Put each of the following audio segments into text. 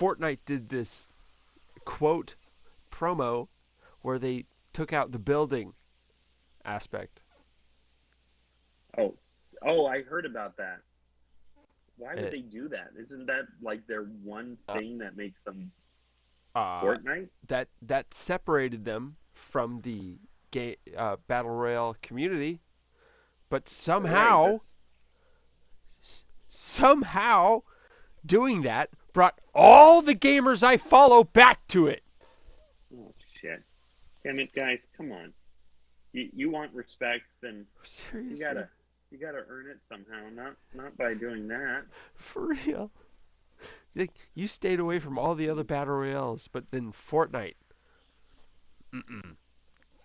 Fortnite did this quote promo where they took out the building aspect. Oh, oh, I heard about that. Why would It, they do that? Isn't that like their one uh, thing that makes them uh, Fortnite? that separated them from the battle royale community, but Right. somehow doing that brought all the gamers I follow back to it. Oh shit! Damn it, guys! Come on. You want respect, then you Seriously, gotta you gotta earn it somehow. Not by doing that. for real. Like, you stayed away from all the other battle royales, but then Fortnite. Mm-mm.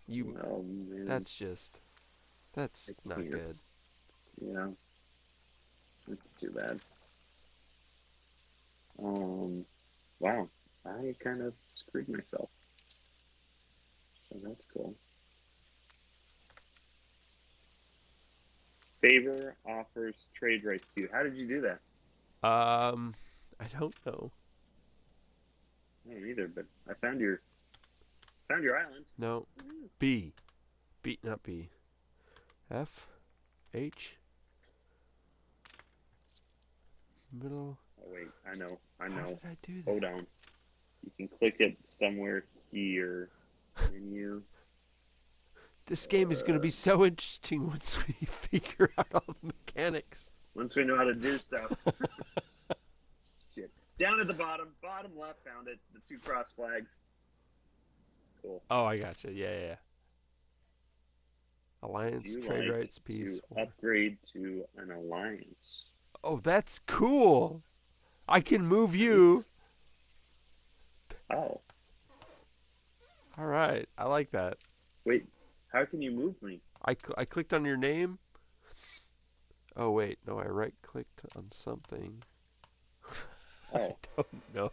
You. Oh man, That's just. I That's not can't. good. Yeah, it's too bad. Um, wow, I kind of screwed myself. So that's cool. Favor offers trade rights to you. How did you do that? Um, I don't know. I don't either, but I found your island. No. B. B. Not B. F. H. Middle. Oh wait, I know, I How know. did I do Hold that? on. You can click it somewhere here. Menu. This game is going to Uh, be so interesting once we figure out all the mechanics. once we know how to do stuff. Shit. Down at the bottom left, found it. The two cross flags. Cool. Oh, I gotcha. Yeah, yeah, yeah. Would Alliance, you trade like rights, peace, to war. upgrade to an alliance? Oh, that's cool. I can move you. Nice. Oh, All right, I like that. wait. How can you move me? I clicked on your name. Oh wait, no, I right clicked on something. I Oh, don't know.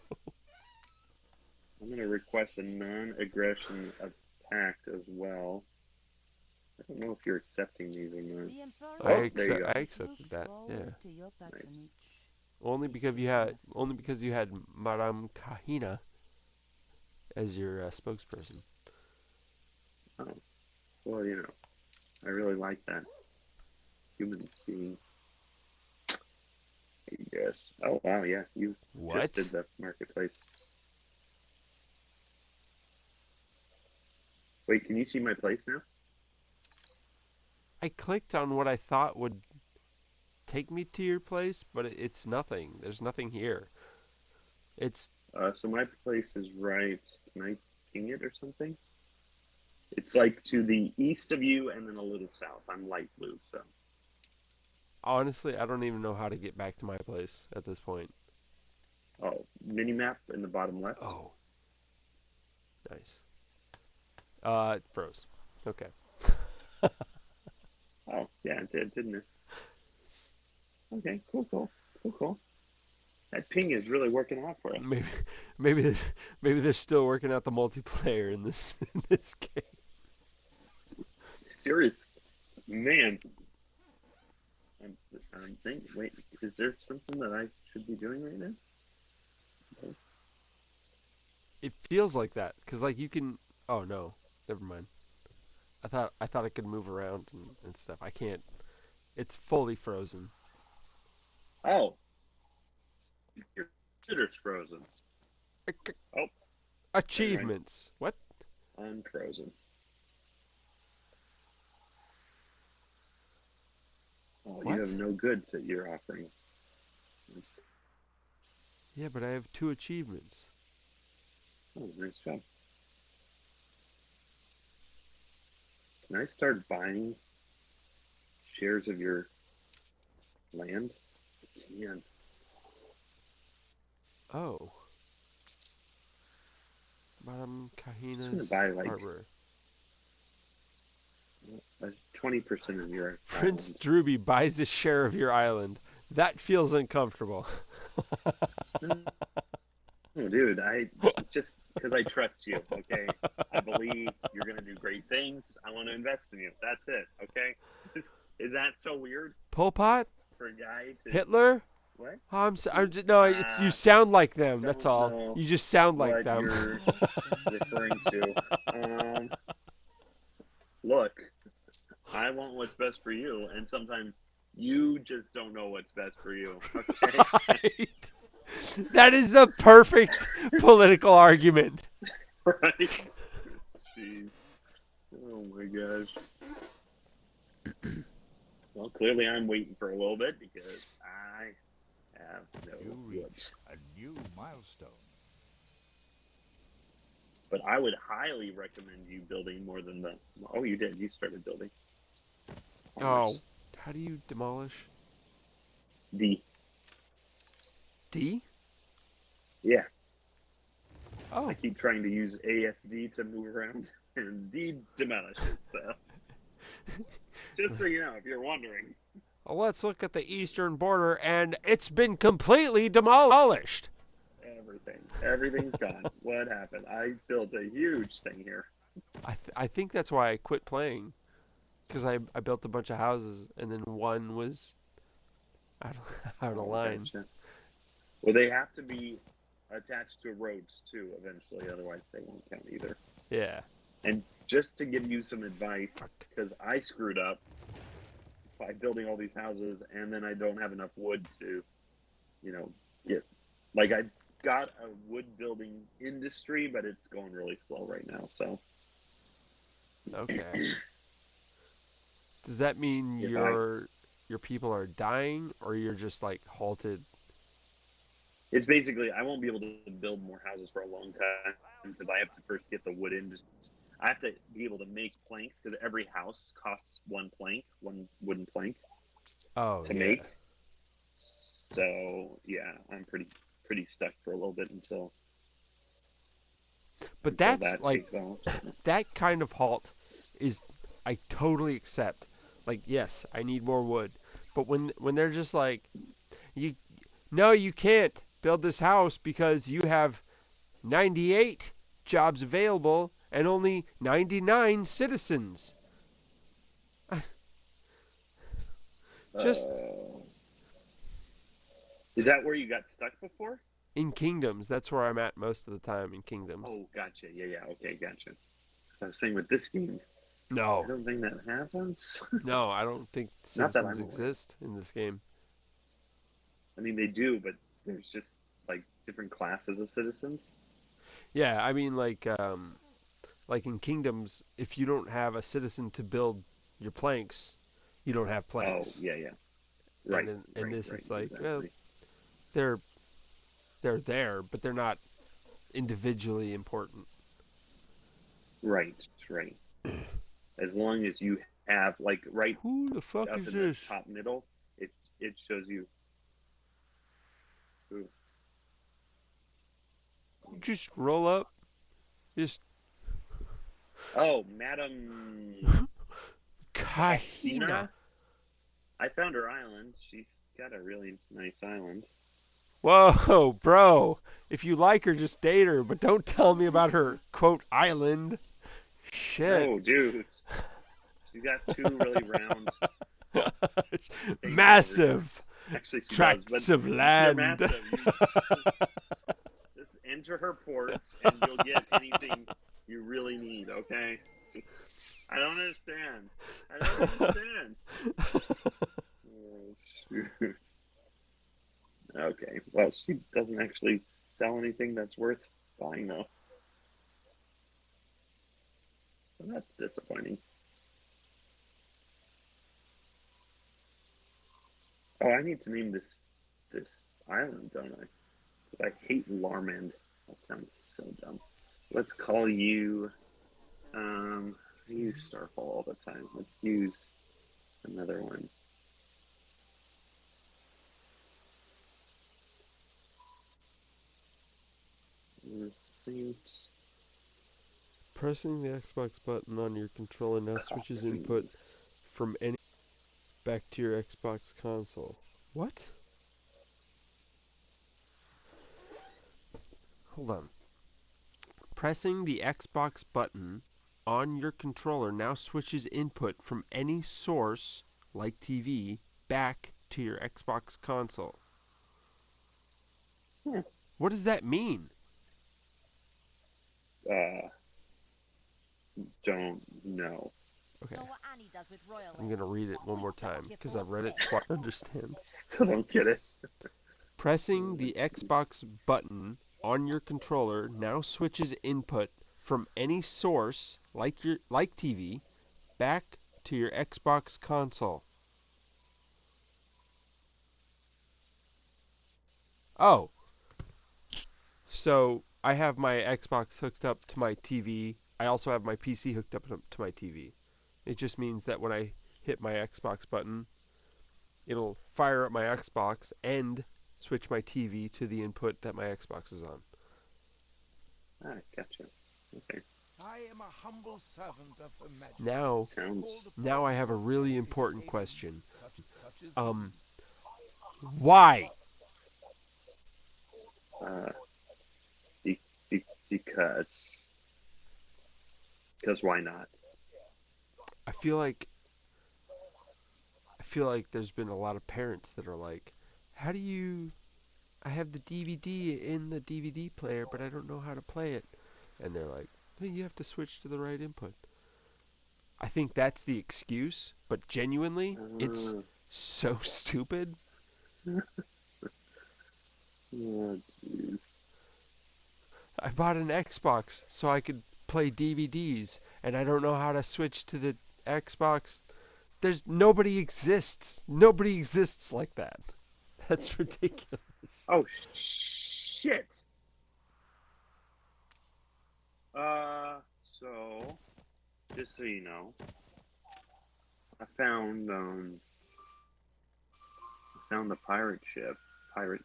I'm going to request a non-aggression pact as well. I don't know if you're accepting these or not. The Oh, there you go. I Imperium accepted looks that. Yeah. forward to your Nice. patronage. If you have Only because you had Madame Kahina as your spokesperson. Oh, well, I really like that human being. Yes. Oh, wow, yeah. You just What? did the marketplace. Wait, can you see my place now? I clicked on what I thought would take me to your place, but it's nothing. There's nothing here. It's So my place is right. Can I ping it or something? It's like to the east of you and then a little south. I'm light blue, so. honestly, I don't even know how to get back to my place at this point. Oh, mini map in the bottom left. Oh, nice. It froze. Okay. Oh, yeah, it did, didn't it? Okay, cool. That ping is really working out for us. maybe, maybe, maybe they're still working out the multiplayer in this in this game. Serious, man. I'm thinking. Wait, is there something that I should be doing right now? It feels like that because like you can. Oh no, never mind. I thought I could move around and stuff. I can't. It's fully frozen. Oh, your computer's frozen. Oh, never mind. Achievements. What? Unfrozen. Oh, you have What? no goods that you're offering. Yeah, but I have two achievements. Oh, nice job. Can I start buying shares of your land? I can. Oh, Madame I'm just gonna Kahina's buy like harbor. 20% of your Prince island. Druby buys a share of your island. That feels uncomfortable. Oh, dude, it's just because I trust you. Okay, I believe you're gonna do great things. I want to invest in you. That's it. Okay, is that so weird Pol Pot? for a guy to? Hitler? What? I'm just, no, it's you sound like them. That's Don't all. know You just sound like what them. you're referring to. Um, Look, I want what's best for you, and sometimes you just don't know what's best for you. Okay? Right. That is the perfect political argument. Right? Jeez. Oh my gosh. Well, clearly I'm waiting for a little bit because I have no You wood. reach a new milestone. But I would highly recommend you building more than the. Oh, you did. You started building. Oh, Farmers. how do you demolish? D. D? Yeah. I Oh. keep trying to use ASD to move around, and D demolishes. So, just so you know, if you're wondering. Well, let's look at the eastern border, and it's been completely demolished. Everything's gone. What happened? I built a huge thing here. I think that's why I quit playing, because I built a bunch of houses, and then one was out of, out of Oh, line. gotcha. Well, they have to be attached to roads too eventually, otherwise they won't count either. Yeah. And just to give you some advice, because I screwed up by building all these houses, and then I don't have enough wood to, get. Like I got a wood building industry, but it's going really slow right now. So Okay. Does that mean if I, your people are dying, or you're just like halted? it's basically I won't be able to build more houses for a long time because I have to first get the wood in. I have to be able to make planks because every house costs one plank, one wooden plank Oh to yeah. make. So yeah, I'm pretty stuck for a little bit But until that's that like takes off. that kind of halt is I totally accept. Like yes, I need more wood. But when they're just like you no, you can't build this house because you have 98 jobs available and only 99 citizens. Just Uh, is that where you got stuck before? in kingdoms, that's where I'm at most of the time in kingdoms. Oh, gotcha. Yeah. Okay, gotcha. So I was saying with this game, I No. don't think that happens. No, I don't think Not that citizens I'm aware. exist in this game. I mean, they do, but there's just like different classes of citizens. Yeah, I mean like in kingdoms, if you don't have a citizen to build your planks, you don't have Oh, planks. yeah. And Right, in right, this right. it's like, well, Exactly. they're they're there, but they're not individually important. Right, right. As long as you have like right Who the fuck up is in the this? top middle, it shows you. Ooh. Just roll up. Just Oh, Madam Kahina. Kahina. I found her island. She's got a really nice island. Whoa, bro. If you like her, just date her, but don't tell me about her quote island. Shit. No, dude. She's got two really round things over here. Massive Actually, she does, but tracts of they're land. massive. You just enter her port, and you'll get anything you really need. Okay? Just, I don't understand. I don't understand. Oh, shoot. Okay. Well, she doesn't actually sell anything that's worth buying, though. So that's disappointing. Oh, I need to name this island, don't I? I hate Larmand. That sounds so dumb. Let's call you. I use Starfall all the time. Let's use another one. Saint Pressing the Xbox button on your controller now switches input Coffins. from any back to your Xbox console. What? Hold on. Pressing the Xbox button on your controller now switches input from any source, like TV, back to your Xbox console. Hmm. What does that mean? Uh, don't know. Okay, Know what Annie does with I'm gonna royalists? read it one more Quick talk time your because I've full read it thing. twice. Understand? Still don't get it. Pressing the Xbox button on your controller now switches input from any source, like TV, back to your Xbox console. Oh, so I have my Xbox hooked up to my TV. I also have my PC hooked up to my TV. It just means that when I hit my Xbox button, it'll fire up my Xbox and switch my TV to the input that my Xbox is on. Ah, gotcha. Okay. I am a humble servant of Her Majesty. Now, Sounds. now I have a really important question. Such as Um, these. Why? Uh, be, because. Because why not? I feel like there's been a lot of parents that are like, "How do you I have the DVD in the DVD player, but I don't know how to play it." And they're like, "Hey, you have to switch to the right input." I think that's the excuse, but genuinely, it's Uh, so stupid. oh, jeez. I bought an Xbox so I could play DVDs, and I don't know how to switch to the Xbox. There's nobody exists. Nobody exists like that. That's ridiculous. Oh, shit. So, just so you know, I found the pirate ship, pirate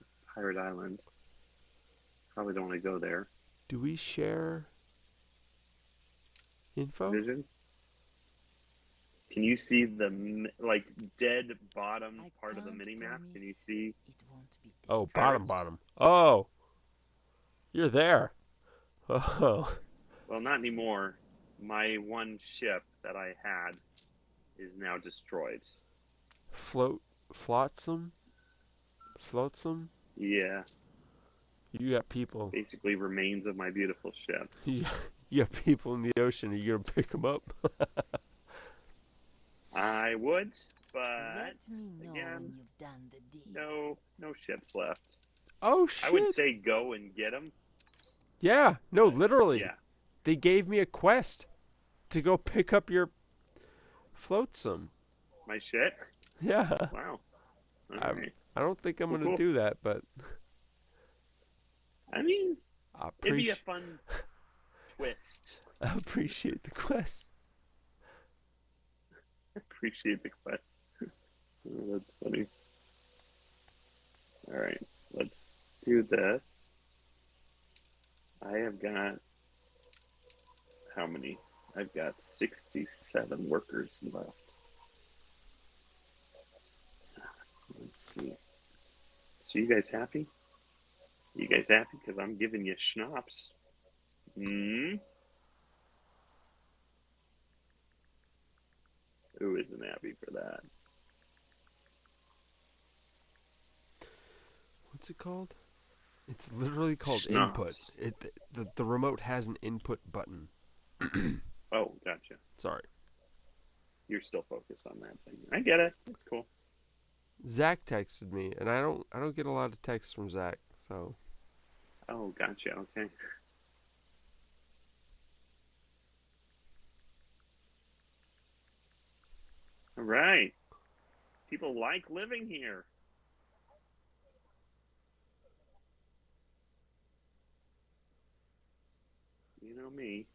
island. Probably don't want to go there. Do we share info? Vision. Can you see the like dead bottom I part of the can't mini map? Can you promise see it won't be Oh, pirates? bottom. Oh, you're there. Oh, Well, not anymore. My one ship that I had is now destroyed. flotsam, flotsam. Yeah, You got people. basically remains of my beautiful ship. You got people in the ocean. Are you gonna pick them up? I would, Let but me know when again, you've done the deed. no ships left. Oh I would shit! say go and get them, Yeah, no, but literally. yeah, They gave me a quest to go pick up your flotsam. my shit. Yeah, Wow. All I'm. right. I don't think I'm Cool, gonna cool. do that, but I mean, I it'd be a appreciate. fun twist. I appreciate the quest. Appreciate the quest. Oh, that's funny. All right, let's do this. I have got how many? I've got 67 workers left. Let's see. So you guys happy? You guys happy? Because I'm giving you schnapps. Hmm. Who isn't happy for that? What's it called? It's literally called input. Schnapps. The remote has an input button. Oh, gotcha. Sorry. You're still focused on that thing. I get it. It's cool. Zach texted me, and I don't get a lot of texts from Zach, so Oh, gotcha. Okay. All right. People like living here. You know me.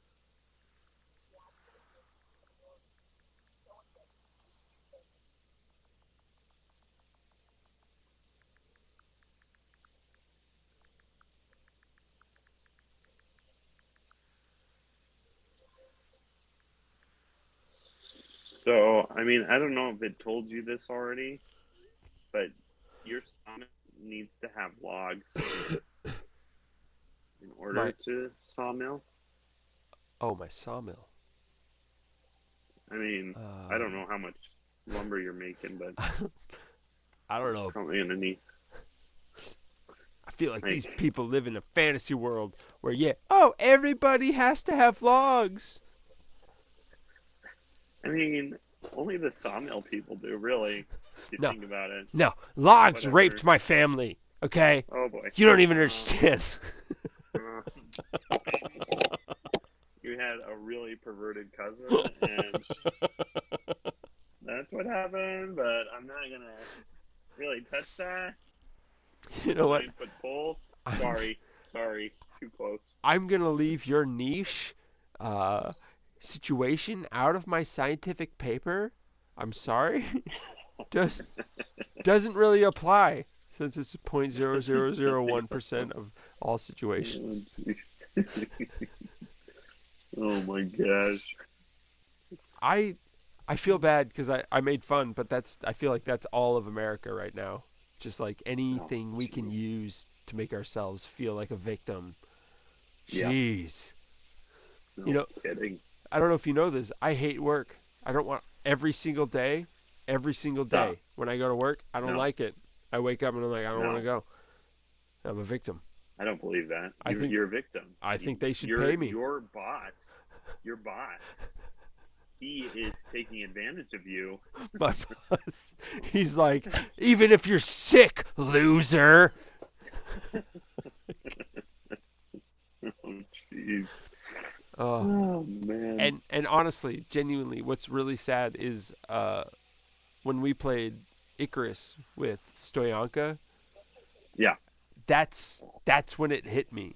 So, I mean, I don't know if it told you this already, but your sawmill needs to have logs in my order to sawmill. my sawmill. I mean, I don't Um, know how much lumber you're making, but I don't know. probably gonna need. feel like these Like, people live in a fantasy world where, yeah, oh, everybody has to have logs. I mean, only the sawmill people do, really. If you No, think about it. no, logs Whatever. raped my family. Okay, Oh boy. you don't even Um, understand. uh, you had a really perverted cousin, and that's what happened. But I'm not gonna really touch that You with a know what? 9-foot pole. I'm, Sorry, too close. I'm gonna leave your niche uh, situation out of my scientific paper. I'm sorry. Does doesn't really apply since it's 0.0001% of all Oh, situations. oh my gosh. I I feel bad because I made fun, but I feel like that's all of America right now. Just like Oh, anything we can jeez. use to make ourselves feel like a victim. Yeah, Jeez. You no know, kidding. I don't know if you know this. I hate work. I don't want every single Stop. day when I go to work, I don't No, like it. I wake up and I'm like, I don't want to no. go. I'm a victim. I don't believe that. I think You're a victim. I think they should You're pay me. your boss. He is taking advantage of you. My boss, he's like, even if you're sick, loser. Oh, jeez. Oh, Oh man. and honestly, genuinely, what's really sad is when we played Icarus with Stoyanka, Yeah. that's when it hit me.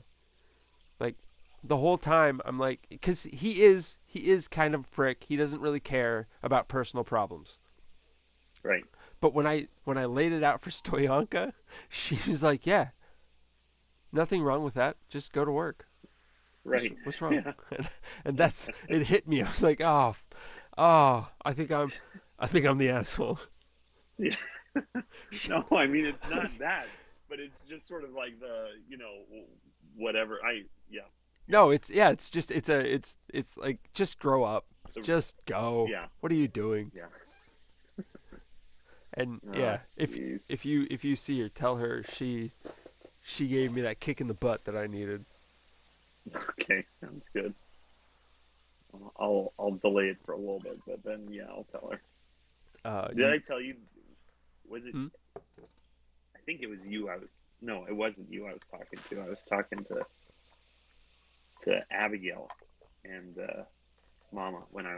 Like the whole time I'm like, because he is kind of a prick. He doesn't really care about personal problems. Right. But when I laid it out for Stoyanka, she was like, yeah, nothing wrong with that. Just go to work. What's Right. what's wrong? Yeah. And that's it hit me. I was like, oh, I think I'm the asshole. Yeah. No, I mean it's not that, but it's just sort of like the whatever. Yeah. No, it's like just grow up. The Just go. yeah. What are you doing? Yeah. And Oh, yeah, if jeez. if you if you see her, tell her she gave me that kick in the butt that I needed. Okay, sounds good. I'll delay it for a little bit, but then yeah, I'll tell her. Did You I tell you? Was it? hmm? I think it was you. No, it wasn't you. I was talking to. I was talking to Abigail and Mama when I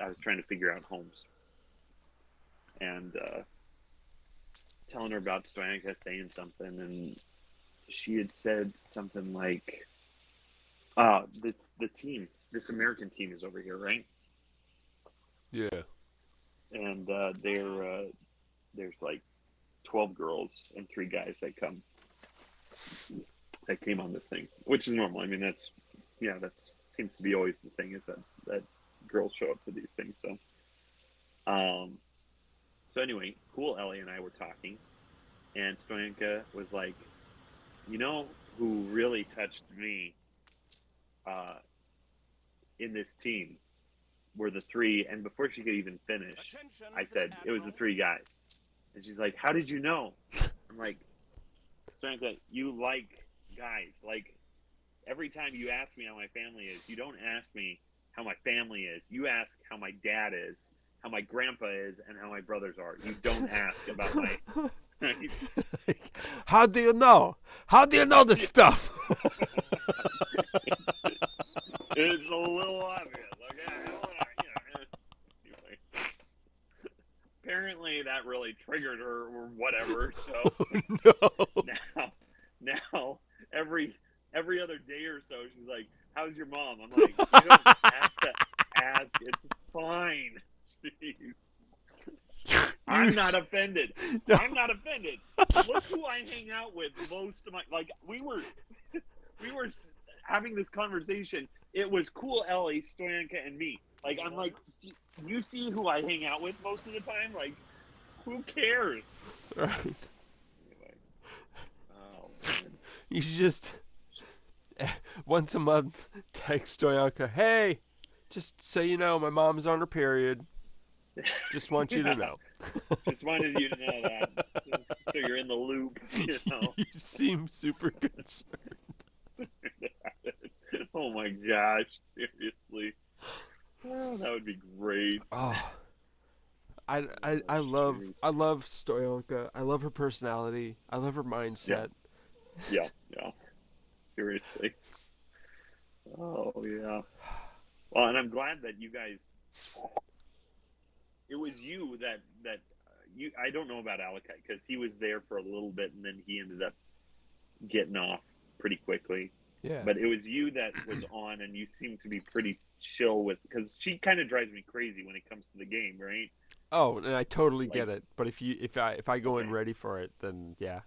was trying to figure out homes and telling her about Stoyanka saying something, and she had said something like, this American team is over here, right? Yeah. And there's like 12 girls and 3 guys that came on this thing, which is normal. I mean, that seems to be always the thing, is that girls show up to these things. Um, so anyway, cool. Ellie and I were talking, and Stoyanka was like, you know who really touched me uh, in this team were the 3, and before she could even finish, I said it was the 3 guys, and she's like, "How did you know?" I'm like, "Stoyanka, you like guys. Like every time you ask me how my family is, you don't ask me how my family is. You ask how my dad is, how my grandpa is, and how my brothers are. You don't ask about my." Right? How do you know? How do you know this stuff? It's a little obvious, okay? Anyway, apparently that really triggered her or whatever. So No. now every other day or so, she's like, "How's your mom?" I'm like, "You don't have to ask. It's fine." Jeez. I'm not offended. No. I'm not offended. Look who I hang out with most of my we were having this conversation. It was cool Ellie, Stoyanka, and me. Like I'm like, you see who I hang out with most of the time? Like, who cares? Right. Anyway. Oh man. You should just once a month text Stoyanka, hey, just so you know, my mom's on her period. Just want you to Yeah. know. Just wanted you to know that, just so you're in the loop. You know. You seem super concerned. Oh my gosh! Seriously, oh, that would be great. Oh, I, I, Oh, I love shoot. I love Stoyanka. I love her personality. I love her Yeah, mindset. yeah, yeah. Seriously. Oh yeah. Well, and I'm glad that you guys. It was you that you. I don't know about Alakai because he was there for a little bit and then he ended up getting off pretty quickly. Yeah. But it was you that was on, and you seem to be pretty chill with because she kind of drives me crazy when it comes to the game, right? Oh, and I totally Like, get it. But if I go in okay, ready for it, then yeah,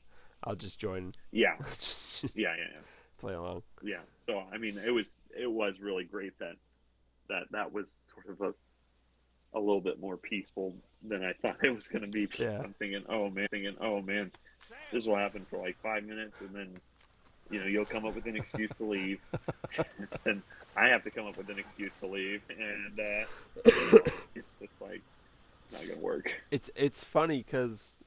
I'll just join. yeah, Just yeah, yeah, yeah. play along. Yeah. So I mean, it was really great that was sort of a little bit more peaceful than I thought it was going to be. Because Yeah. I'm thinking, oh man, this will happen for like 5 minutes, and then you'll come up with an excuse to leave, and I have to come up with an excuse to leave, and it's just like not going to work. It's funny because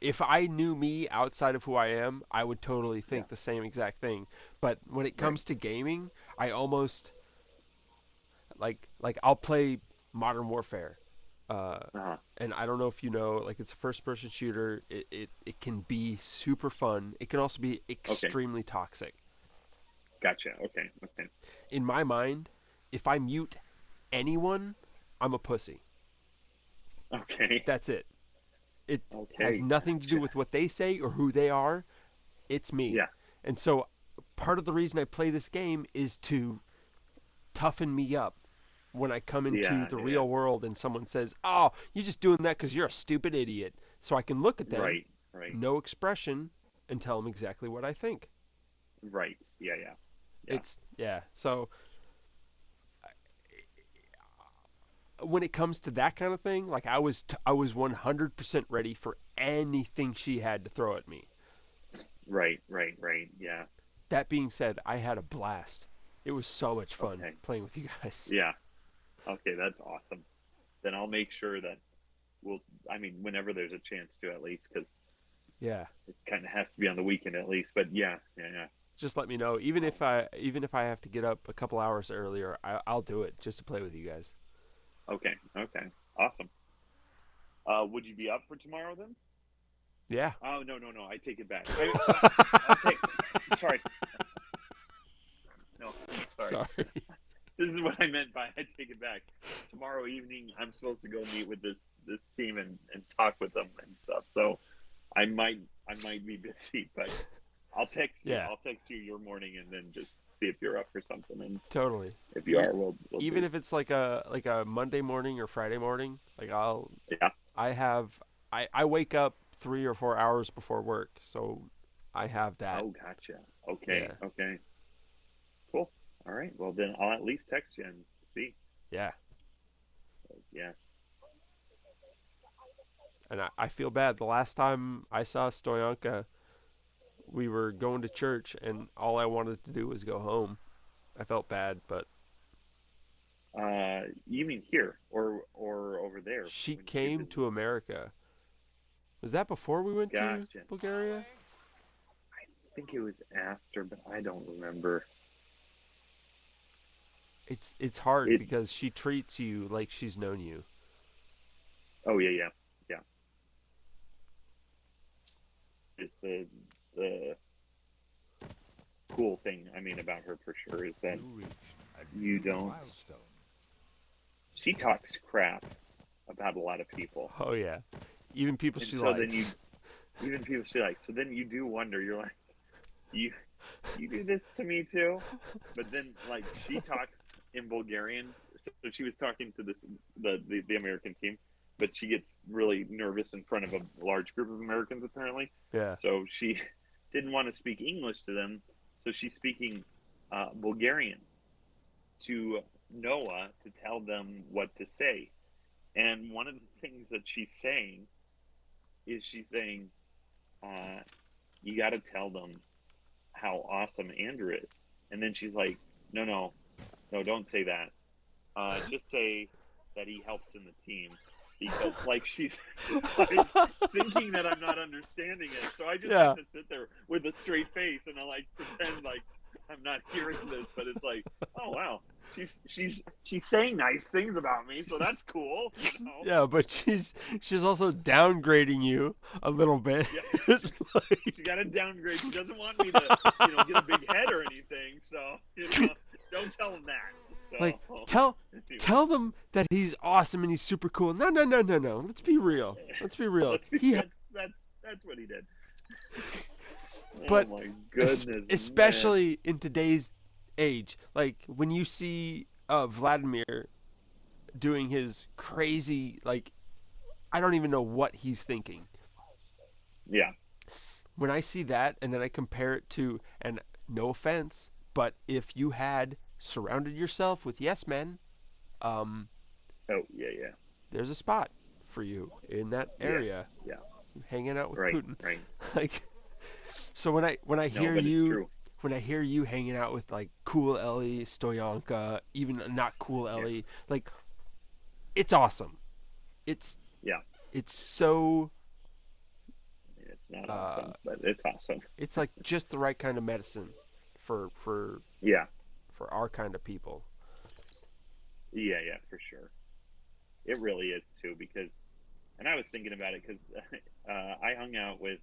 if I knew me outside of who I am, I would totally Yeah. think the same exact thing. But when it Right. comes to gaming, I almost like I'll play Modern Warfare. Uh, Uh huh. and I don't know if you know, like it's a first person shooter. It can be super fun. It can also be Okay. extremely toxic. Gotcha. Okay. Okay. In my mind, if I mute anyone, I'm a pussy. Okay. That's it. It has Okay. nothing to do Gotcha. with what they say or who they are. It's me. Yeah. And so part of the reason I play this game is to toughen me up when I come into Yeah. the Yeah. real world and someone says, "Oh, you're just doing that because you're a stupid idiot." So I can look at them, Right. Right. no expression, and tell them exactly what I think. Right. Yeah. Yeah. Yeah. It's yeah. So when it comes to that kind of thing, like I was 100% ready for anything she had to throw at me. Right. Right. Right. Yeah. That being said, I had a blast. It was so much fun Okay. playing with you guys. Yeah. Okay. That's awesome. Then I'll make sure that we'll. I mean, whenever there's a chance to, at least, because Yeah. it kind of has to be on the weekend at least. But yeah. Yeah. Yeah. Just let me know. Even if I have to get up a couple hours earlier, I'll do it just to play with you guys. Okay. Okay. Awesome. Would you be up for tomorrow then? Yeah. Oh no, no, no! I take it back. I'll take. Sorry. No, sorry. Sorry. This is what I meant by I take it back. Tomorrow evening, I'm supposed to go meet with this team and talk with them and stuff. So I might be busy, but I'll text you. Yeah. I'll text you your morning and then just see if you're up for something. And Totally. if you E- are, we'll Even do. if it's like a Monday morning or Friday morning, like Yeah. I have I wake up 3 or 4 hours before work, so I have that. Oh, gotcha. Okay. Yeah. Okay. Cool. All right. Well, then I'll at least text you and see. Yeah. Yeah. And I feel bad. The last time I saw Stoyanka, we were going to church, and all I wanted to do was go home. I felt bad, but You mean here or over there she when she came visited? to America. Was that before we went to Gotcha. Bulgaria? I think it was after, but I don't remember. It's hard It. because she treats you like she's known you. Oh yeah, yeah, yeah. Is the cool thing I mean about her for sure is that You reached a you new don't. milestone. She talks crap about a lot of people, Oh yeah. Even people and she so then you likes. even people she likes. So then you do wonder. You're like, you you do this to me too, but then like she talks in Bulgarian. So she was talking to the American team, but she gets really nervous in front of a large group of Americans apparently. Yeah. So she didn't want to speak English to them, so she's speaking Bulgarian to Noah to tell them what to say. And one of the things that she's saying is she's saying, uh, "You got to tell them how awesome Andrew is." And then she's like, "No, no, no, don't say that. Just say that he helps in the team because like she's like thinking that I'm not understanding it. So I just Yeah. have to sit there with a straight face and I like pretend like I'm not hearing this, but it's like, oh wow, she's saying nice things about me, so that's cool, you know. Yeah, but she's also downgrading you a little bit. Yeah, she Like, got a downgrade. She doesn't want me to, get a big head or anything. So, don't tell him that. like So, tell anyway, tell them that he's awesome and he's super cool. No, no, no, no, no. Let's be real. Let's be real. let's be, He that's what he did. Oh but my goodness, man. especially in today's age, like when you see Vladimir doing his crazy, like I don't even know what he's thinking. Yeah. When I see that and then I compare it to, and no offense, but if you had surrounded yourself with yes men, um, Oh yeah, yeah, there's a spot for you in that yeah, area, yeah. hanging out with Right, Putin. right. Like, so when I No, hear but it's you true. when I hear you hanging out with like cool Ellie, Stoyanka, even not cool Yeah, Ellie, like it's awesome. It's yeah. it's so It's not uh awesome, but it's awesome. it's like just the right kind of medicine for Yeah, for our kind of people. yeah, yeah, for sure. It really is too because, and I was thinking about it because I hung out with,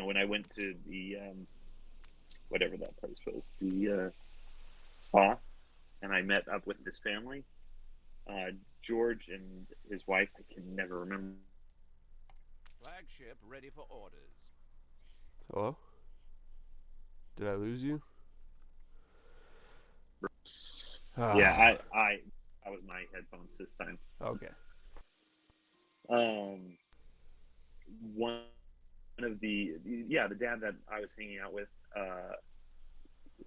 when I went to the whatever that place was, the spa, and I met up with this family. George and his wife, I can never remember. Flagship ready for orders. Hello? Did I lose you? Yeah, Ah, I was my headphones this time. okay. Um, one of the dad that I was hanging out with,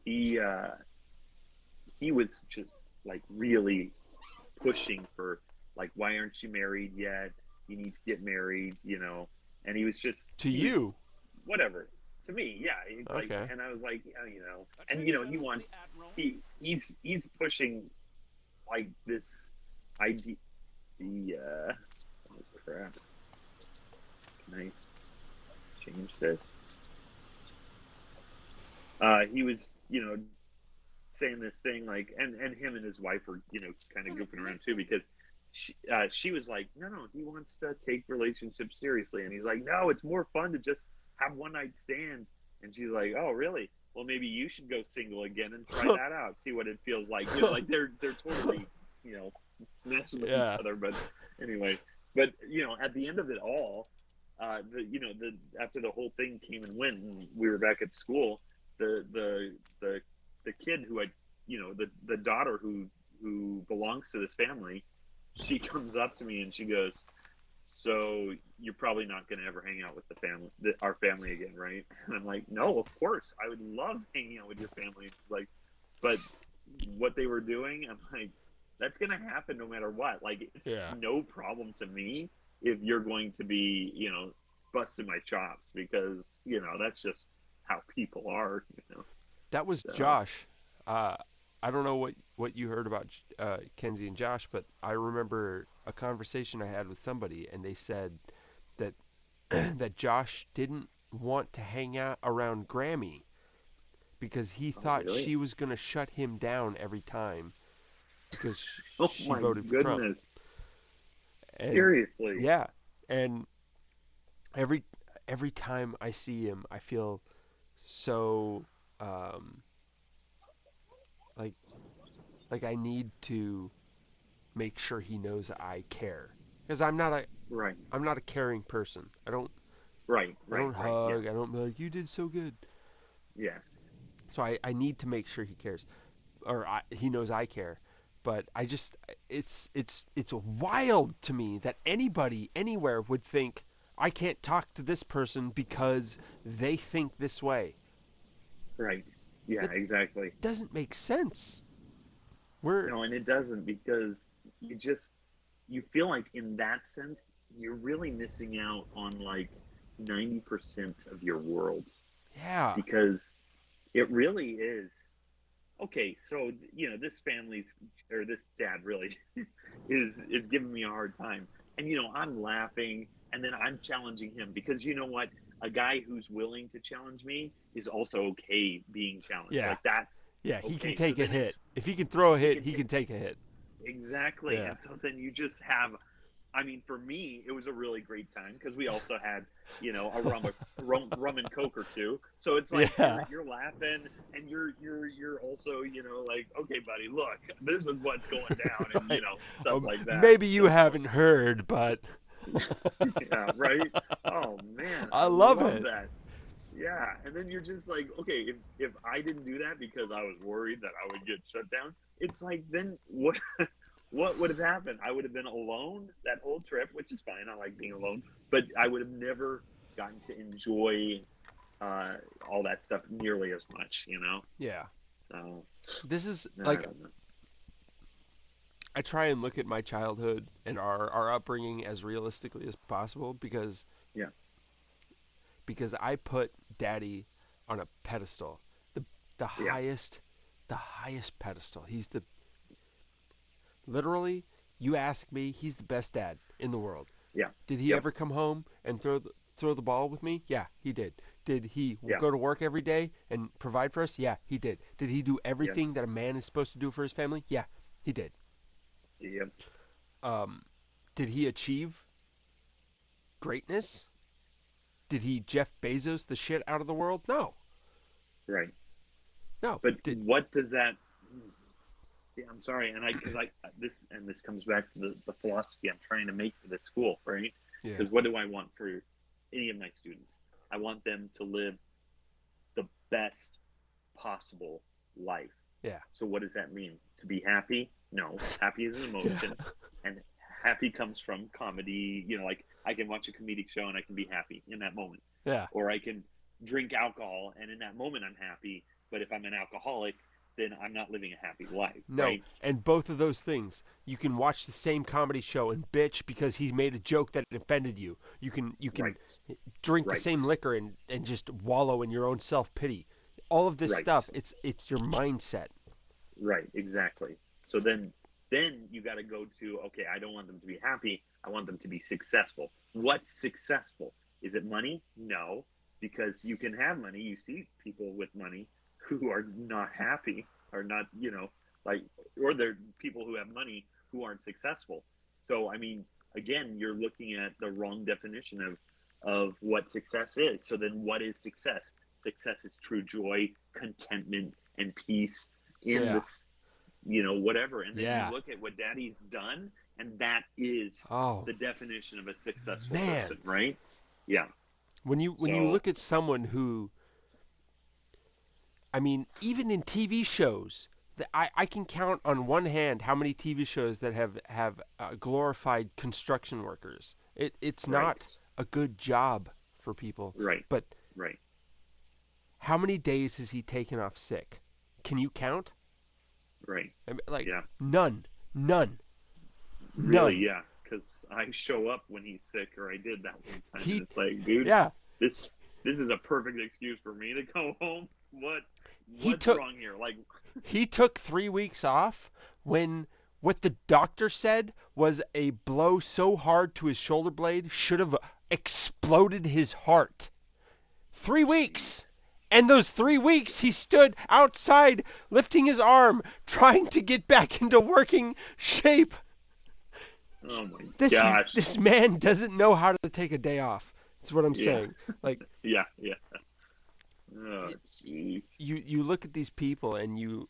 he he was just like really pushing for like, why aren't you married yet? You need to get married, And To he was you. whatever to me. Yeah, it's like, Okay. and I was like, and he Attention, the wants Admiral. he's pushing like this idea. The oh crap, can I change this? He was, saying this thing like, and him and his wife were, kind of goofing around too because she was like, no, he wants to take relationships seriously, and he's like, no, it's more fun to just have one night stands, and she's like, oh really? Well, maybe you should go single again and try that out, see what it feels like. Like they're totally, you know, messing with each Yeah. other. But anyway, but at the end of it all, the after the whole thing came and went, and we were back at school, the the kid who had, the daughter who belongs to this family, she comes up to me and she goes, so you're probably not going to ever hang out with our family again, right? And I'm like, no, of course I would love hanging out with your family. Like, but what they were doing, I'm like, that's going to happen no matter what. Like, it's Yeah. no problem to me if you're going to be, busting my chops, because that's just how people are. That was So Josh. I don't know what you heard about Kenzie and Josh, but I remember a conversation I had with somebody, and they said that that Josh didn't want to hang out around Grammy because he oh thought really? she was going to shut him down every time because Oh she my voted for Trump. goodness. And Seriously. yeah, and every every time I see him, I feel so um, like I need to make sure he knows I care because Right. I'm not a caring person. Right. I Right. don't Right. Yeah. hug. I don't be like you did so good. Yeah. So I need to make sure he cares or he knows I care. But I just it's wild to me that anybody anywhere would think I can't talk to this person because they think this way. Right. Yeah, That exactly. doesn't make sense. We're No, and it doesn't, because you just you feel like in that sense you're really missing out on like 90% of your world, yeah. because it really is okay, so this family's or this dad really is giving me a hard time, and I'm laughing, and then I'm challenging him because you know what, a guy who's willing to challenge me is also okay being challenged. Yeah. Like that's Yeah, he can okay. So take a then hit. it's If he can throw a he hit, can he take can take a hit. exactly, Yeah. and so then you just have. I mean, for me, it was a really great time because we also had, a rum and coke or two. So it's like you're Yeah. you're laughing and you're also, like, okay, buddy, look, this is what's going down, and Right. stuff like that. Maybe you So haven't heard, but yeah, right. Oh man, I I love love it. that. Yeah, and then you're just like, okay, if I didn't do that because I was worried that I would get shut down, it's like then what what would have happened? I would have been alone that whole trip, which is fine. I like being alone, but I would have never gotten to enjoy uh, all that stuff nearly as much. Yeah. So This is I like don't know. I try and look at my childhood and our upbringing as realistically as possible Yeah, because I put daddy on a pedestal. The the yeah, highest the highest pedestal. He's the literally you ask me, he's the best dad in the world. yeah, Did he yep, ever come home and throw the ball with me? Yeah, he did. Did he yeah, go to work every day and provide for us? Yeah, he did. Did he do yep, everything that a man is supposed to do for his family? Yeah, he did. yep, Um, did he achieve greatness? Did he Jeff Bezos the shit out of the world? No, right. no. But Did what does that? See, I'm sorry, and this comes back to the philosophy I'm trying to make for this school, right? yeah, Because what do I want for any of my students? I want them to live the best possible life. yeah, So what does that mean? To be happy? No, happy is an yeah, emotion, and happy comes from comedy. Like I can watch a comedic show and I can be happy in that moment, yeah. or I can drink alcohol and in that moment I'm happy. But if I'm an alcoholic, then I'm not living a happy life, No, right? and both of those things, you can watch the same comedy show and bitch because he's made a joke that offended you. You can Rights, drink the same rights, liquor and just wallow in your own self pity. All of this stuff, rights, it's your mindset. right, exactly. So then you got to go to, okay, I don't want them to be happy. I want them to be successful. What's successful? Is it money? No, because you can have money. You see people with money who are not happy, or not, like, or they're people who have money who aren't successful. So I mean, again, you're looking at the wrong definition of what success is. So then what is success? Success is true joy, contentment, and peace in Yeah, this, whatever. And then you yeah. look at what daddy's done, and that is Oh the definition of a successful man, person, right? Yeah. when you So look at someone who, I mean, even in TV shows, I can count on one hand how many TV shows that have glorified construction workers. It's right, not a good job for people, right, but right, how many days has he taken off sick? Can you count? right. I mean, like Yeah. none, none, Really, none. yeah. Because I show up when he's sick, or I did that one time, and He, it's like, dude, yeah, this this is a perfect excuse for me to go home. he What's took wrong here? Like, he took 3 weeks off when what the doctor said was a blow so hard to his shoulder blade should have exploded his heart. 3 weeks. jeez. And those 3 weeks he stood outside lifting his arm, trying to get back into working shape. Oh my This gosh. this man doesn't know how to take a day off. That's what I'm Yeah, saying. Like yeah, yeah. Oh, it, jeez. you look at these people and you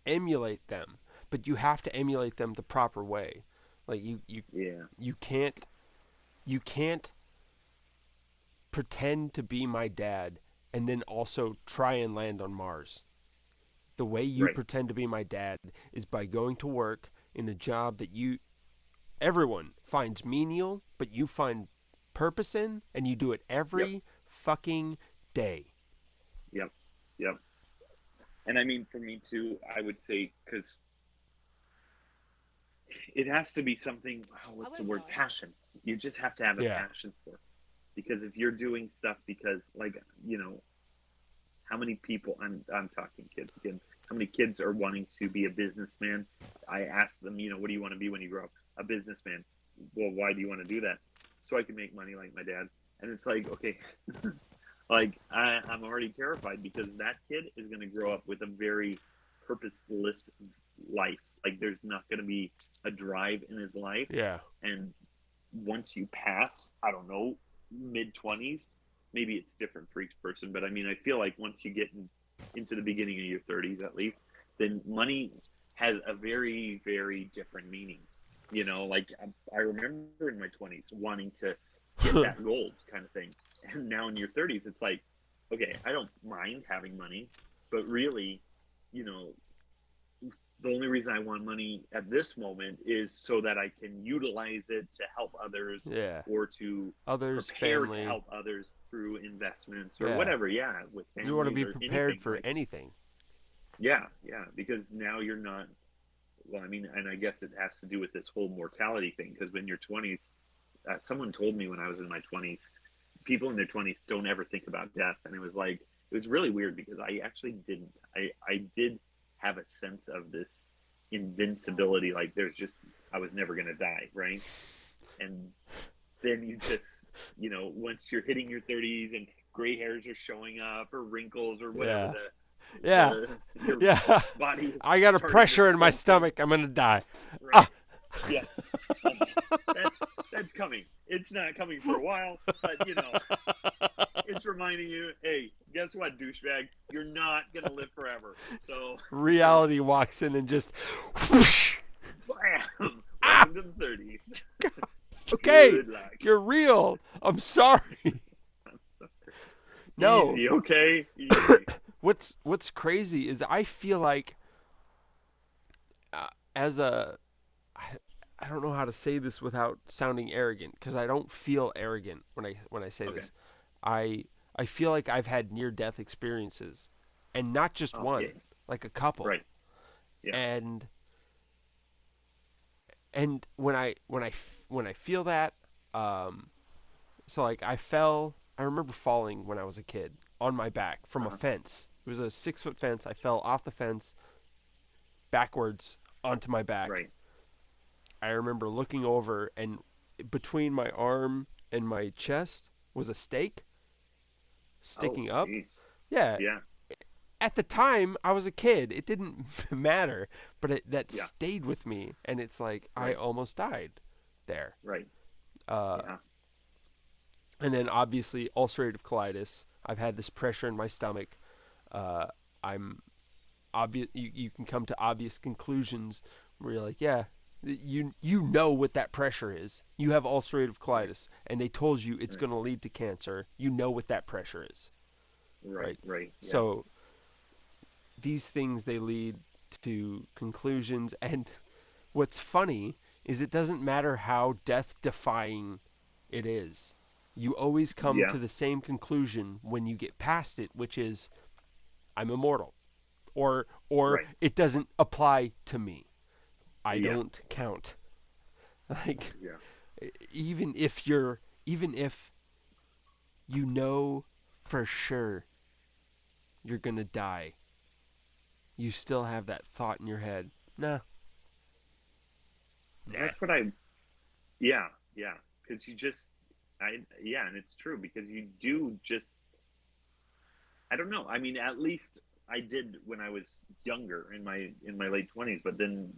emulate them, but you have to emulate them the proper way. Like Yeah, you can't you can't pretend to be my dad and then also try and land on Mars. The way you right. pretend to be my dad is by going to work in a job that you everyone finds menial, but you find purpose in and you do it Yep, every fucking day. yep, yep. And I mean, for me too, I would say, because it has to be something, oh, I what's the won't word? lie. Passion. You just have to have a Yeah. passion for it. Because if you're doing stuff because, like, you know, how many people, I'm talking kids again, how many kids are wanting to be a businessman? I ask them, what do you want to be when you grow up? A businessman. Well, why do you want to do that? So I can make money like my dad. And it's like, okay, like I'm already terrified because that kid is going to grow up with a very purposeless life. Like there's not going to be a drive in his life. Yeah. And once you pass, I don't know, mid 20s, maybe it's different for each person, but I mean, I feel like once you get into the beginning of your 30s at least, then money has a very, very different meaning. Like I remember in my 20s wanting to get that gold kind of thing. And now in your 30s, it's like, okay, I don't mind having money, but really, you know, the only reason I want money at this moment is so that I can utilize it to help others Yeah. or to Others, prepare to family. help others through investments or Yeah. whatever. Yeah, with You want to families be or prepared anything. for Like, anything. yeah, yeah, because now you're not. Well, I mean, and I guess it has to do with this whole mortality thing. Because when you're 20s, someone told me when I was in my 20s, people in their 20s don't ever think about death, and it was like it was really weird because I actually didn't. I did have a sense of this invincibility, like there's just I was never gonna die, right? And then you just once you're hitting your 30s and gray hairs are showing up or wrinkles or whatever Yeah. Yeah. your Yeah. body is I got a starting to pressure in my slow down, stomach. I'm going to die. Ah. right? Yeah, um, that's coming. It's not coming for a while, but it's reminding you, hey, guess what, douchebag? You're not gonna live forever. So, Reality walks in and just whoosh. bam! Ah. Welcome to the 30s. Okay. Good luck. You're real. I'm sorry. No. Easy, okay? Easy. What's crazy is I feel like as a I, I don't know how to say this without sounding arrogant because I don't feel arrogant when I say Okay. this. I I feel like I've had near death experiences and not just Oh, yeah. one, like a couple. Right. Yeah. And when I feel that so like I remember falling when I was a kid on my back from a Uh-huh. fence. It was a 6 foot fence. I fell off the fence backwards onto my back. Right. I remember looking over, and between my arm and my chest was a stake Oh, sticking up. jeez. Yeah, Yeah. at the time I was a kid. It didn't matter, but that Yeah. stayed with me, and it's like I Right. almost died there. Right. Uh, Yeah. and then obviously ulcerative colitis. I've had this pressure in my stomach. Uh, I'm obvious. You can come to obvious conclusions where you're like, yeah, you know what that pressure is. You have ulcerative Right. colitis, and they told you it's Right. going to lead to cancer. You know what that pressure is, Right. right? Right. Yeah. So these things they lead to conclusions, and what's funny is it doesn't matter how death defying it is. You always come Yeah. to the same conclusion when you get past it, which is I'm immortal, or Right. it doesn't apply to me. I Yeah. don't count. Like Yeah. even if you know for sure you're gonna die, you still have that thought in your head. Nah, nah. That's what I. Yeah. Yeah. Because you just. Yeah, and it's true because you do just I don't know. I mean, at least I did when I was younger in my late 20s, but then,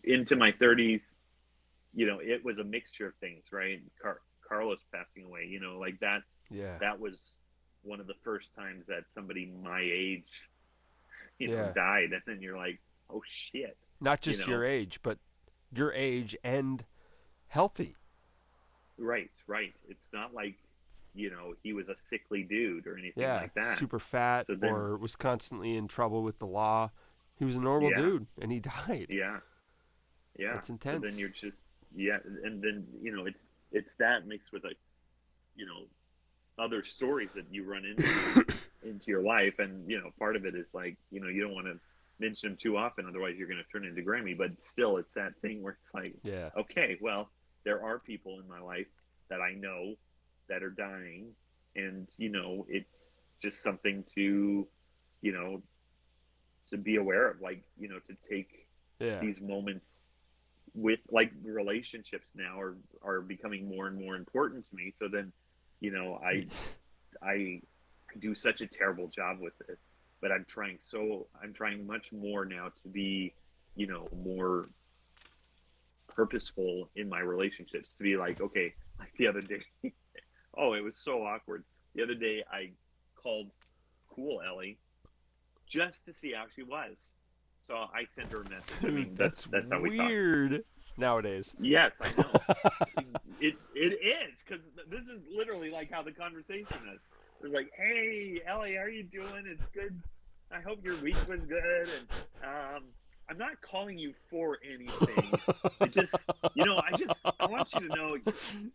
into my 30s, it was a mixture of things, right? Carlos passing away, like that Yeah, that was one of the first times that somebody my age, yeah. died and then you're like, "Oh shit." Not You just your know? age, but your age and healthy. Right, right. It's not like, he was a sickly dude or anything Yeah, like that. super fat So then or was constantly in trouble with the law. He was a normal yeah, dude and he died. yeah. Yeah. It's So then intense. you're just yeah, and then it's that mixed with like you know other stories that you run into your life, and part of it is like you don't want to mention them too often, otherwise you're going to turn into Grammy. But still, it's that thing where it's like, Yeah. okay, well, there are people in my life that I know that are dying, and just something to, you know, to be aware of, like, to take Yeah. these moments with, like, relationships now are becoming more and more important to me. So then, I I do such a terrible job with it, but I'm trying much more now to be, more purposeful in my relationships, to be like, okay, like the other day, oh, it was so awkward. The other day I called cool Ellie just to see how she was. So I sent her a message. I Dude, mean, that's that's how we talk. weird nowadays. Yes, I know. It is, because this is literally like how the conversation is. It was like, "Hey, Ellie, how are you doing? It's good. I hope your week was good." And I'm not calling you for anything. I just, I want you to know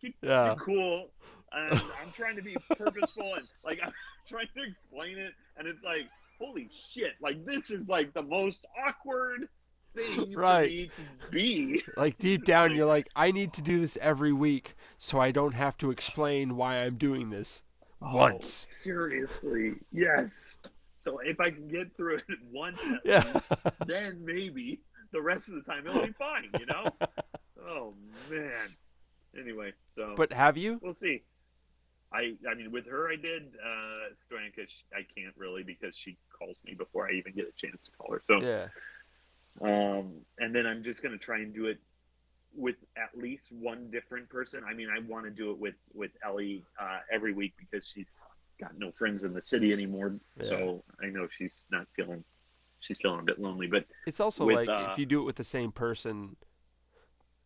you're Yeah. cool, and I'm trying to be purposeful, and like I'm trying to explain it, and it's like, holy shit! Like, this is like the most awkward thing for Right. me to be. Like deep It's down, like, you're like, I need to do this every week so I don't have to yes. explain why I'm doing this Oh, once. seriously, yes. So if I can get through it once at Yeah. least, then maybe the rest of the time it'll be fine. Oh man. Anyway, so But have you? we'll see. I mean, with her I did. Stoyanka, I can't really, because she calls me before I even get a chance to call her. So, Yeah. and then I'm just gonna try and do it with at least one different person. I mean, I want to do it with Ellie every week, because she's got no friends in the city anymore. Yeah. So I know she's feeling a bit lonely. But It's also with like if you do it with the same person,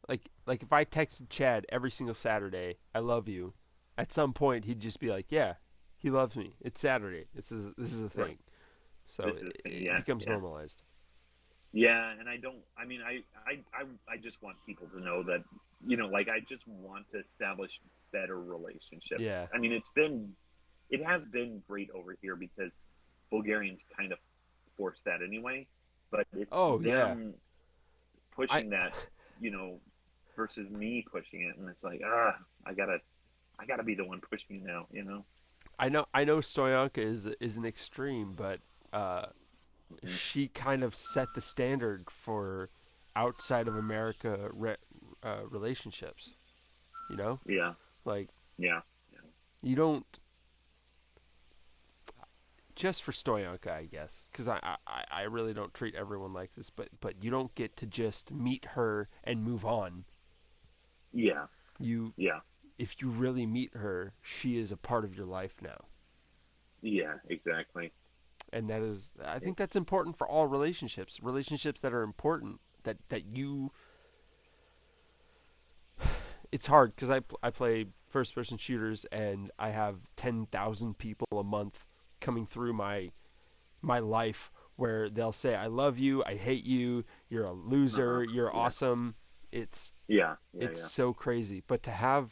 like if I texted Chad every single Saturday, I love you, at some point he'd just be like, yeah, he loves me. It's Saturday. This is a right, thing. So this is the thing. it Yeah, becomes yeah, normalized. yeah. And I don't. I mean, I just want people to know that, like, I just want to establish better relationships. Yeah. I mean, it has been great over here, because Bulgarians kind of force that anyway. But it's Oh yeah. them I pushing that, you know, versus me pushing it, and it's like, I gotta be the one pushing it now. I know Stoyanka is an extreme, but Hmm. she kind of set the standard for outside of America relationships. You know, Yeah, like yeah, yeah, you don't just for Stoyanka, I guess, because I really don't treat everyone like this, but you don't get to just meet her and move on. yeah, You yeah, if you really meet her, she is a part of your life now. yeah, exactly. And that is I think that's It's important for all relationships. Relationships that are important that you it's hard because I play first person shooters and I have 10,000 people a month coming through my life where they'll say I love you, I hate you, you're a loser, you're yeah, awesome. It's yeah, yeah, it's yeah. so crazy. But to have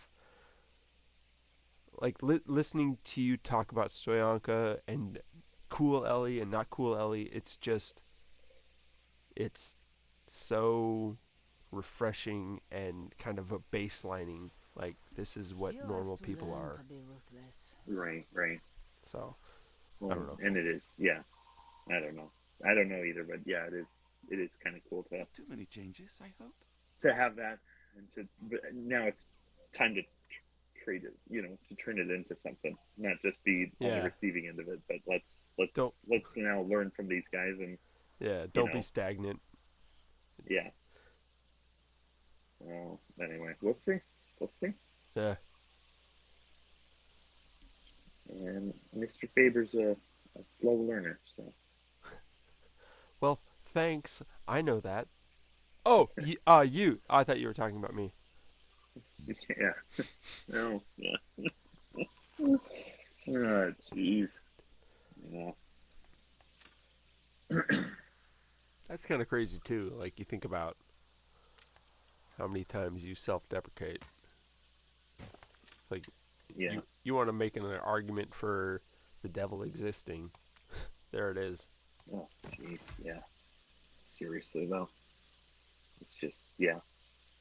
like listening to you talk about Stoyanka and cool Ellie and not cool Ellie, it's so refreshing and kind of a baselining. Like this is what You have normal to people learn are. to be ruthless. Right, right. So I Well, don't know. and it is, yeah. I don't know either, but yeah, it is kind of cool Not too many changes, I hope. to have that, and but now it's time to trade it, to turn it into something, not just be on the Yeah, receiving end of it. But let's don't. let's now learn from these guys, and Yeah, you don't be know, stagnant. yeah. It's, Well, anyway, we'll see. We'll see. yeah. And Mr. Faber's a slow learner, so Well, thanks. I know that. Oh, you. I thought you were talking about me. yeah. Oh, yeah. Oh, jeez. Yeah. That's kind of crazy too. Like you think about how many times you self-deprecate. Like Yeah. you want to make an argument for the devil existing. There it is. Oh, jeez. Yeah. Seriously though, it's just, yeah,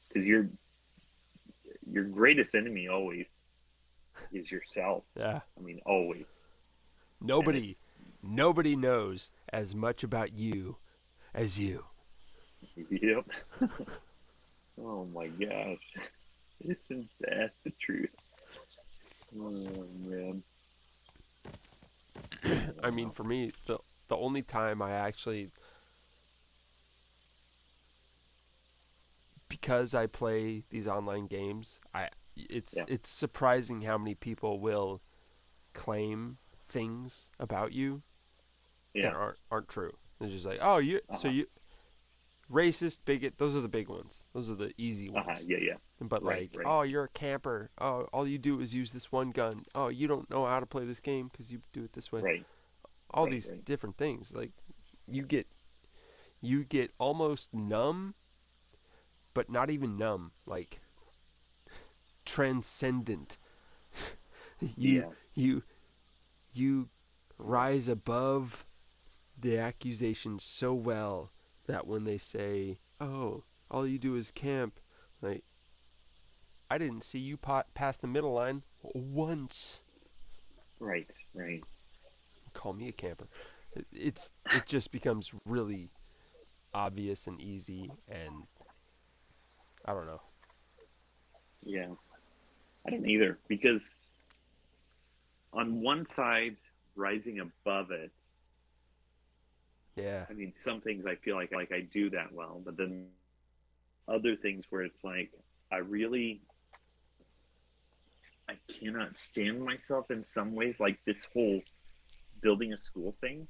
because your greatest enemy always is yourself. Yeah. I mean, always. and Nobody, it's nobody knows as much about you as you. yep. Oh my gosh, isn't that the truth? Oh man. I mean, Wow. for me, the only time I actually, because I play these online games, Yeah. it's surprising how many people will claim things about you that Yeah. aren't true. They're just like, oh, Uh so huh. you racist, bigot. Those are the big ones. Those are the easy Uh huh. ones. Yeah. Yeah. But Right. like, Right. oh, you're a camper. Oh, all you do is use this one gun. Oh, you don't know how to play this game because you do it this way. Right. All Right. these Right. different things. Like, you get you get almost numb, but not even numb. Like transcendent. you Yeah. you you rise above the accusation so well that when they say, "Oh, all you do is camp," like, I didn't see you pass the middle line once. Right. Right. Call me a camper. It just becomes really obvious and easy, and I don't know. Yeah. I don't either because on one side, rising above it. Yeah. I mean, some things I feel like I do that well, but then other things where it's like I really I cannot stand myself in some ways. Like this whole building a school thing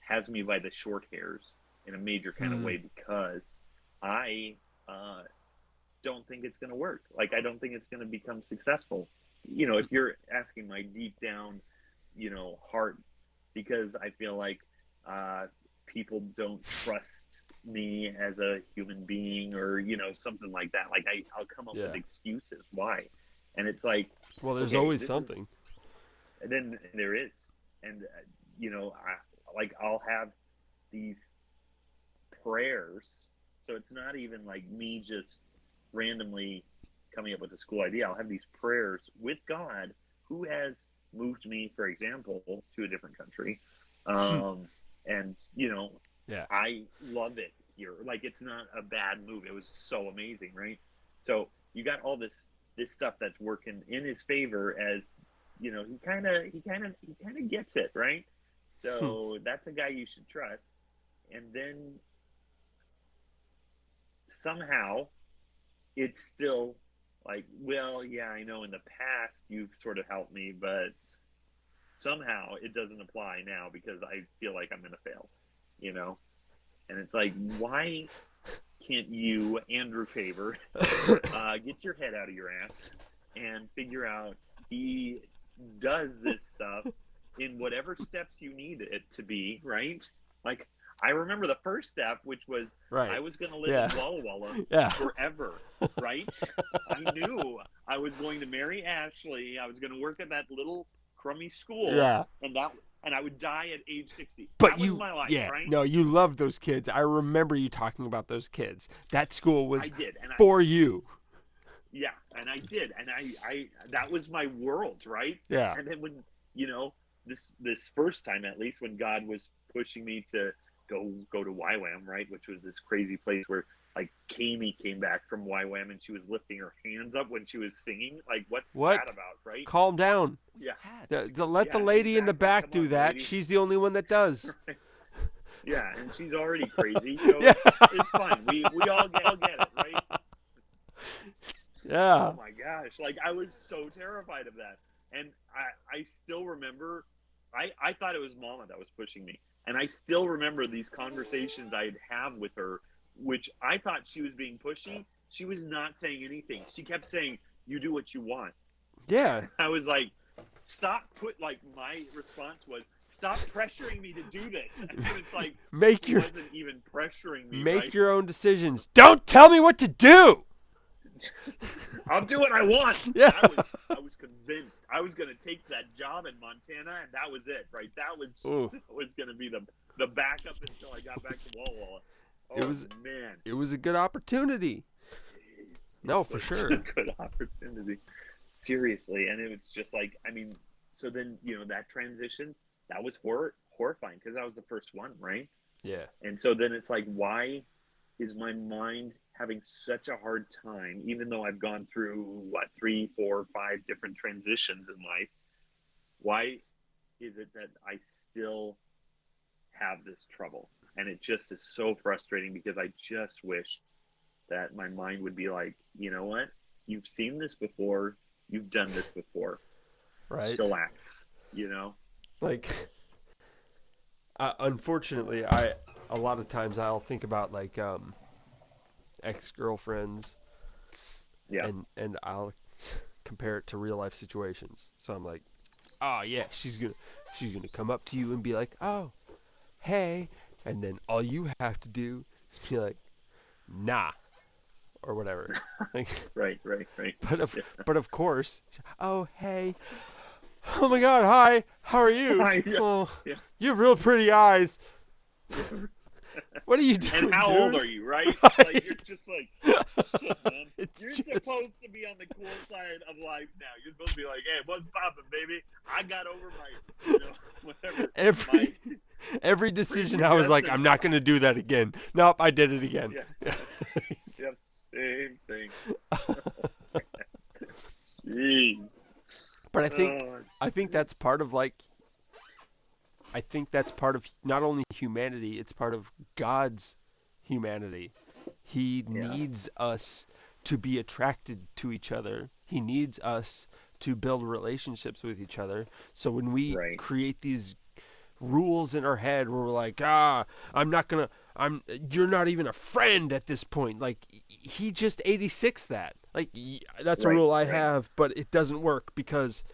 has me by the short hairs in a major kind of Hmm. way because I uh, don't think it's going to work. Like I don't think it's going to become successful. You know, if you're asking my deep down, heart, because I feel like uh, people don't trust me as a human being, or something like that. Like I'll come up with Yeah. excuses why, and it's like, Well, there's okay, always this is, something. and then there is, and I'll have these prayers. So it's not even like me just randomly coming up with a school idea. I'll have these prayers with God who has moved me, for example, to a different country. Um, and, Yeah. I love it here. Like it's not a bad move. It was so amazing, right? So you got all this stuff that's working in his favor as he kind of gets it, right? So that's a guy you should trust. And then somehow it's still like, well, yeah, I know in the past you've sort of helped me, but somehow it doesn't apply now because I feel like I'm going to fail, you know? And it's like, why can't you, Andrew Faber, get your head out of your ass and figure out he does this stuff in whatever steps you need it to be, right? Like, I remember the first step, which was I Right. was going to live Yeah. in Walla Walla Yeah. forever, right? I knew I was going to marry Ashley. I was going to work at that little crummy school, Yeah. and I would die at age 60. But That was you, my life, yeah, right? no, you love those kids. I remember you talking about those kids. That school I was did, and for you. yeah, and I did, and I that was my world, right? Yeah. And then when this first time, at least, when God was pushing me to go to YWAM, right, which was this crazy place where like Kami came back from YWAM and she was lifting her hands up when she was singing. Like, what's What? that about, right? Calm down. Yeah, Had Let the yeah, lady in the exactly. back Come do on, that. lady. She's the only one that does. Yeah, and she's already crazy, so Yeah. it's fine. We all get it, right? Oh Yeah. my gosh. Like I was so terrified of that. And I still remember I thought it was mama that was pushing me. And I still remember these conversations I'd have with her, which I thought she was being pushy. She was not saying anything. She kept saying, "You do what you want." Yeah. I was like, stop like my response was, stop pressuring me to do this. And it's like Make she your wasn't even pressuring me, make right? your own decisions. Don't tell me what to do. I'll do what I want. Yeah. I was convinced I was going to take that job in Montana, and that was it, right? That was Ooh. that was going to be the backup until I got back to Walla Walla. It Oh was man, it was a good opportunity. it No, for was sure. a good opportunity. Seriously, and it was just like, I mean, so then that transition, that was horrifying because that was the first one, right? Yeah. And so then it's like, why is my mind having such a hard time, even though I've gone through what, 3, 4, 5 different transitions in life? Why is it that I still have this trouble? And it just is so frustrating because I just wish that my mind would be like, you know what? You've seen this before. You've done this before. Right. Chillax, you know? Like, unfortunately, a lot of times I'll think about like ex-girlfriends, Yeah. and I'll compare it to real life situations. So I'm like, oh yeah, she's gonna come up to you and be like, oh, hey, and then all you have to do is be like, nah, or whatever. Like, Right, right, right. Yeah. but of course, oh hey, oh my God, hi, how are you? Yeah. Oh, Yeah. you have real pretty eyes. Yeah. What are you And doing, how dude? old are you, right? Like, you're just like, shit, man. It's You're just supposed to be on the cool side of life now. You're supposed to be like, hey, what's poppin', baby? I got over my, whatever. every My every decision I was like, prepubescent. I'm not gonna do that again. Nope, I did it again. Yeah. Yep. Same thing. Jeez. But Oh, I think that's part of like I think that's part of not only humanity, it's part of God's humanity. He yeah. needs us to be attracted to each other. He needs us to build relationships with each other. So when we Right. create these rules in our head where we're like, I'm not gonna, you're not even a friend at this point. Like, he just 86 that. Like, that's a Right. rule I Right. have, but it doesn't work because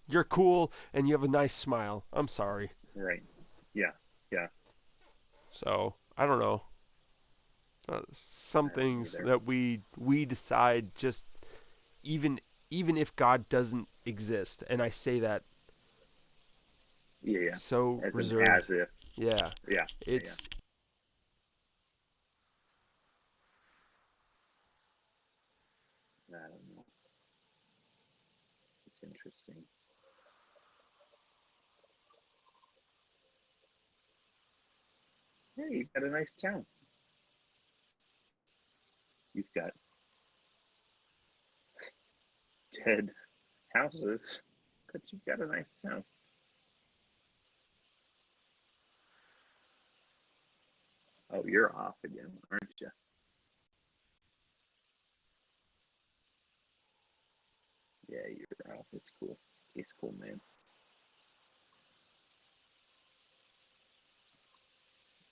you're cool and you have a nice smile. I'm sorry. Right. Yeah. Yeah. So, I don't know. Some I don't things either. that we decide just even even if God doesn't exist, and I say that Yeah. Yeah. so As reserved. if. Yeah, Yeah. Yeah. it's I don't know. It's interesting. Hey, you've got a nice town. You've got dead houses, but you've got a nice town. Oh, you're off again, aren't you? Yeah, you're off. It's cool. He's cool, man.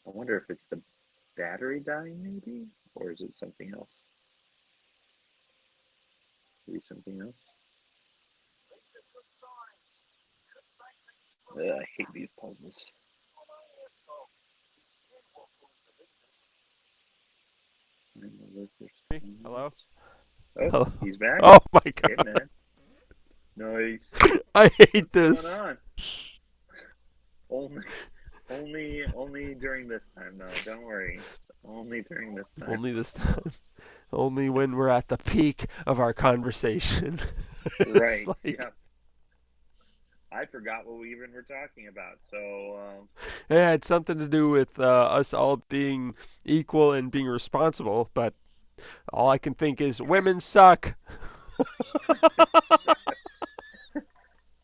I wonder if it's the battery dying, maybe, or is it something else? Maybe something else. I hate these puzzles. hello. Oh, Hello. he's back. Oh my Hey, God, man. Nice. I hate What's going this. on? Only, only during this time, though. Don't worry. Only during this time. Only this time. Only when we're at the peak of our conversation. It's Right. like Yeah. I forgot what we even were talking about. So, it had something to do with us all being equal and being responsible, but all I can think is women suck.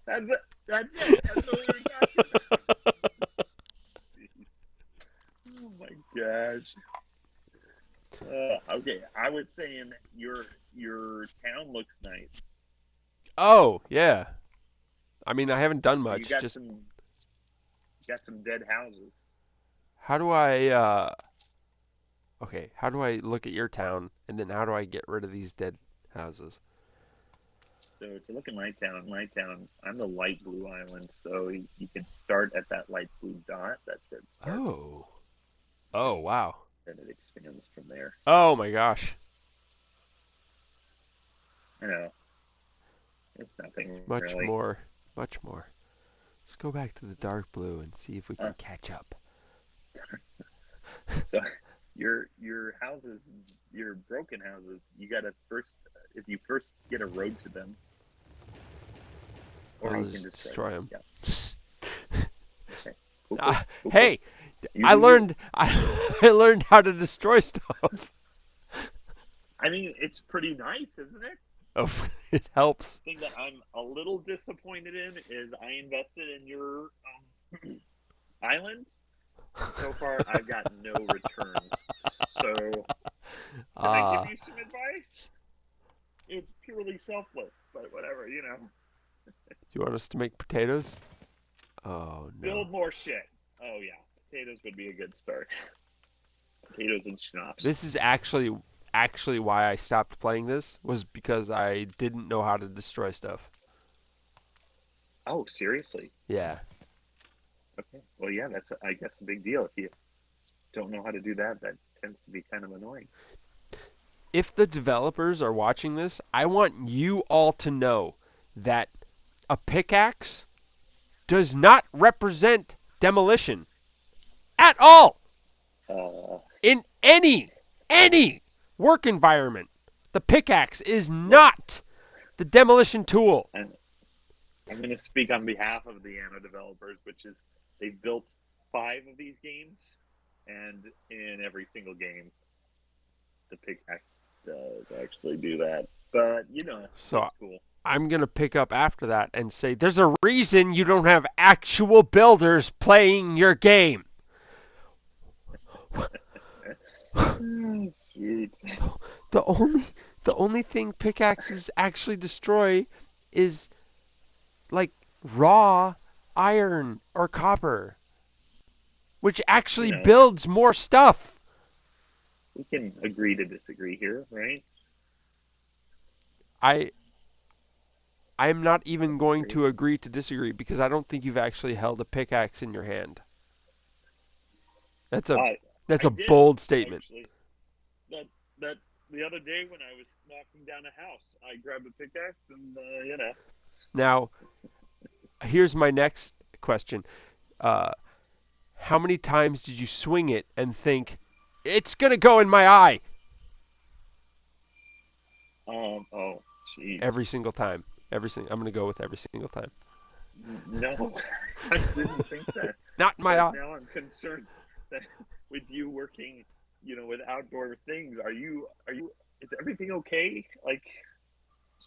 that's it. That's it. That's what we were talking about. Jeez. Oh my gosh. Okay, I was saying your town looks nice. Oh, yeah. I mean, I haven't done You much. got Just some dead houses. how do I okay, how do I look at your town and then how do I get rid of these dead houses? So to look at my town, I'm the light blue island. So you can start at that light blue dot. That's where it starts. Oh. Oh, wow. Then it expands from there. Oh my gosh. I know it's nothing Much really. more. Much more. Let's go back to the dark blue and see if we Uh, can catch up. so your houses, your broken houses, you gotta first, if you first get a road to them, or I'll you can just destroy destroy them. them. Yeah. Okay. Cool, cool, cool, cool. Hey, You I do you. learned I learned how to destroy stuff. I mean, it's pretty nice, isn't it? Oh, it helps. Thing that I'm a little disappointed in is I invested in your island, and so far I've got no returns. So, can I give Ah, you some advice? It's purely selfless, but whatever. do you want us to make potatoes? Oh no. Build more shit. Oh yeah, potatoes would be a good start. Potatoes and schnapps. This is actually why I stopped playing this was because I didn't know how to destroy stuff. Oh, seriously? Yeah. Okay. Well, yeah, that's I guess a big deal. If you don't know how to do that, that tends to be kind of annoying. If the developers are watching this, I want you all to know that a pickaxe does not represent demolition at all Uh, in any work environment. The pickaxe is look, not the demolition tool. I'm, I'm going to speak on behalf of the Anno developers, which is they've built 5 of these games, and in every single game, the pickaxe does actually do that. But So that's cool. I'm going to pick up after that and say there's a reason you don't have actual builders playing your game. Shoot. The only the only thing pickaxes actually destroy is like raw iron or copper, which You actually know, builds more stuff. we can agree to disagree here, right? I I'm not even going Agree. to agree to disagree because I don't think you've actually held a pickaxe in your hand. That's a I that's I a did bold statement. actually. That the other day when I was knocking down a house, I grabbed a pickaxe and Now, here's my next question. Uh, how many times did you swing it and think it's gonna go in my eye? oh jeez. Every single time. I'm gonna go with every single time. No, I didn't think that. Not in my But eye. now I'm concerned that with you working, with outdoor things, is everything okay? Like,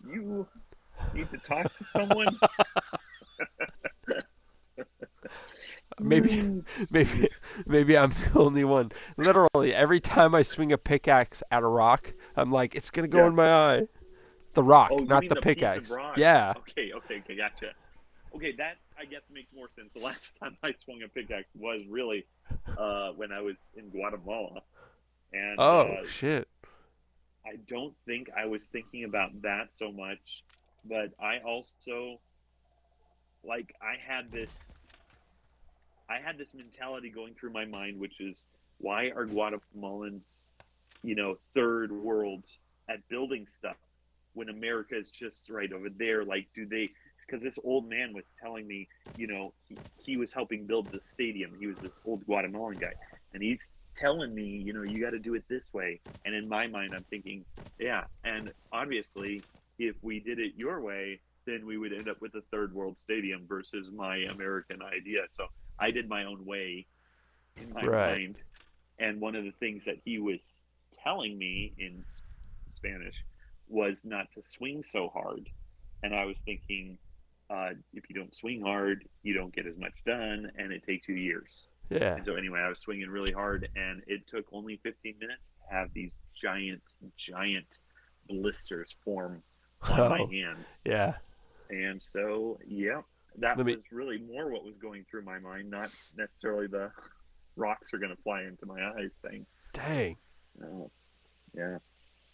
do you need to talk to someone? Maybe, Oh, maybe, jeez. maybe I'm the only one. Literally, every time I swing a pickaxe at a rock, I'm like, it's gonna go Yeah. in my eye. The rock, Oh, you not mean the the piece of pickaxe. rock? Yeah. Okay, okay, okay, gotcha. Okay, that I guess makes more sense. The last time I swung a pickaxe was really when I was in Guatemala, and Oh shit. I don't think I was thinking about that so much, but I also like I had this mentality going through my mind, which is why are Guatemalans, third world at building stuff when America is just right over there? Like, do they? Because this old man was telling me, he was helping build the stadium. He was this old Guatemalan guy, and he's telling me, you got to do it this way. And in my mind, I'm thinking, yeah. And obviously, if we did it your way, then we would end up with a third world stadium versus my American idea. So I did my own way in my Right. mind. And one of the things that he was telling me in Spanish was not to swing so hard. And I was thinking, if you don't swing hard, you don't get as much done, and it takes you years. Yeah. And so, anyway, I was swinging really hard, and it took only 15 minutes to have these giant, giant blisters form on my Oh. hands. Yeah. And so, yeah, that Let me. was really more what was going through my mind, not necessarily the rocks are going to fly into my eyes thing. Dang. Oh, yeah,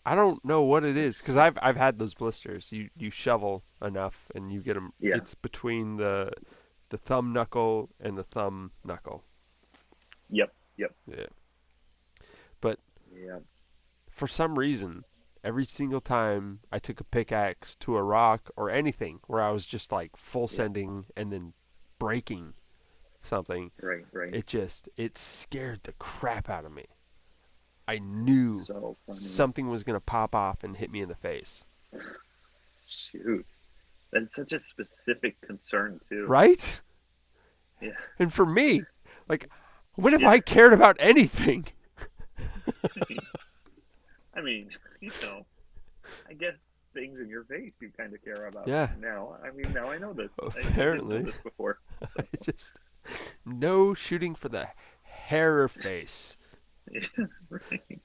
I don't know what it is because interesting. I've had those blisters. You shovel enough and you get them. Yeah, It's between the thumb knuckle and the thumb knuckle. yep, yep, Yeah. But yeah, for some reason, every single time I took a pickaxe to a rock or anything where I was just like full yeah, sending and then breaking something, right, right. it scared the crap out of me. I knew So funny. something was gonna pop off and hit me in the face. Shoot. That's such a specific concern too. right? Yeah, And for me, like, when have yeah. I cared about anything? I mean, you know, I guess things in your face you kind of care about Yeah, now. I mean, now I know this. I didn't know apparently. this before. So, It's just no shooting for the hair face. yeah, right.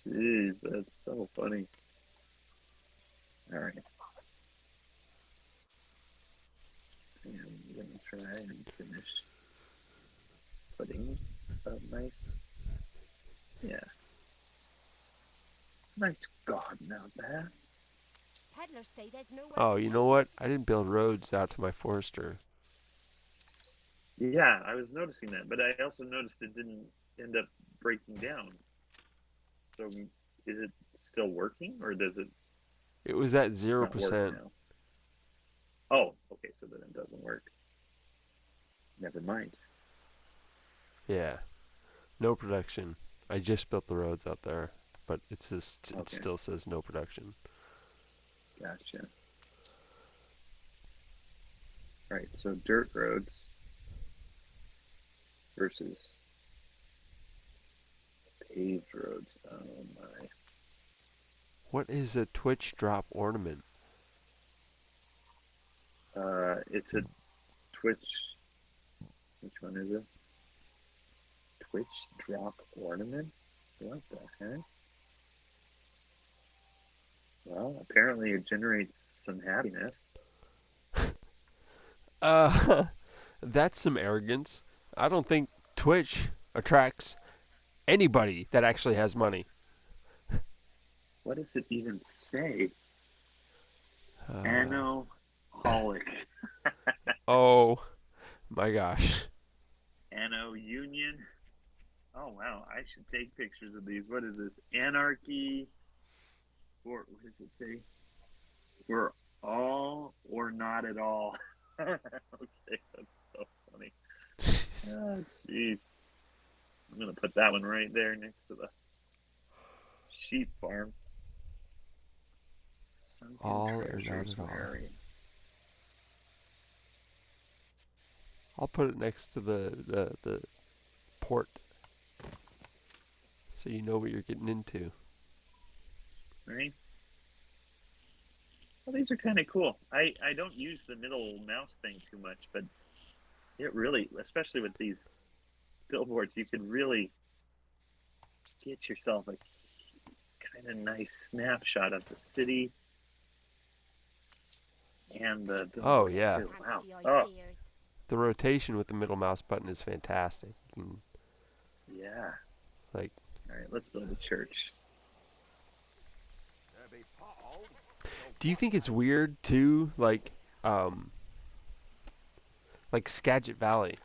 Jeez, that's so funny. All right, I'm gonna try and finish putting a nice, yeah, nice garden out there. Peddlers say there's nowhere Oh, to you know take what? it. I didn't build roads out to my forester. Yeah, I was noticing that, but I also noticed it didn't end up breaking down. So, is it still working, or does it It was at not work 0%. now? Oh, okay, so then it doesn't work. Never mind. Yeah, no production. I just built the roads out there, but it Okay, still says no production. gotcha. Right, so dirt roads versus paved roads. Oh my. What is a Twitch drop ornament? It's a Twitch. Which one is it? Twitch drop ornament? What the heck? Well, apparently it generates some happiness. Uh, that's some arrogance. I don't think Twitch attracts anybody that actually has money. What does it even say? Uh, Anno holic. oh my gosh. Anno union. Oh wow, I should take pictures of these. What is this? Anarchy, or what does it say? We're all or not at all. Okay, that's so funny. Jeez. Oh jeez. I'm gonna put that one right there next to the sheep farm. Sunken All or not treasures, at where all. are you? I'll put it next to the port so you know what you're getting into. Right? Well, these are kind of cool. I don't use the middle mouse thing too much, but it really, especially with these billboards, you could really get yourself a kind of nice snapshot of the city and the Oh billboards yeah. too. Wow. Fancy Oh, ideas. The rotation with the middle mouse button is fantastic. You can, yeah. like, All right, let's build a church. do you think it's weird too, um, like Skagit Valley?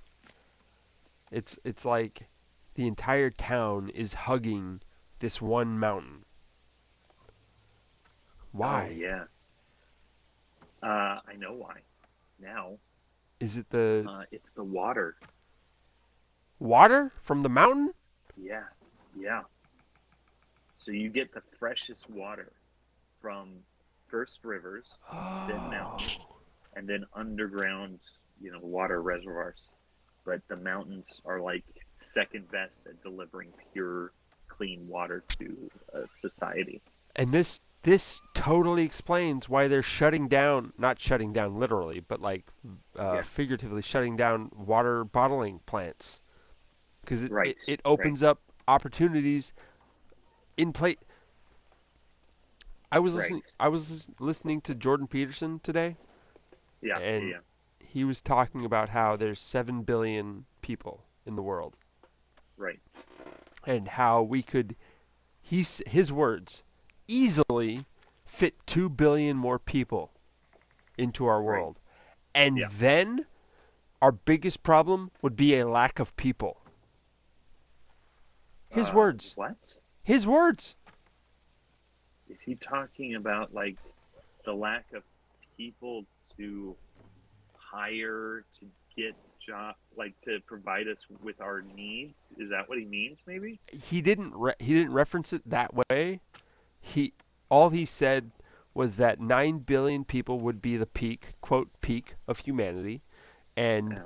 It's like the entire town is hugging this one mountain. Oh Why? yeah. I know why. Now, Is it the it's the water. water from the mountain? Yeah, yeah. So you get the freshest water from first rivers, then Oh. mountains, and then underground, water reservoirs. But the mountains are like second best at delivering pure, clean water to society. And this totally explains why they're shutting down, not shutting down literally, but like Yeah. figuratively shutting down water bottling plants. Because Right. it Right. opens up opportunities in place. Right. I was listening to Jordan Peterson today, Yeah. and Yeah. he was talking about how there's 7 billion people in the world, Right. and how we could, his words, easily fit 2 billion more people into our Right. world. And Yeah. then our biggest problem would be a lack of people. His words. What? His words. Is he talking about, like, the lack of people to hire to get like to provide us with our needs? Is that what he means? Maybe. He didn't reference it that way. He All he said was that 9 billion people would be the peak, quote, peak of humanity, and Yeah.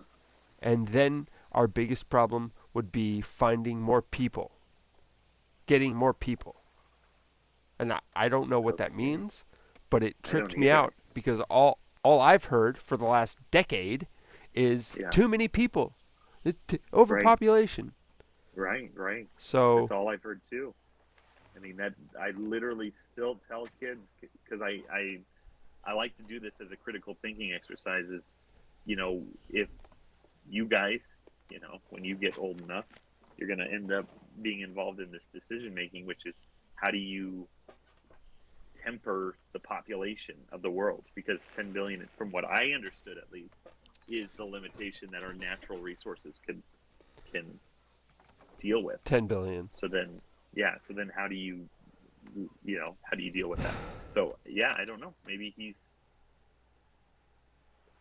and then our biggest problem would be finding more people, getting more people. And I don't know what that Okay. means, but it I don't tripped me either. out because all I've heard for the last decade is Yeah. too many people, Right. overpopulation. Right. Right. That's So all I've heard too. I mean, that I literally still tell kids because I like to do this as a critical thinking exercise. Is if you guys, when you get old enough, you're going to end up being involved in this decision making, which is how do you temper the population of the world? Because 10 billion, from what I understood at least, is the limitation that our natural resources can deal with. 10 billion. So then, yeah. So then, how do you deal with that? So yeah, I don't know. Maybe he's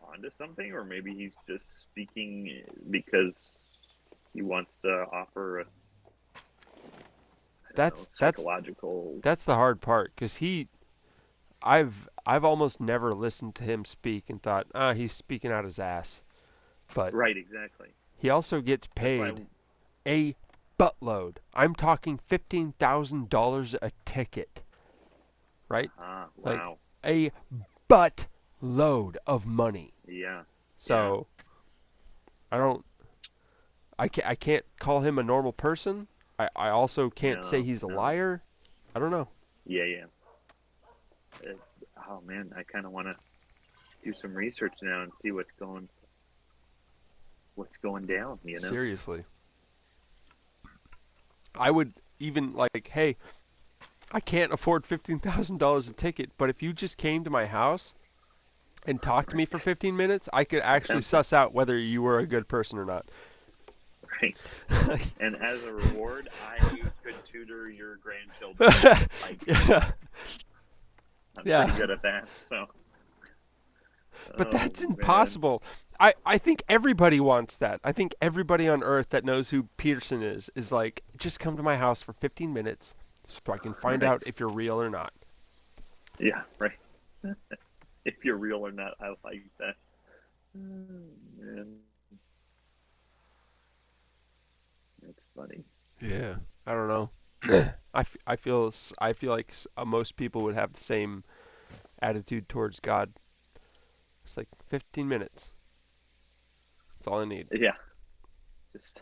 onto something, or maybe he's just speaking because he wants to offer a, I don't know, That's that's psychological. that's the hard part because I've almost never listened to him speak and thought, he's speaking out his ass. But Right, exactly. he also gets That's why. paid a buttload. I'm talking $15,000 a ticket, right? Like Wow. a buttload of money. Yeah. Yeah. So I don't, I can't call him a normal person. I also can't say No. he's a No. liar. I don't know. Yeah. Yeah. It, oh man, I kind of want to do some research now and see what's going down. Seriously. I would even like, hey, I can't afford $15,000 a ticket, but if you just came to my house and talked to me for Right. 15 minutes, I could actually Yeah. suss out whether you were a good person or not. Right. And as a reward, I could tutor your grandchildren. Like, Yeah. I'm Yeah. pretty good at that. So. But Oh that's man. impossible. I think everybody wants that. I think everybody on earth that knows who Peterson is like, just come to my house for 15 minutes so I can find out Right. if you're real or not. Yeah. Right. If you're real or not, I like that. Oh, man, that's funny. Yeah. I don't know. I feel like most people would have the same attitude towards God. It's like 15 minutes. That's all I need. Yeah. Just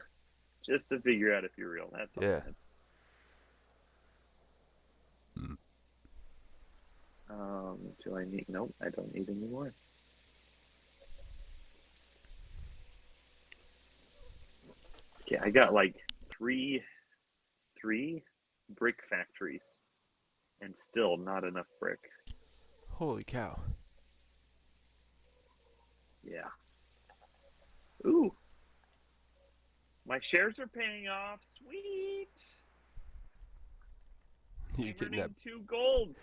just to figure out if you're real. That's all, Yeah. man. Do I need? Nope, I don't need any more. Okay, I got like three brick factories, and still not enough brick. Holy cow. Yeah. Ooh, my shares are paying off. Sweet. You I'm earning 2 gold.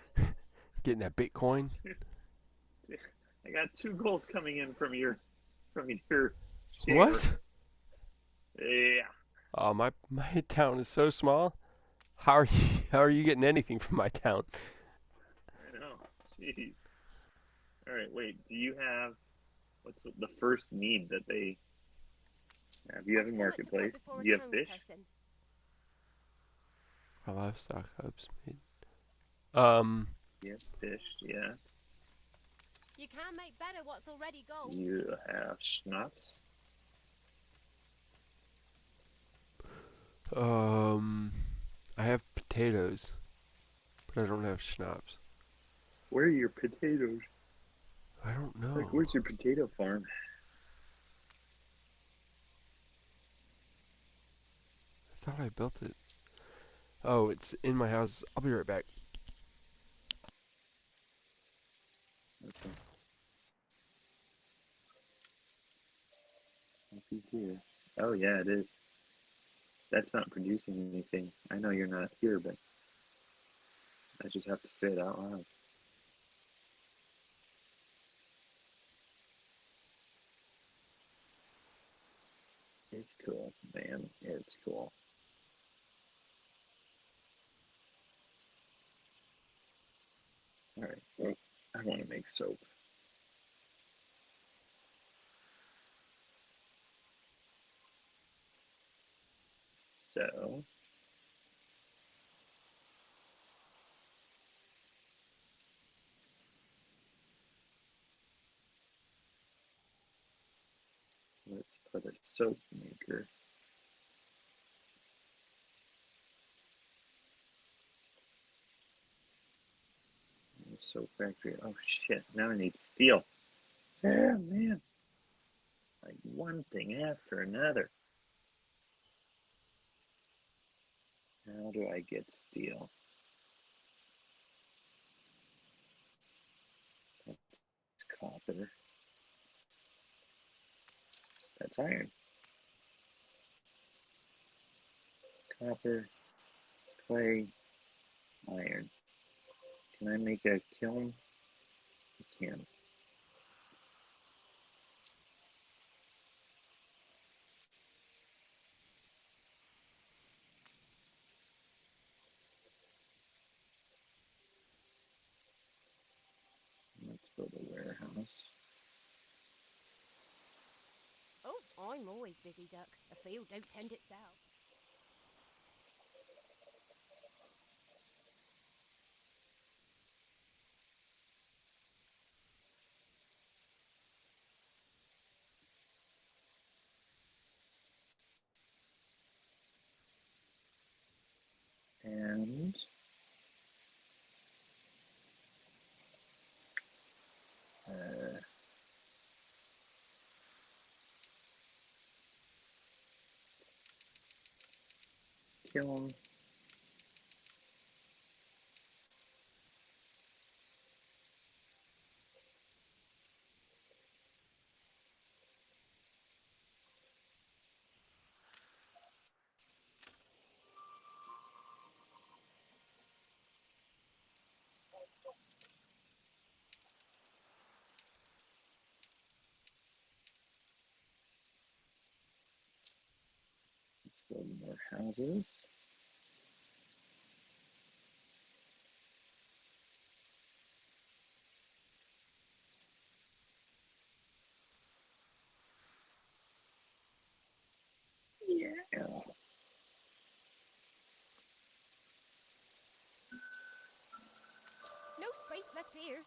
getting that Bitcoin? I got 2 gold coming in from your shares. What? Yeah. Oh, my town is so small. How are you getting anything from my town? I know. Jeez. All right. Wait. Do you have what's the first need that they have? Do you have a What's the look to put marketplace? before Do a you have fish? townsperson? Our livestock hubs made. You have fish. Yeah. You can make better what's already gold. You have schnapps. I have potatoes, but I don't have schnapps. Where are your potatoes? I don't Like, know. where's your potato farm? I thought I built it. Oh, it's in my house. I'll be right back. Okay. Happy deer. Oh yeah, it is. That's not producing anything. I know you're not here, but I just have to say it out loud. It's cool, man. It's cool. All right. I want to make soap. So let's put a soap maker. Soap factory. Oh shit! Now I need steel. Yeah, man. Like one thing after another. How do I get steel? That's copper. That's iron. Copper, clay, iron. Can I make a kiln? I can. Let's build a warehouse. Oh, I'm always busy, Duck. A field don't tend itself. And uh, kiln. Let's build more houses. Yeah. No space left here.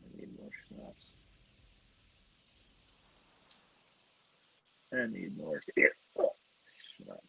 I need more schnapps. I need more schnapps.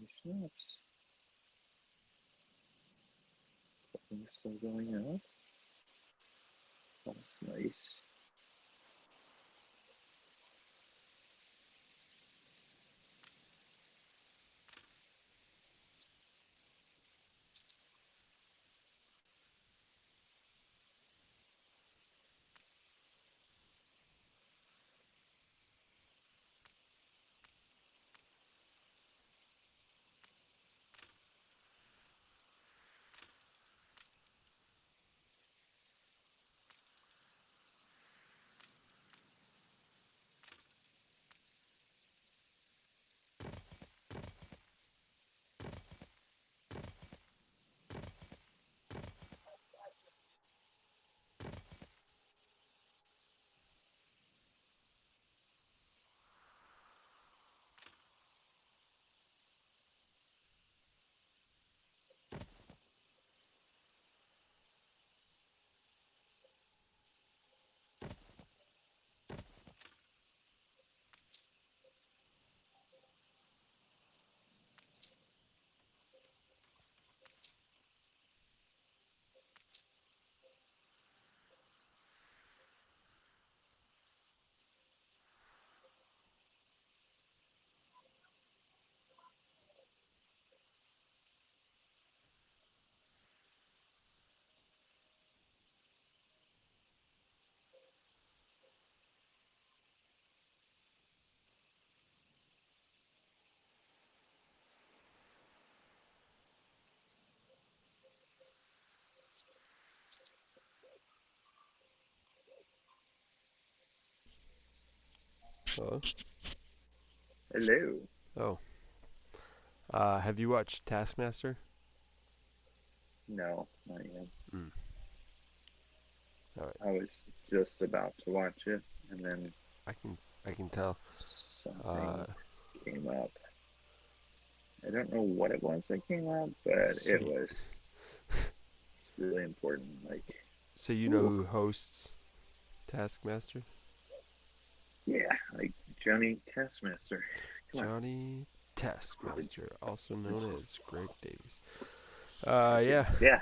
Holy snaps. It's still going up. That's nice. Hello? Hello. Oh. Have you watched Taskmaster? No, not yet. Mm. All right. I was just about to watch it, and then I can I can tell. something Uh, came up. I don't know what it was that came up, but so it was really important. Like, so you know ooh, who hosts Taskmaster? yeah, like Johnny Taskmaster. Come on. Johnny Taskmaster, also known as Greg Davies. Yeah. Yeah.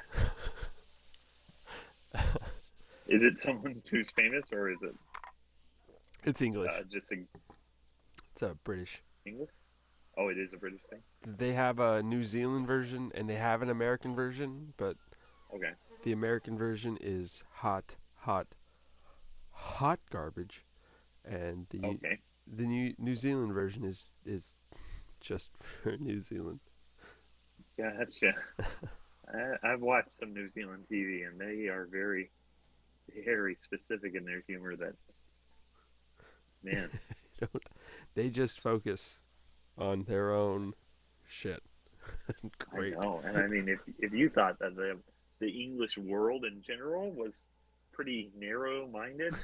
Is it someone who's famous or is it It's English. just It's a British. English? Oh, it is a British thing? They have a New Zealand version and they have an American version, but Okay. the American version is hot, hot, hot garbage, and Okay. the New Zealand version is just for New Zealand. Gotcha. I've watched some New Zealand TV and they are very, very specific in their humor that, man, Don't they just focus on their own shit? I Great. know. And I mean, if you thought that the English world in general was pretty narrow-minded,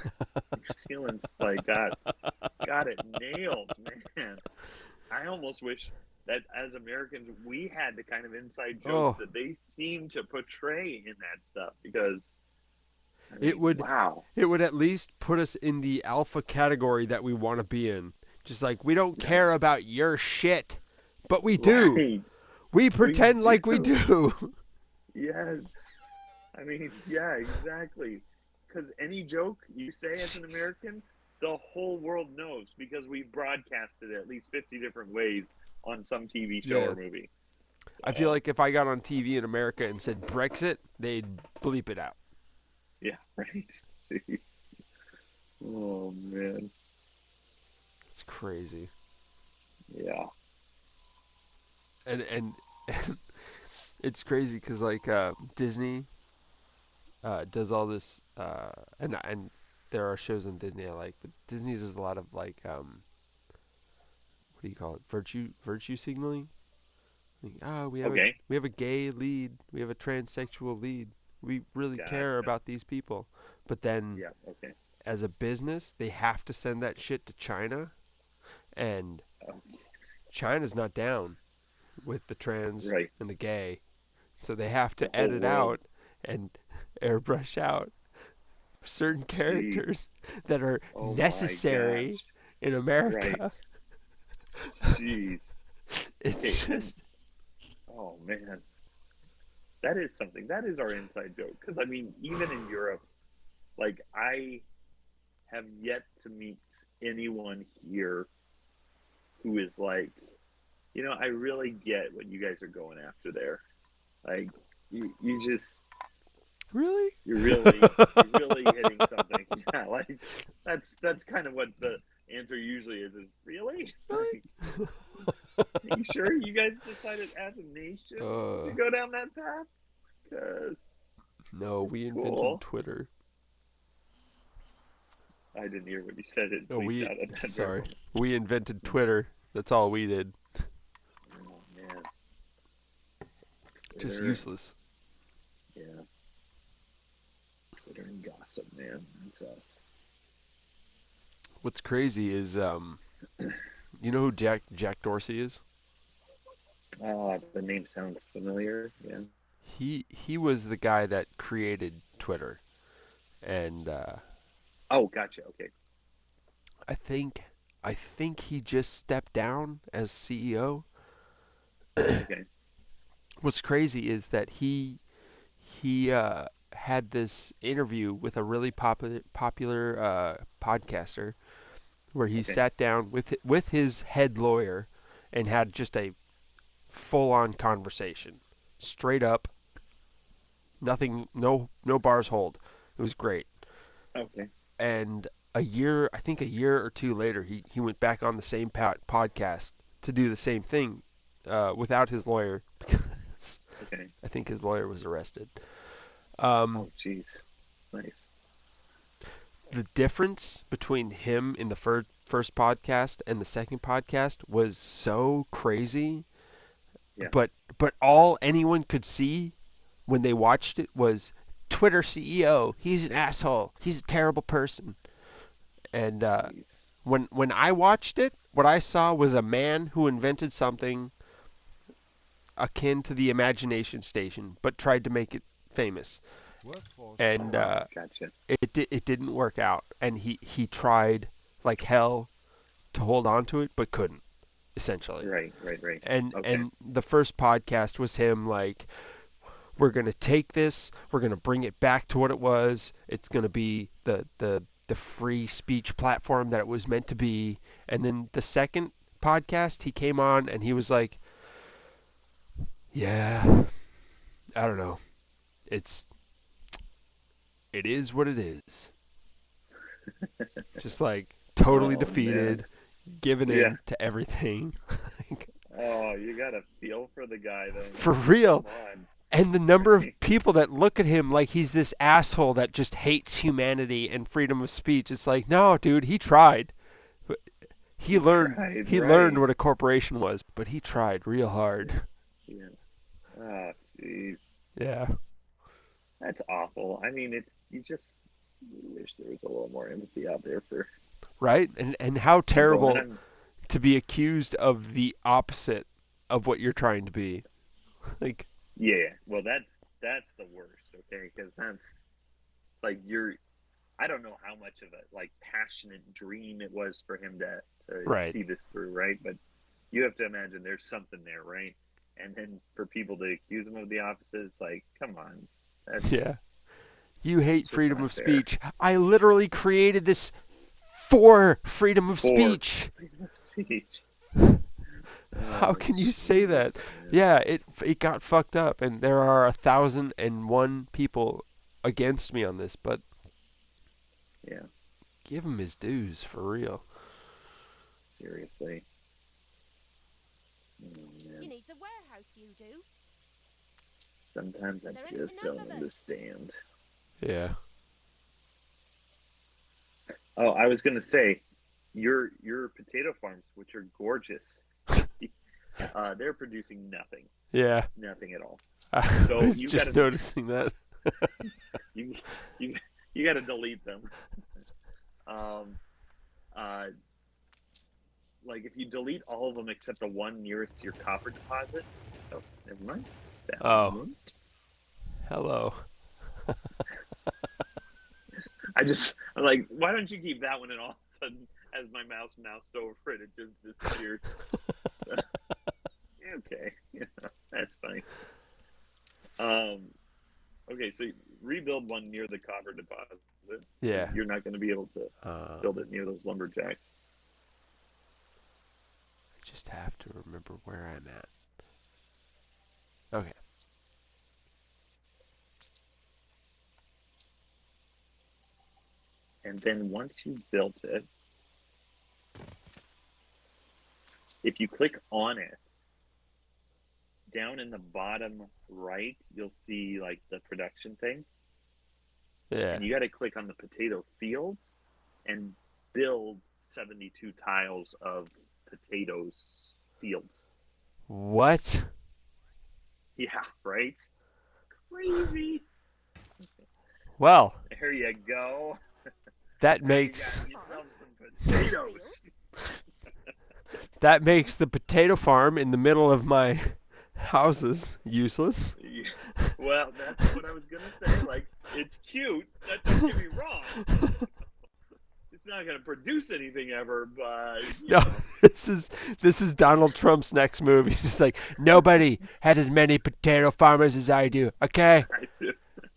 New Zealand's like got it nailed, man. I almost wish that as Americans we had the kind of inside jokes Oh, that they seem to portray in that stuff because I it mean, would wow. it would at least put us in the alpha category that we want to be in. Just like we don't Yes. care about your shit, but we do. Right. We We pretend like we do. do. Yes. I mean, yeah, exactly. Because any joke you say as an Jeez. American, the whole world knows because we broadcasted it at least 50 different ways on some TV show Yeah. or movie. I feel So, like if I got on TV in America and said Brexit, they'd bleep it out. yeah, right? Jeez. Oh, man. It's crazy. Yeah. And it's crazy because like Disney does all this and there are shows on Disney I like, but Disney does a lot of like what do you call it? Virtue signaling. Like, oh, Okay. we have a gay lead, we have a transsexual lead. We really care Gotcha. about these people. But then Yeah. Okay. as a business, they have to send that shit to China, and Oh, China's not down with the trans right. and the gay. So they have The to whole edit world. out and airbrush out certain Jeez. characters that are Oh, my necessary gosh. in Right. America. Jeez. Okay. It's And just Oh man, that is something. That is our inside joke. Because I mean, even in Europe, like I have yet to meet anyone here who is like, I really get what you guys are going after there. Like, you just Really? you're really hitting something. Yeah, like that's kind of what the answer usually is really? Really? Like, are you sure you guys decided as a nation to uh, go down that path? Because no, it's we invented cool. Twitter. I didn't hear what you said. It No, bleeped we out at that very sorry, moment. we invented Twitter. That's all we did. Oh man, Just Twitter. useless. Yeah, Twitter and gossip, man. That's us. What's crazy is you know who Jack Dorsey is? The name sounds familiar. Yeah. He was the guy that created Twitter, and Oh, gotcha. Okay. I think I think he just stepped down as CEO. Okay. What's crazy is that he had this interview with a really popular podcaster where he Okay. sat down with his head lawyer and had just a full-on conversation, straight up, nothing, no bars hold. It was great. Okay. And I think a year or two later, he went back on the same podcast to do the same thing without his lawyer because Okay. I think his lawyer was arrested. Oh, jeez. Nice. The difference between him in the first podcast and the second podcast was so crazy, Yeah. but all anyone could see when they watched it was Twitter CEO. He's an asshole. He's a terrible person. And Jeez. when I watched it, what I saw was a man who invented something akin to the imagination station, but tried to make it famous. Workforce And Gotcha. it didn't work out. And he tried like hell to hold on to it, but couldn't, essentially. Right. Right. Right. And Okay. the first podcast was him like, we're gonna take this, we're gonna bring it back to what it was. It's gonna be the free speech platform that it was meant to be. And then the second podcast, he came on and he was like, yeah, I don't know. It's it is what it is. Just like totally Oh man. defeated, giving Yeah. in to everything. Like, Oh, you got to feel for the guy though, for man. real. Come on. And the number of people that look at him like he's this asshole that just hates humanity and freedom of speech. It's like, no, dude, he tried. He tried. He learned Right. what a corporation was, but he tried real Yeah. hard. Yeah. Oh, jeez. Yeah. That's awful. I mean, you just wish there was a little more empathy out there for Right? And how people. And terrible I'm, to be accused of the opposite of what you're trying to be. Like, yeah. Well, that's the worst. Okay, because that's like I don't know how much of a like passionate dream it was for him to right. see this through, right? But you have to imagine there's something there, right? And then for people to accuse him of the opposite, it's like, come on, that's Yeah. You hate just freedom not of fair. speech. I literally created this for freedom of For speech. freedom of speech. How Oh, can you say Jesus, that? man. Yeah, it got fucked up, and there are 1,001 people against me on this, but Yeah, give him his dues for real. seriously. Oh, You man. need a warehouse, you do. Sometimes I There ain't just enough don't of us. understand. Yeah. Oh, I was gonna say, your potato farms, which are gorgeous, they're producing nothing, Yeah. nothing at all. I So was just noticing that. you you you got to delete them. Um, uh, like if you delete all of them except the one nearest your copper deposit. Oh, never mind. That one Oh, won't. hello. I'm like, why don't you keep that one? And all of a sudden, as my mouse moused over it, it just disappeared. Okay, yeah, that's funny. Um, okay, so rebuild one near the copper deposit. Yeah. You're not going to be able to I build it near those lumberjacks. just have to remember where I'm at. Okay. And then once you've built it, if you click on it, down in the bottom right, you'll see like the production thing. Yeah. And you got to click on the potato fields and build 72 tiles of potatoes fields. What? Yeah, right? Crazy. Well, There you go. that Now you makes got yourself some potatoes. that makes the potato farm in the middle of my houses useless. Well, that's what I was gonna say. Like, it's cute. Don't get me wrong. It's not gonna produce anything ever, but you No, know. this is Donald Trump's next move. He's just like, nobody has as many potato farmers as I do. Okay,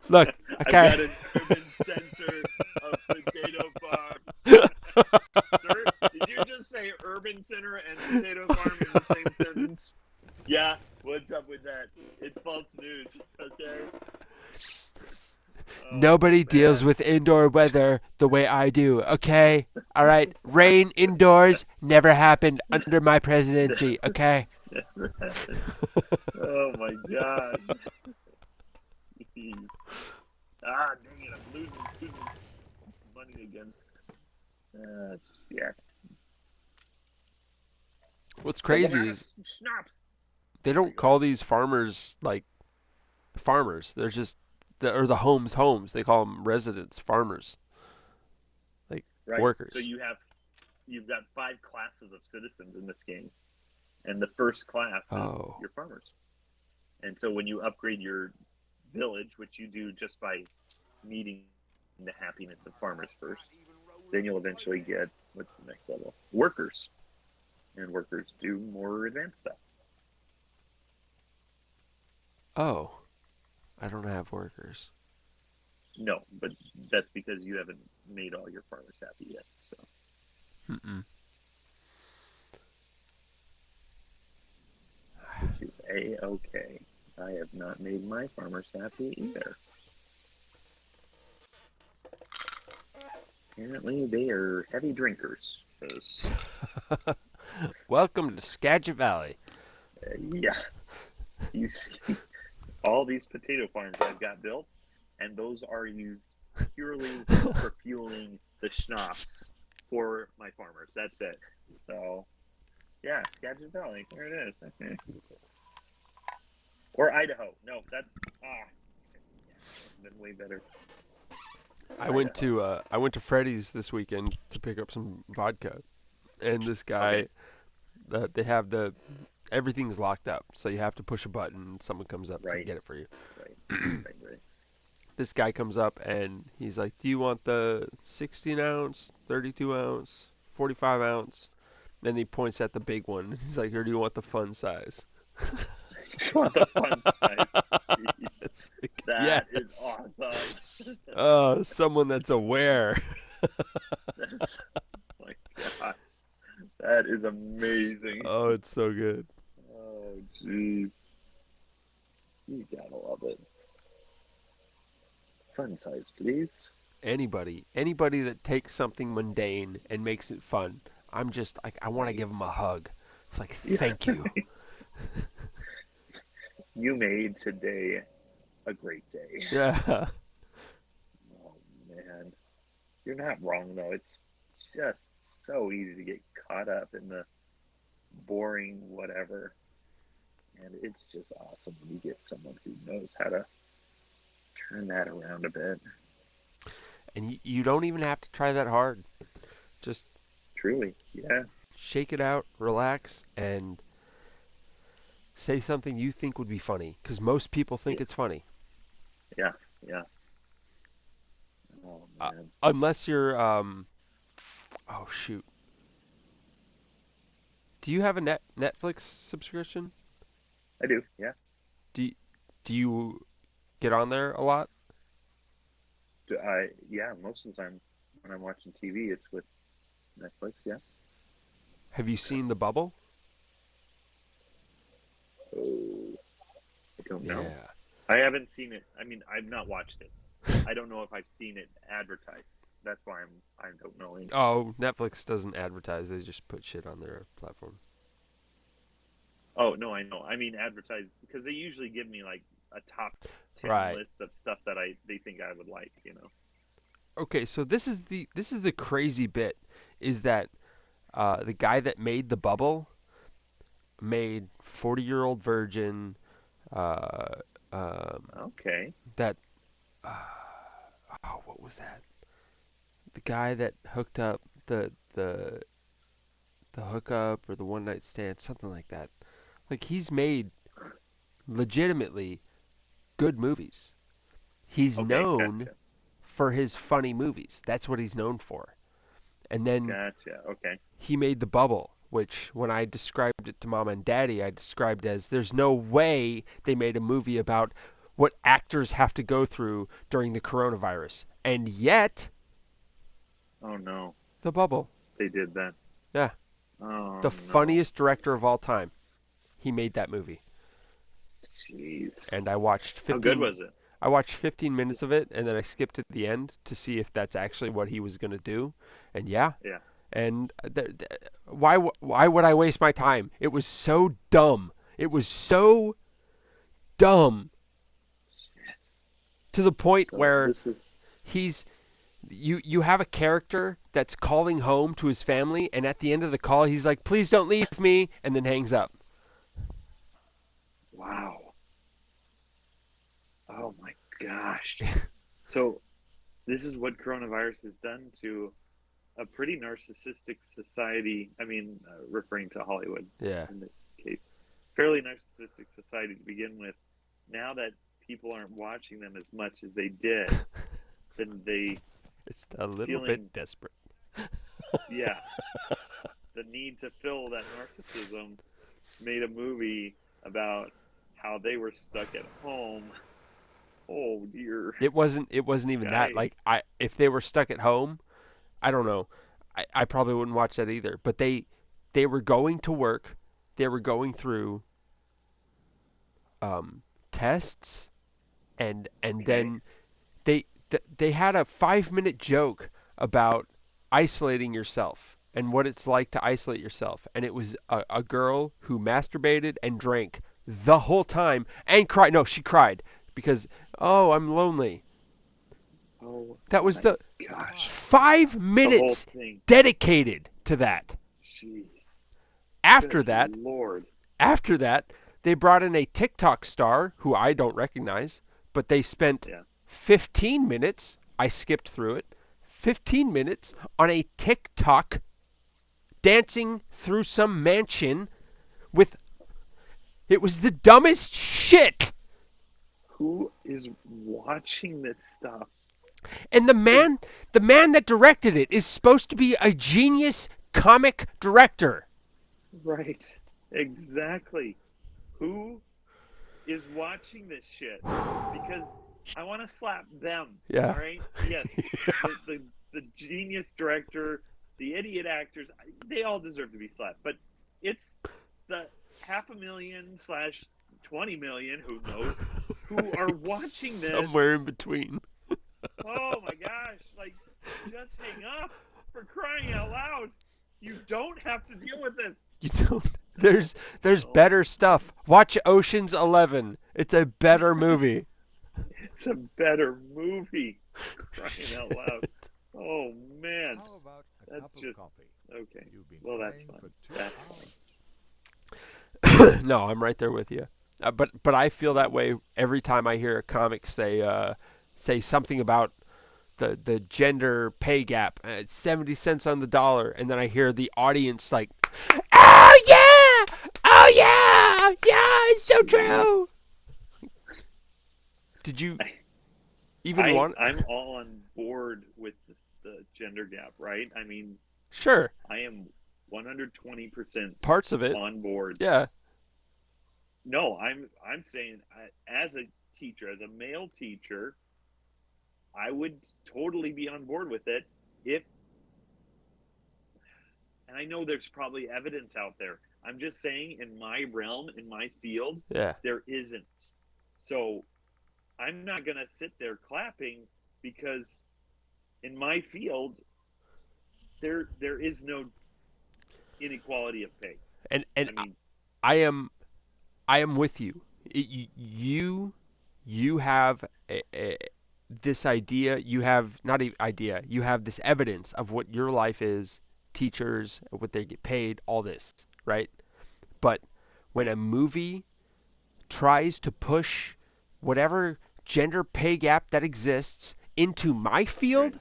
look. I've got Okay. an urban center of potato farms. Sir, did you just say urban center and potato farm in the same sentence? Yeah, what's up with that? It's false news, okay? Oh, Nobody deals man. with indoor weather the way I do. Okay. All right. Rain indoors never happened under my presidency. Okay. Oh, my God. Jeez. Ah, dang it, I'm losing money again. Yeah. What's Build a crazy is house, schnapps. they There you don't go. call these farmers like farmers. They're just or the homes. They call them residents, farmers, like Right. So workers. you've got 5 classes of citizens in this game, and the first class is Oh. your farmers. And so when you upgrade your village, which you do just by meeting the happiness of farmers first, then you'll eventually get what's the next level? Workers. And workers do more advanced stuff. Oh. I don't have workers. No, but that's because you haven't made all your farmers happy yet. So, Mm-mm. which is a-okay. I have not made my farmers happy either. Apparently, they are heavy drinkers. 'Cause, Welcome to Skagit Valley. yeah, you see all these potato farms I've got built, and those are used purely for fueling the schnapps for my farmers. That's it. So, yeah, Skagit Valley. There it is. Okay. Or Idaho. No, that's yeah, been way better. I Idaho. went to Freddy's this weekend to pick up some vodka, and this Okay. guy they have everything's locked up, so you have to push a button and someone comes up to Right. get it for you. Right. Right. This guy comes up and he's like, "Do you want the 16 ounce, 32 ounce, 45 ounce?" Then he points at the big one. He's like, "Or do you want the fun size?" You want the fun size? Jeez, It's like, that is yes. awesome. Oh, someone that's aware. That's oh my God. That is amazing. Oh, it's so good. Oh, jeez. You gotta love it. Fun size, please. Anybody that takes something mundane and makes it fun, I'm just like I want to Right. give them a hug. It's like Yeah. thank you. You made today a great day. Yeah. Oh, man. You're not wrong, though. It's just so easy to get caught up in the boring whatever. And it's just awesome when you get someone who knows how to turn that around a bit. And you don't even have to try that hard. Just Truly. Yeah. shake it out, relax, and say something you think would be funny. Because most people think Yeah. it's funny. Yeah. Yeah. Oh, Uh, man. unless you're, oh shoot. Do you have a Netflix subscription? I do. Yeah. Do y- do you get on there a lot? Yeah. Most of the time when I'm watching TV, it's with Netflix. Yeah. Have you seen The Bubble? Oh, I don't know. Yeah. I haven't seen it. I mean, I've not watched it. I don't know if I've seen it advertised. That's why I don't know anything. Oh, Netflix doesn't advertise. They just put shit on their platform. Oh no, I know. I mean advertised because they usually give me like a top 10 Right. list of stuff that they think I would like. You know. Okay, so this is the crazy bit is that the guy that made The Bubble made 40-Year-Old Virgin, uh, um, Okay. that uh, oh, what was that? The guy that hooked up the hookup or the one night stand, something like that. Like he's made legitimately good movies. He's Okay. known Gotcha. for his funny movies. That's what he's known for. And then Gotcha. Okay. he made The Bubble, which when I described it to mom and daddy, I described as there's no way they made a movie about what actors have to go through during the coronavirus. And yet, Oh no, The Bubble. they did that. Yeah, Oh the no. funniest director of all time. He made that movie. Jeez. And I watched How good 15 was it? I watched 15 minutes of it and then I skipped to the end to see if that's actually what he was going to do. And yeah, Yeah. and why would I waste my time? It was so dumb. It was so dumb to the point So where this is. he's you have a character that's calling home to his family and at the end of the call he's like, "Please don't leave me," and then hangs up. Wow. Oh my gosh. So this is what coronavirus has done to a pretty narcissistic society. I mean, referring to Hollywood Yeah. in this case, fairly narcissistic society to begin with. Now that people aren't watching them as much as they did, then they It's a little bit feeling, desperate. yeah, the need to fill that narcissism made a movie about how they were stuck at home. Oh dear, It wasn't even that. guy. Like I if they were stuck at home, I don't know. I probably wouldn't watch that either. But they were going to work. They were going through tests and Okay, then they had a 5 minute joke about isolating yourself and what it's like to isolate yourself. And it was a girl who masturbated and drank the whole time and cried. No, she cried because, oh, I'm lonely. oh That was my the gosh, 5 minutes the whole thing. dedicated to that. Jeez, After good that, lord. after that, they brought in a TikTok star who I don't recognize, but they spent Yeah. 15 minutes, I skipped through it, 15 minutes on a TikTok dancing through some mansion with it was the dumbest shit. Who is watching this stuff? And the Because man the man that directed it is supposed to be a genius comic director. right, exactly. Who is watching this shit? Because I want to slap them. All Yeah. right. Yes, the genius director, the idiot actors, they all deserve to be slapped. But it's the half a million slash 20 million, who knows, who are watching this. Somewhere in between. Oh my gosh! Like, just hang up, for crying out loud. You don't have to deal with this. You don't. No, There's no. better stuff. Watch Ocean's 11. It's a better movie. It's a better movie. Crying out loud. Oh man, How about a that's cup of just coffee? okay. You've been Well, that's playing fine. for two That's hours. fine. No, I'm right there with you. But I feel that way every time I hear a comic say something about the gender pay gap. It's 70 cents on the dollar, and then I hear the audience like, "Oh yeah, oh yeah, yeah, it's so Sweet. true." Did you even I want? I'm all on board with the gender gap, right? I mean, Sure, I am 120% parts of it. on board. Yeah, no, I'm saying as a teacher, as a male teacher, I would totally be on board with it if, and I know there's probably evidence out there. I'm just saying, in my realm, in my field, Yeah. there isn't. So I'm not going to sit there clapping because in my field, there is no inequality of pay. And I mean, I am I am with you. You have this idea. You have not an idea. You have this evidence of what your life is. Teachers, what they get paid, all this, right? But when a movie tries to push whatever gender pay gap that exists into my right? field,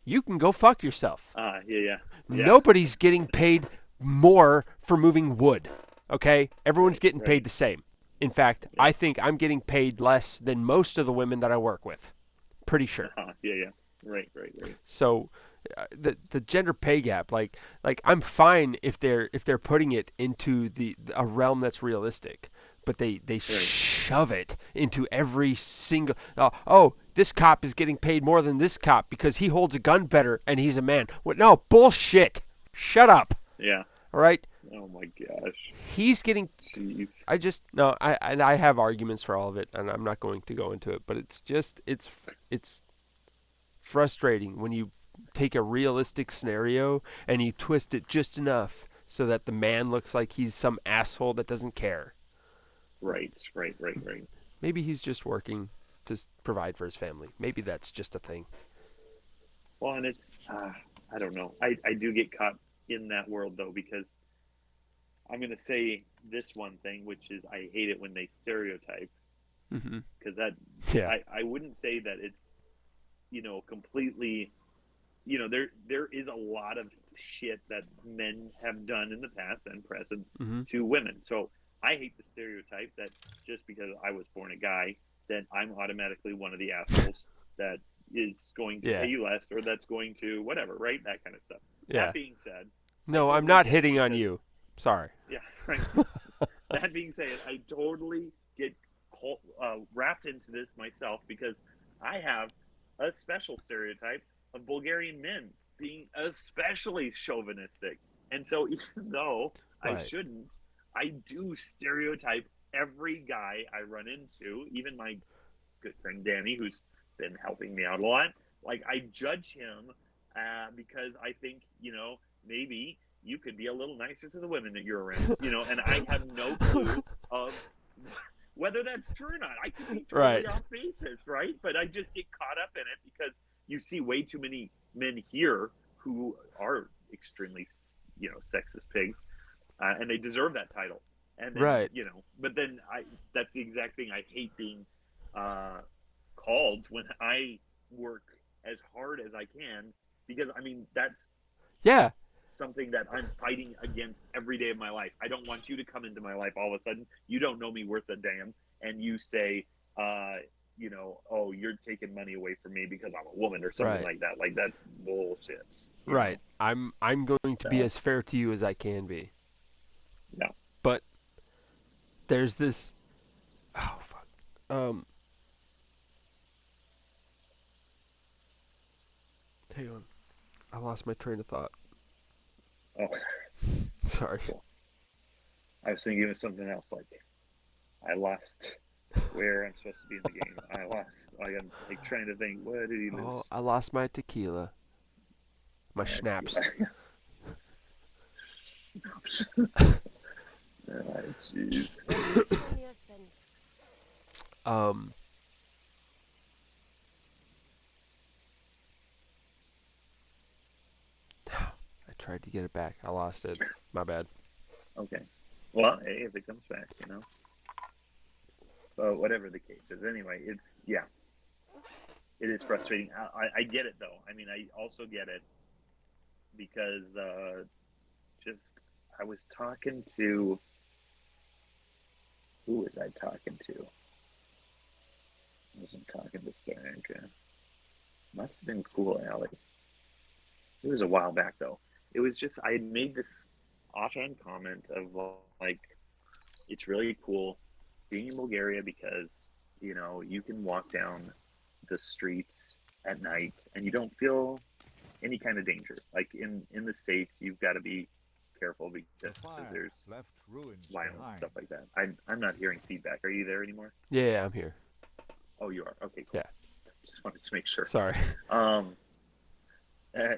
you can go fuck yourself. Yeah, yeah, yeah. Nobody's getting paid more for moving wood. Okay? Everyone's Right, getting right. paid the same. In fact, Yeah. I think I'm getting paid less than most of the women that I work with. Pretty sure. Yeah, yeah. Right, right, right. So the gender pay gap, like I'm fine if they're putting it into the a realm that's realistic, but they Right. shove it into every single. Oh, this cop is getting paid more than this cop because he holds a gun better and he's a man. What? No, bullshit. Shut up. Yeah. All right. Oh my gosh. He's getting. Jeez. I just no. I have arguments for all of it, and I'm not going to go into it. But it's just it's frustrating when you take a realistic scenario and you twist it just enough so that the man looks like he's some asshole that doesn't care. Right, right, right, right. Maybe he's just working to provide for his family. Maybe that's just a thing. Well, and it's I don't know. I do get caught in that world though because I'm going to say this one thing, which is I hate it when they stereotype Hmm. because that Yeah. I wouldn't say that it's completely there is a lot of shit that men have done in the past and present Hmm. to women. So I hate the stereotype that just because I was born a guy, that I'm automatically one of the assholes that is going to pay Yeah. you less or that's going to whatever, right? That kind of stuff. That Yeah. being said, I No, I'm totally not get it hitting on because you. Sorry. yeah, right. That being said, I totally get wrapped into this myself because I have a special stereotype of Bulgarian men being especially chauvinistic. And so, even though I Right. shouldn't, I do stereotype every guy I run into, even my good friend Danny, who's been helping me out a lot. Like, I judge him because I think, maybe you could be a little nicer to the women that you're around, and I have no clue of whether that's true or not. I could be Right. totally off basis, right? But I just get caught up in it because you see way too many men here who are extremely, sexist pigs, and they deserve that title. And then, Right. but then that's the exact thing I hate being uh, called when I work as hard as I can because I mean that's Yeah. something that I'm fighting against every day of my life. I don't want you to come into my life all of a sudden. You don't know me worth a damn, and you say, oh, you're taking money away from me because I'm a woman or something Right. like that. Like that's bullshit. Right. I'm going to be So as fair to you as I can be. yeah. But there's this. Oh fuck. Hang on. I lost my train of thought. Oh, Sorry. cool. I was thinking of something else. Like I lost where I'm supposed to be in the game. I lost. Like I'm like trying to think. Where did he Oh, lose? I lost my tequila. My That's schnapps. good. Jeez. Spend every penny I spend. um. I tried to get it back. I lost it. My bad. Okay. Well, hey, if it comes back. But whatever the case is, anyway, it's yeah, it is frustrating. I get it though. I mean, I also get it because just I was talking to who was I talking to? I wasn't talking to Starinka. Must have been Cool Alley. It was a while back though. It was just I had made this offhand comment of like, it's really cool being in Bulgaria because you can walk down the streets at night and you don't feel any kind of danger. Like in the States, you've got to be careful The because fire there's left ruins violence, behind. stuff like that. I'm not hearing feedback. Are you there anymore? Yeah, I'm here. Oh, you are. Okay, cool. Yeah. Just wanted to make sure. Sorry. Um,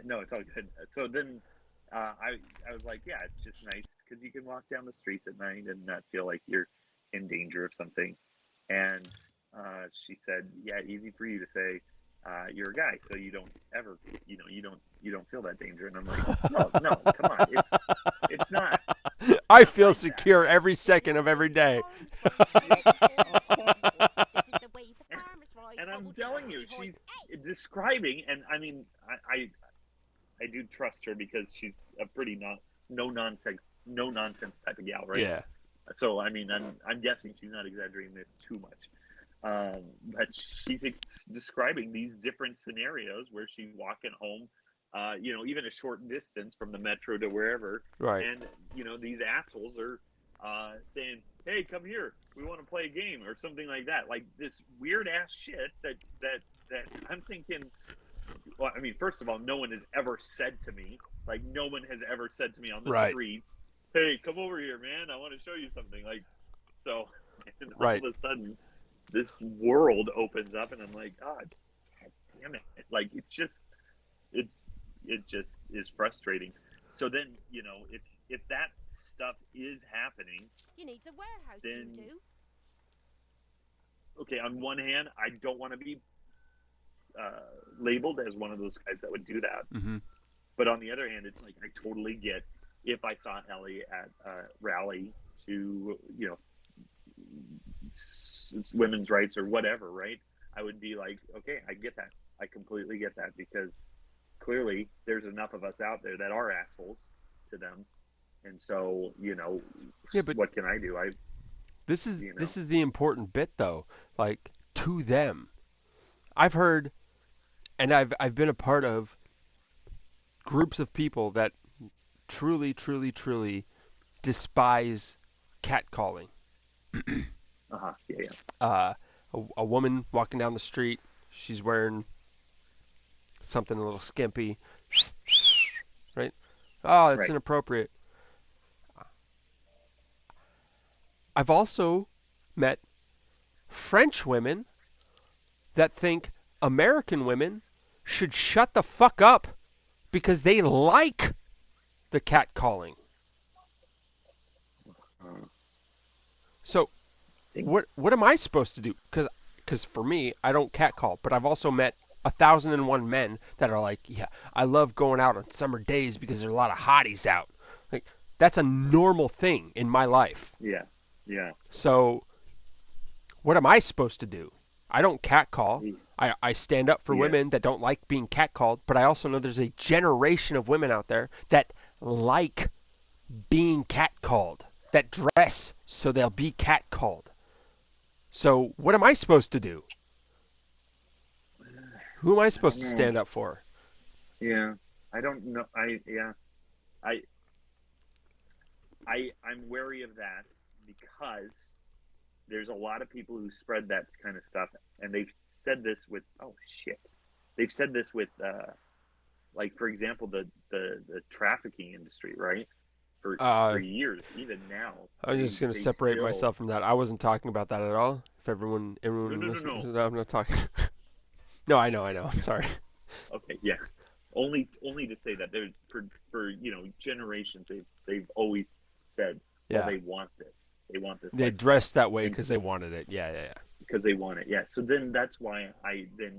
no, it's all good. So then, I was like, yeah, it's just nice because you can walk down the streets at night and not feel like you're in danger of something. And she said, yeah, easy for you to say. You're a guy, so you don't ever, you don't feel that danger. And I'm like, no, no, come on, it's not, it's I not feel like that. secure every This is second the of way every the day. farmers fight people. This is the way the And, farmers fight. and I'm Hoity, telling you, hoity, hoity. she's describing, and I mean, I do trust her because she's a pretty no nonsense type of gal, right? Yeah. So I mean, I'm guessing she's not exaggerating this too much. But she's describing these different scenarios where she's walking home, even a short distance from the metro to wherever, Right. and these assholes are saying, "Hey, come here, we want to play a game" or something like that, like this weird ass shit that I'm thinking. Well, I mean, first of all, no one has ever said to me, like, no one has ever said to me on the Right. streets, "Hey, come over here, man, I want to show you something." Like, so, and all Right. of a sudden, this world opens up, and I'm like, God damn it! Like, it just is frustrating. So then, if that stuff is happening, You need a warehouse, you then do. okay, on one hand, I don't want to be labeled as one of those guys that would do that. Mm-hmm. But on the other hand, it's like I totally get if I saw Ellie at a rally to, women's rights or whatever, right? I would be like, okay, I get that. I completely get that because clearly there's enough of us out there that are assholes to them. And so, Yeah, but what can I do? this is You know, this is the important bit though. Like to them. I've heard and I've been a part of groups of people that truly, truly, truly despise catcalling. yeah, yeah, Uh, a woman walking down the street, she's wearing something a little skimpy, right? Oh, it's right. inappropriate. I've also met French women that think American women should shut the fuck up because they like the catcalling. Uh, So think, what am I supposed to do? Because for me, I don't catcall, but I've also met 1,001 men that are like, yeah, I love going out on summer days because there's a lot of hotties out. Like that's a normal thing in my life. yeah, yeah, So what am I supposed to do? I don't catcall. I stand up for yeah. women that don't like being catcalled, but I also know there's a generation of women out there that like being catcalled, that dress so they'll be catcalled. So what am I supposed to do? Who am I I don't supposed to know. stand up for? Yeah, I don't know. I I'm wary of that because there's a lot of people who spread that kind of stuff, and they've said this with oh shit, they've said this with like for example the trafficking industry, right? For Uh, years, even now, I'm just gonna they separate still myself from that. I wasn't talking about that at all. If no everyone no no listens, no no, I'm not talking. No, I know. I'm sorry. okay yeah only to say that there's for generations they've always said well Yeah, they want this they lifestyle dressed that way and because they wanted it. Yeah, yeah, because they want it. Yeah. So then that's why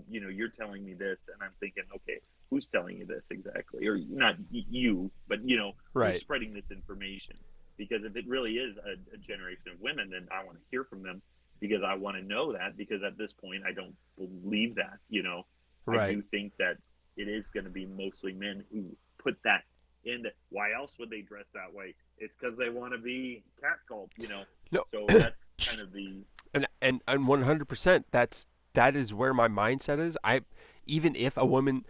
you're telling me this, and I'm thinking, okay, who's telling you this exactly, or not you, but who's right, spreading this information? Because if it really is a generation of women, then I want to hear from them because I want to know that. Because at this point, I don't believe that. I right. do think that it is going to be mostly men who put that in. Why else would they dress that way? It's because they want to be catcalled. No, So that's kind of the and 100%. That is where my mindset is. I even if a woman,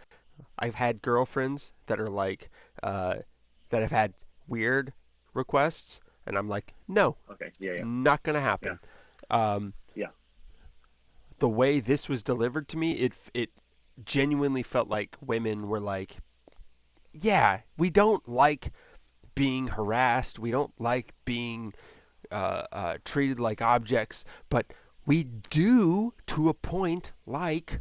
I've had girlfriends that are like, that have had weird requests, and I'm like, no, okay. Yeah. Yeah. not gonna Yeah. happen. Um, Yeah. the way this was delivered to me, it genuinely felt like women were like, yeah, we don't like being harassed, we don't like being treated like objects, but we do to a point like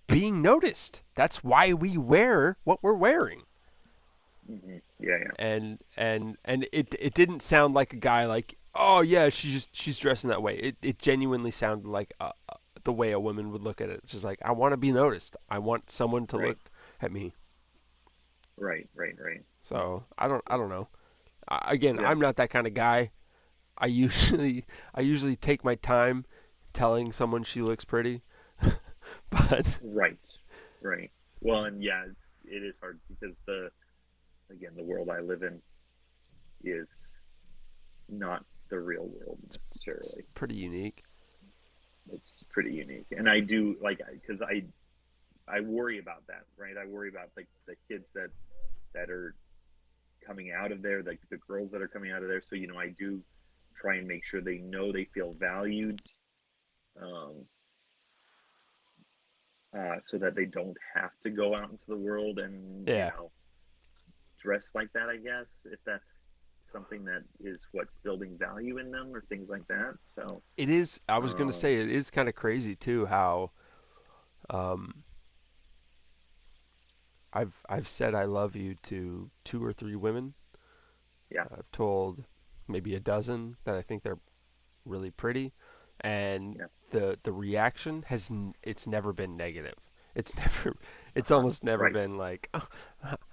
being noticed. That's why we wear what we're wearing. Yeah, yeah. And it didn't sound like a guy like, oh yeah, she's dressing that way. It genuinely sounded like the way a woman would look at it. It's just like, I want to be noticed. I want someone to Right, look at me. right. So I don't know. Again, Yeah, I'm not that kind of guy. I usually I usually take my time telling someone she looks pretty, but right, right. Well, and yeah, it is hard because the world I live in is not the real world it's necessarily. pretty unique. It's pretty unique, and I do like because I worry about that, right? I worry about like the kids that are coming out of there, like the girls that are coming out of there. So I do try and make sure they know they feel valued, um, so that they don't have to go out into the world and Yeah. dress like that. I guess if that's something that is what's building value in them or things like that. So, It is. I was gonna um, say it is kind of crazy too how um, I've said I love you to 2 or 3 women. yeah, I've told maybe a dozen that I think they're really pretty, and yeah, the reaction it's never been negative. It's never it's uh-huh, almost never right, been like, oh,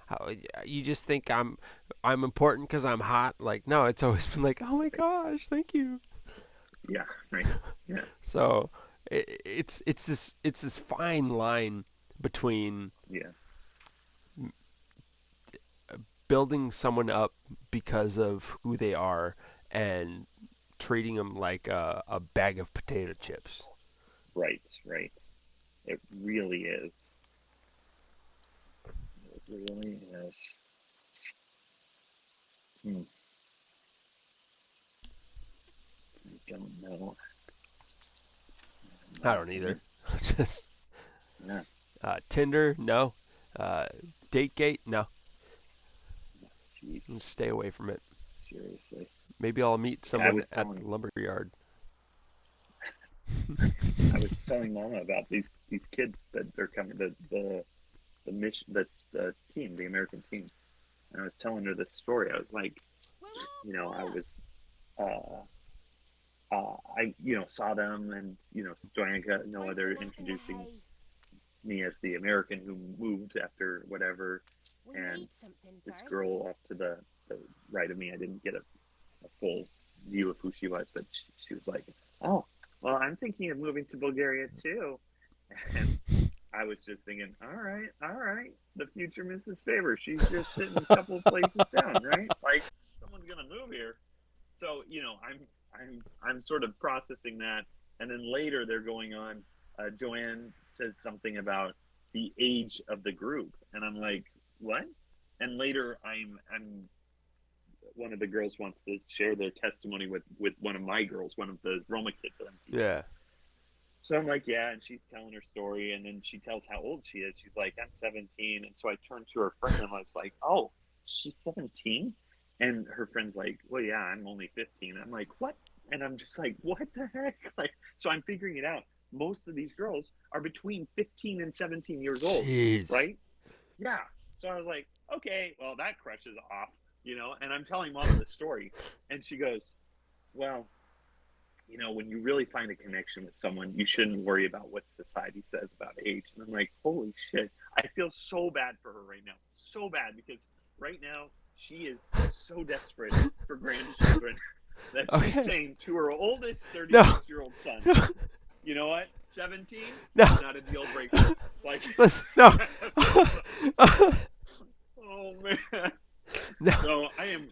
how, you just think I'm important because I'm hot. Like, no, it's always been like, oh my right, gosh, thank you. yeah, right, yeah, So it's this fine line between yeah, building someone up because of who they are and treating them like a bag of potato chips. right. It really is. It really is. Hmm, I don't know. I don't I mean, either. Just yeah, Tinder, no. Uh, Dategate, no. jeez, Just stay away from it. seriously. Maybe I'll meet I someone was at the telling lumberyard. I was telling Mama about these kids that are coming the mission the team the American team, and I was telling her this story. I was like, We're all I caught up. was I saw them, and Stoyanka, Time Noah, for they're a nap in the introducing hay. me as the American who moved after whatever, We and need something this first. girl off to the right of me. I didn't get a full view of who she was, but she was like, "Oh, well, I'm thinking of moving to Bulgaria too," and I was just thinking, all right, the future Mrs. Favor. She's just sitting a couple of places down, right? Like someone's gonna move here. So I'm sort of processing that, and then later they're going on. Joanne says something about the age of the group, and I'm like, what? And later I'm one of the girls wants to share their testimony with one of my girls, one of the Roma kids that I'm teaching. Yeah. So I'm like, yeah, and she's telling her story, and then she tells how old she is. She's like, I'm 17, and so I turned to her friend and I was like, oh, she's 17, and her friend's like, well, yeah, I'm only 15. I'm like, what? And I'm just like, what the heck? Like, so I'm figuring it out. Most of these girls are between 15 and 17 years old, Jeez. right? Yeah. So I was like, okay, well, that crush is off, And I'm telling Mama the story, and she goes, well, when you really find a connection with someone, you shouldn't worry about what society says about age. And I'm like, holy shit. I feel so bad for her right now. So bad because right now she is so desperate for grandchildren that she's Okay. saying to her oldest No. 36-year-old son, No. you know what? 17, No. not a deal breaker. Like, Listen. No. oh man. No. So I'm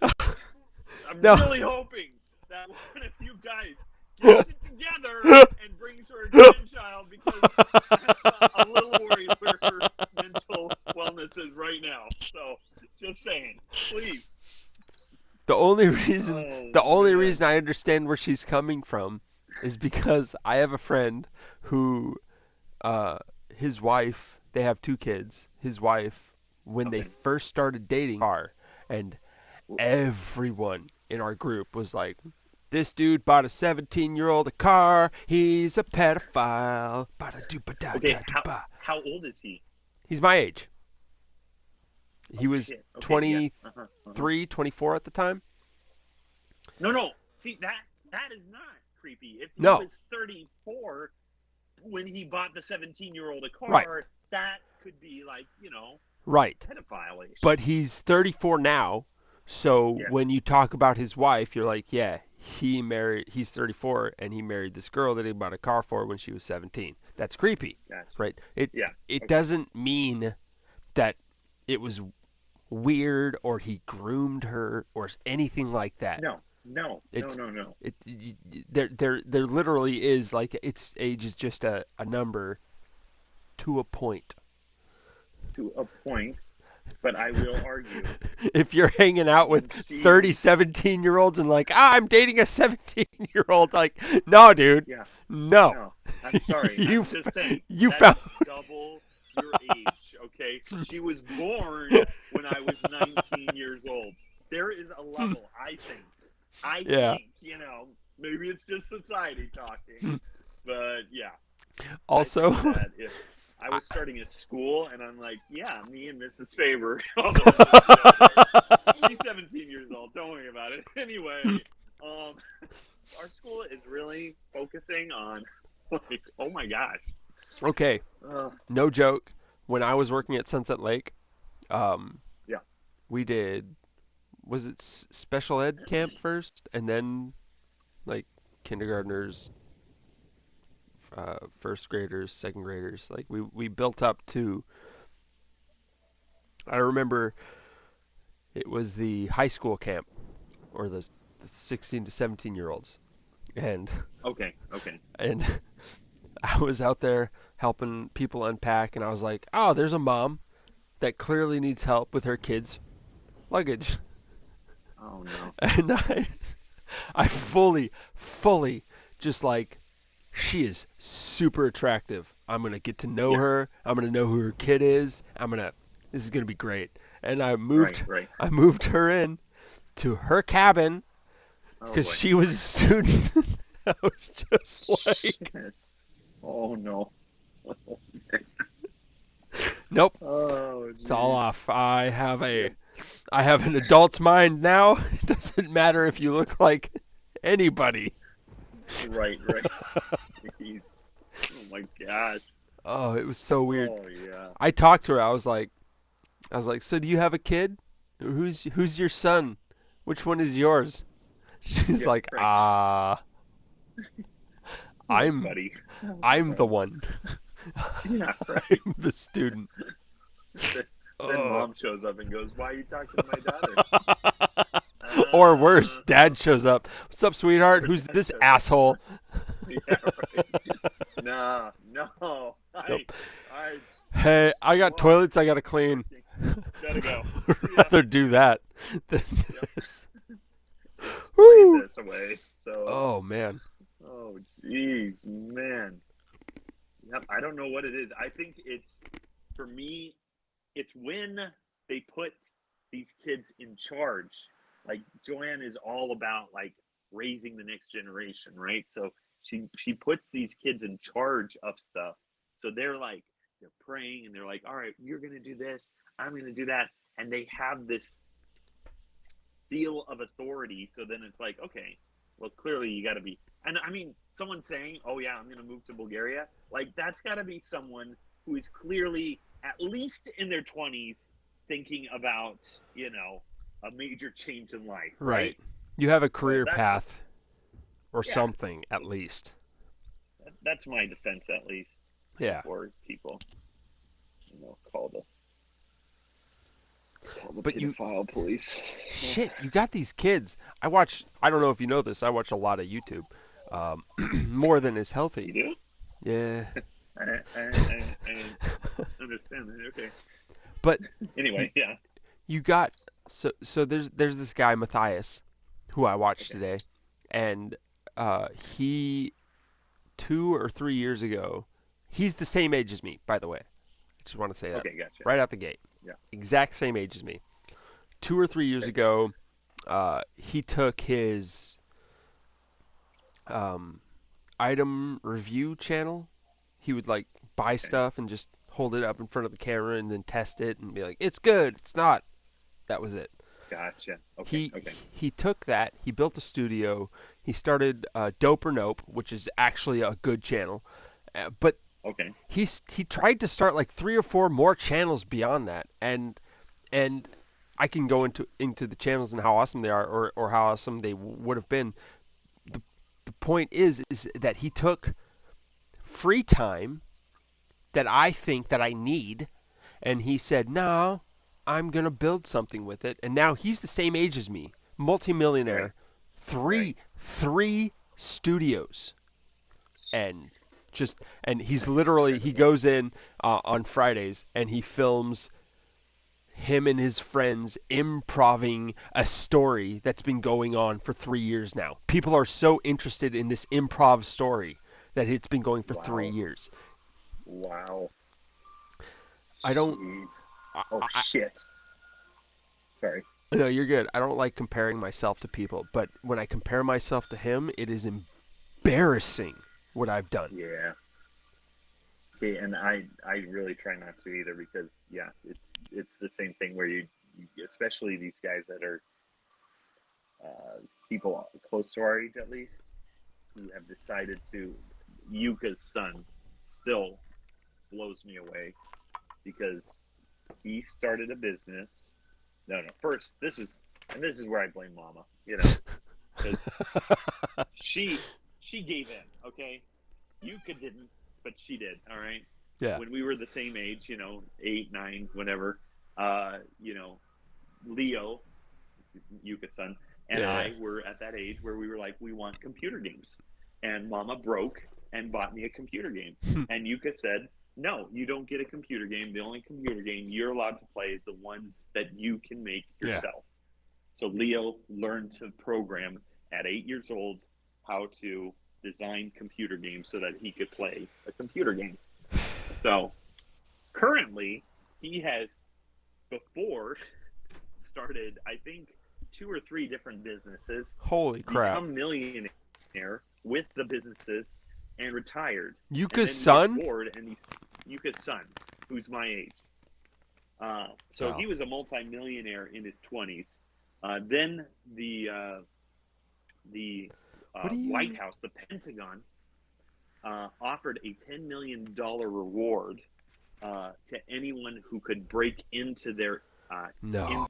No. really hoping that one of you guys gets it together and brings her a grandchild because I'm a little worried where her mental wellness is right now. So just saying, please. The only reason Oh the only man. reason I understand where she's coming from is because I have a friend who, uh, his wife, they have two kids. His wife, when they Okay. first started dating, car, and everyone in our group was like, "This dude bought a 17-year-old a car. He's a pedophile." Okay. How Ba-da-doo-ba-da-da-doo-ba. how old is he? He's my age. He Oh was shit. Okay. Yeah. 23, 24 at the time. No, no. See that is not creepy. If he No, was 34 when he bought the 17-year-old a right, car, that could be like right. pedophile-ish. But he's 34 now. So Yeah. when you talk about his wife, you're like, yeah, he's 34 and he married this girl that he bought a car for when she was 17. That's creepy, Gotcha. right? It Yeah. it Okay. doesn't mean that it was weird or he groomed her or anything like that. No. No. No. It's No. No. there literally is like its age is just a number to a point. To a point, but I will argue If you're hanging out with when she 30 was 17-year-olds and like, I'm dating a 17-year-old, like, no, dude, yeah. no. No. I'm sorry. you I'm just saying you that found is double your age, okay? She was born when I was 19 years old. There is a level, I think. I yeah. think, maybe it's just society talking, but yeah, I Also, think that if I I- was starting a school and I'm like, yeah, me and Mrs. Favor, although it's not a joke, right? She's 17 years old. Don't worry about it. Anyway, um, our school is really focusing on, like, oh my gosh. okay, Uh, no joke. When I was working at Sunset Lake, um, yeah. we did was it special ed camp first, and then like kindergartners, first graders, second graders. Like we built up to. I remember it was the high school camp or the 16 to 17-year-olds, and Okay. Okay. and I was out there helping people unpack, and I was like, oh, there's a mom that clearly needs help with her kids' luggage, Oh no. and I fully just like she is super attractive. I'm gonna get to know Yeah. her. I'm gonna know who her kid is. This is gonna be great. And Right. Right. I moved her in to her cabin Oh because boy. she was a student. I was just like, Shit. Oh no. nope, Oh it's all geez. off. Yep. I have an adult's mind now. It doesn't matter if you look like anybody. Right. Right. Jeez. Oh my gosh. Oh, it was so weird. Oh yeah. I talked to her. I was like, so do you have a kid? Who's your son? Which one is yours? She's Yeah. like, Right. Like, I'm buddy. Oh, I'm the no. one. Yeah. Right. I'm the student. Then Oh. mom shows up and goes, "Why are you talking to my daughter?" Or worse, Uh, dad shows up. What's up, sweetheart? or Who's dad this shows up. asshole? Yeah, right. Nah, no. Nope. I, Hey, I got whoa, toilets I gotta clean. gotta go. I'd See ya. rather do that than Yep. this. Explain Woo! this away. So, Oh man. oh, jeez, man. Yep, I don't know what it is. I think for me, it's when they put these kids in charge. Like Joanne is all about like raising the next generation, right? So she puts these kids in charge of stuff. So they're praying and they're like, all right, you're gonna do this, I'm gonna do that, and they have this feel of authority. So then it's like, okay, well, clearly you got to be. And I mean, someone saying, "Oh yeah, I'm going to move to Bulgaria," like that's got to be someone who is clearly at least in their 20s thinking about, a major change in life, Right. right? You have a So career that's path or yeah, something at least. that's my defense at least Yeah. before people, call the But you pedophile police. shit, you got these kids. I don't know if you know this. I watch a lot of YouTube. Um, more than is healthy. You do? Yeah. I understand that. Okay. But you, Anyway, yeah. you got so there's this guy Matthias who I watched Okay. today, and he 2 or 3 years ago. He's the same age as me, by the way. I just want to say that Okay, gotcha. right out the gate. Yeah. Exact same age as me. 2 or 3 years Okay. ago, he took his um, item review channel. He would like buy Okay. stuff and just hold it up in front of the camera and then test it and be like, "It's good. It's not." That was it. Gotcha. Okay. He Okay. he took that. He built a studio. He started Dope or Nope, which is actually a good channel. But Okay. he tried to start like 3 or 4 more channels beyond that, and I can go into the channels and how awesome they are, or how awesome they would have been. The the point is that he took free time that I think that I need, and he said, "No, I'm gonna build something with it." And now he's the same age as me, Right. multimillionaire, Right. three studios, and Jeez. he's That's literally he incredible. goes in on Fridays and he films him and his friends improving a story that's been going on for 3 years now. People are so interested in this improv story that it's been going for three Wow. years. Wow. I don't. Jeez. I, Oh I, shit. Sorry. no, you're good. I don't like comparing myself to people, but when I compare myself to him, it is embarrassing what I've done. Yeah. Okay, and I really try not to either because yeah, it's the same thing where especially these guys that are people close to our age at least who have decided to. Yuka's son still blows me away because he started a business. No, no. First, this is where I blame Mama. Because she she gave in. Okay, Yuka didn't, but she did. All right. Yeah, When we were the same age, 8, 9, whatever. You know, Leo, Yuka's son, and yeah, I were at that age where we were like, we want computer games, and Mama broke and bought me a computer game, yeah. and Yuka said, no, you don't get a computer game. The only computer game you're allowed to play is the ones that you can make Yeah. yourself. So Leo learned to program at 8 years old how to design computer games so that he could play a computer game. So currently, he has before started, I think, 2 or 3 different businesses, Holy crap. become millionaire with the businesses, and retired. And Yuka's then he gets son? bored, and he's Yuka's son, who's my age. So Oh. he was a multimillionaire in his 20s. Then the What do White you. House, the Pentagon, offered a $10 million reward to anyone who could break into their No.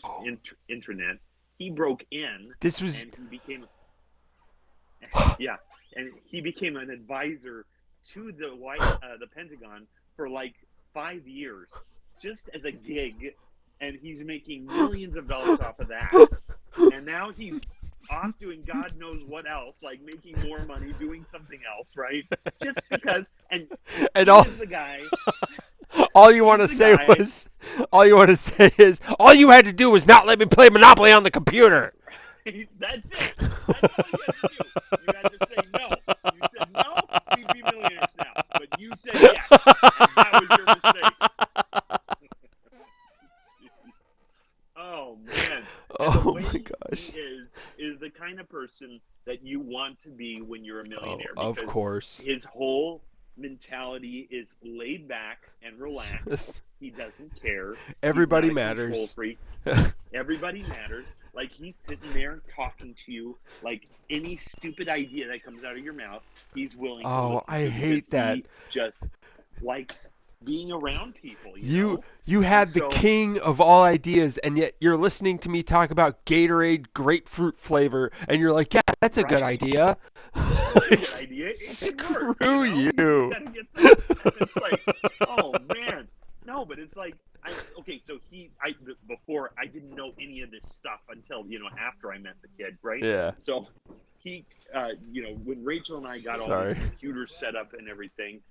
intranet. He broke in, This was. and he became yeah, and he became an advisor to the Pentagon for like 5 years, just as a gig, and he's making millions of dollars off of that. And now he's off doing God knows what else, like making more money doing something else, right? Just because, and And he is the guy. all you want to He's the say guy. was. All you want to say is. All you had to do was not let me play Monopoly on the computer. That's it. That's all you had to do. You had to say no. You said no, we'd be millionaires now. But you said yes, and that was your mistake. Oh man! And the Oh way my gosh. he is the kind of person that you want to be when you're a Oh, millionaire of because course. his whole mentality is laid back and relaxed. He doesn't care. He's not Everybody a control matters. freak. Everybody matters. Like he's sitting there talking to you like any stupid idea that comes out of your mouth, he's willing to Oh, listen I to because hate that. he just likes being around people, You And had the so, king of all ideas, and yet you're listening to me talk about Gatorade grapefruit flavor, and you're like, yeah, that's a good right? idea. That's a good idea. It could work, Screw You just you. got to get the. And it's like, oh man, no, but it's like, okay. So before I didn't know any of this stuff until after I met the kid, right? Yeah. So he, when Rachel and I got all these Sorry. computers set up and everything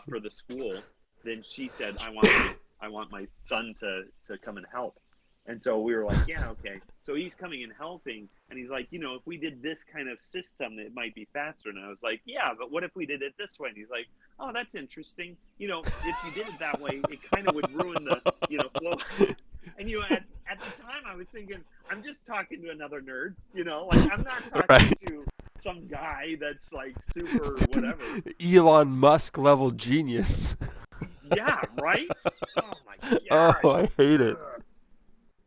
for the school, then she said, I want my son to come and help, And so we were like, yeah, okay. So he's coming and helping, and he's like, if we did this kind of system, it might be faster. And I was like, yeah, but what if we did it this way? And he's like, oh, that's interesting. If you did it that way, it kind of would ruin the, flow. And at the time, I was thinking, I'm just talking to another nerd. Like I'm not talking Right. to some guy that's like super whatever. Elon Musk level genius. Yeah, right. Oh my Oh, gosh. I hate it. Ugh.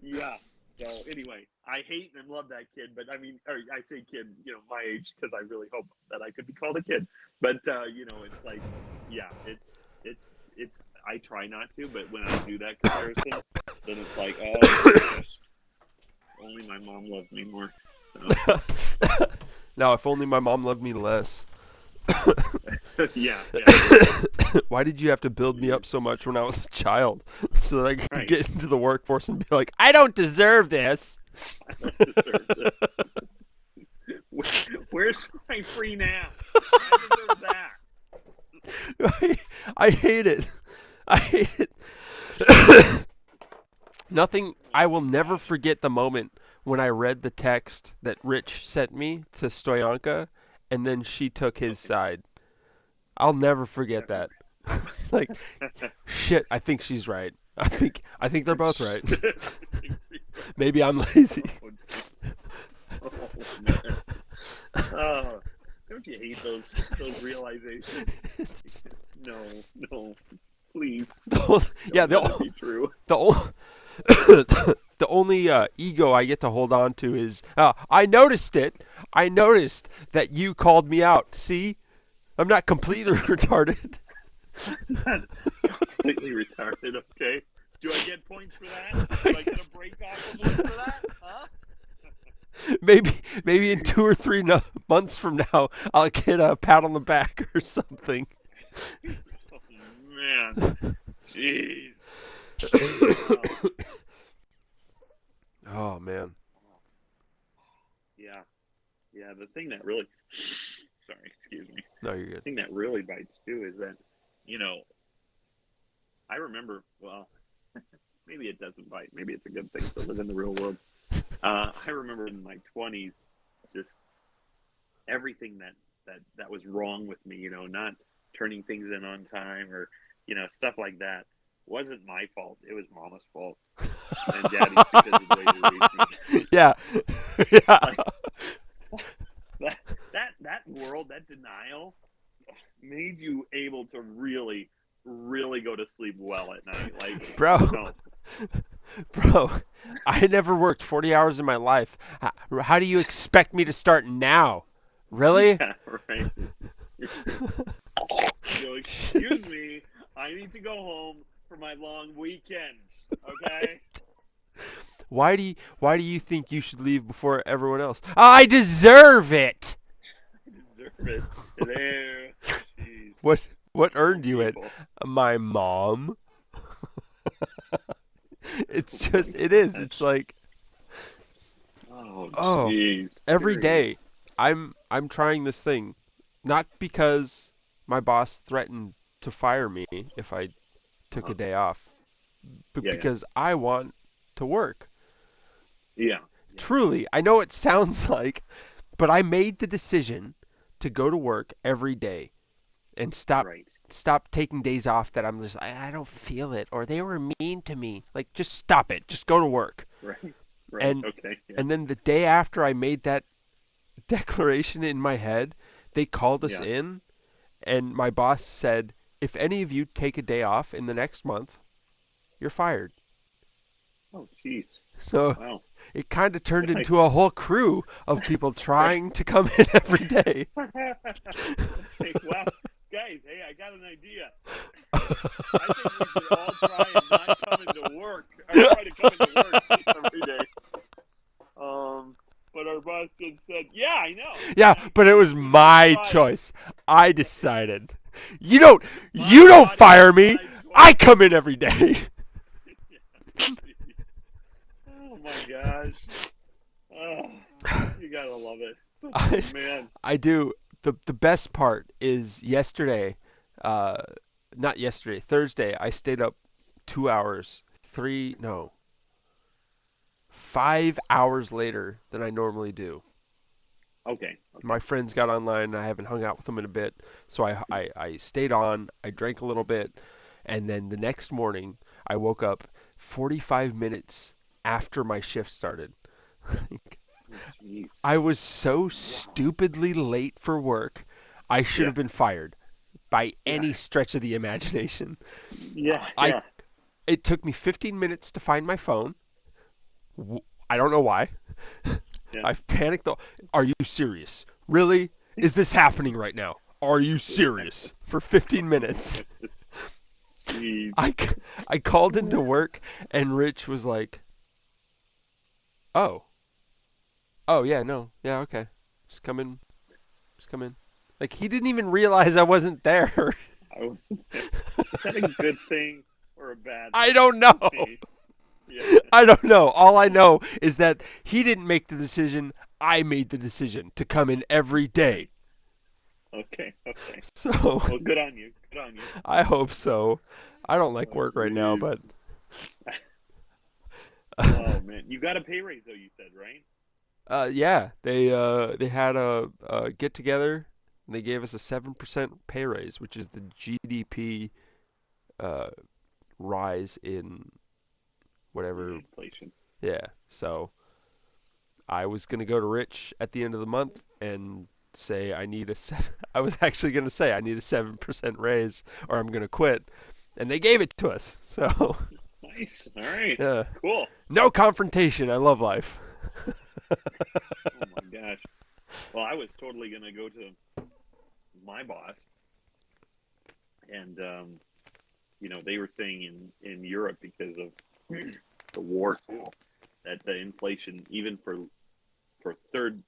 Yeah. So anyway, I hate and love that kid, but I mean, or I say kid, my age, because I really hope that I could be called a kid. But it's like, yeah, it's. I try not to, but when I do that comparison, then it's like, oh, gosh, only my mom loved me more. So. Now, if only my mom loved me less. Yeah. Why did you have to build me up so much when I was a child so that I could Right. get into the workforce and be like, I don't deserve this? I don't deserve this. Where's my free nap? I deserve that. I hate it. I hate it. Nothing. I will never forget the moment when I read the text that Rich sent me to Stoyanka, and then she took his side. I'll never forget that. It's like, shit. I think she's right. I think they're both right. Maybe I'm lazy. Oh, man. Oh, don't you hate those realizations? No, please. Yeah, Don't let it be true. the only ego I get to hold on to is I noticed it. I noticed that you called me out. See, I'm not completely retarded. Completely retarded. Okay. Do I get points for that? Do I get a break off of one for that? Huh? Maybe in 2 or 3 months from now, I'll get a pat on the back or something. Oh man, jeez. Oh, Oh man. yeah. The thing that really, sorry, excuse me. No, you're The good. thing that really bites too is that, I remember. Well, maybe it doesn't bite. Maybe it's a good thing to live in the real world. I remember in my 20s, just everything that was wrong with me. Not turning things in on time or stuff like that wasn't my fault. It was Mama's fault and Daddy's because of the way they raised me. Yeah. Yeah. Like that world, that denial, made you able to really, really go to sleep well at night. Like, Bro. Bro, I never worked 40 hours in my life. How do you expect me to start now? Really? yeah, right. Excuse me, I need to go home for my long weekend. Okay. Why do you think you should leave before everyone else? I deserve it. I deserve it. Hello. Jeez. What earned you it? People. My mom. It's Oh just my it is. gosh. It's like Oh, oh, jeez. every Serious. day I'm trying this thing, not because my boss threatened to fire me if I took a Uh-huh. day off, but Yeah. because I want to work. Yeah. Yeah. Truly, I know it sounds like, but I made the decision to go to work every day and Right. stop taking days off that I'm just I don't feel it or they were mean to me. Like just stop it. Just go to work. Right. Right. And Okay. Yeah. and then the day after I made that declaration in my head, they called us Yeah. in and my boss said, "If any of you take a day off in the next month, you're fired." Oh, jeez. So Wow. it kind of turned Guys. into a whole crew of people Right. trying to come in every day. Okay. Wow. Guys, hey, I got an idea. I think we should all try and not come into work. Or try to come into work every day. But our boss just said, "Yeah, I know. Yeah, but it was We should my try it." choice. I decided. You My don't body, fire me. my I choice. come in every day. Oh my gosh. Oh, you gotta love it. I, Oh man. I do. The best part is yesterday, not yesterday, Thursday, I stayed up 2 hours. Three, no. 5 hours later than I normally do. Okay. My friends got online and I haven't hung out with them in a bit, so I stayed on, I drank a little bit, and then the next morning I woke up 45 minutes after my shift started. Oh, jeez. I was so Wow. stupidly late for work, I should Yeah. have been fired by Yeah. any stretch of the imagination. Yeah. I Yeah. It took me 15 minutes to find my phone. I don't know why. Yeah. I panicked. Are you serious? Really? Is this happening right now? Are you serious? For 15 minutes. Jeez. I, I called into work and Rich was like, "Oh. Oh yeah, no. Yeah, okay. Just come in. Just come in." Like he didn't even realize I wasn't there. I was. Is that a good thing or a bad I thing? don't know. Yeah. I don't know. All I know is that he didn't make the decision. I made the decision to come in every day. Okay. Okay. So Well, good on you. Good on you. I hope so. I don't like Oh, work right now, jeez. but Oh man, you got a pay raise though. You said right? yeah, they had a get together. And they gave us a 7% pay raise, which is the GDP uh, rise in Yeah, whatever. inflation. Yeah, so I was gonna go to Rich at the end of the month and say I need a I was actually gonna say I need a 7% raise or I'm gonna quit, and they gave it to us. So Nice. All right. yeah, Cool. no confrontation. I love life. Oh my gosh. Well, I was totally gonna go to my boss, and they were saying in Europe because of the war too, that the inflation, even for third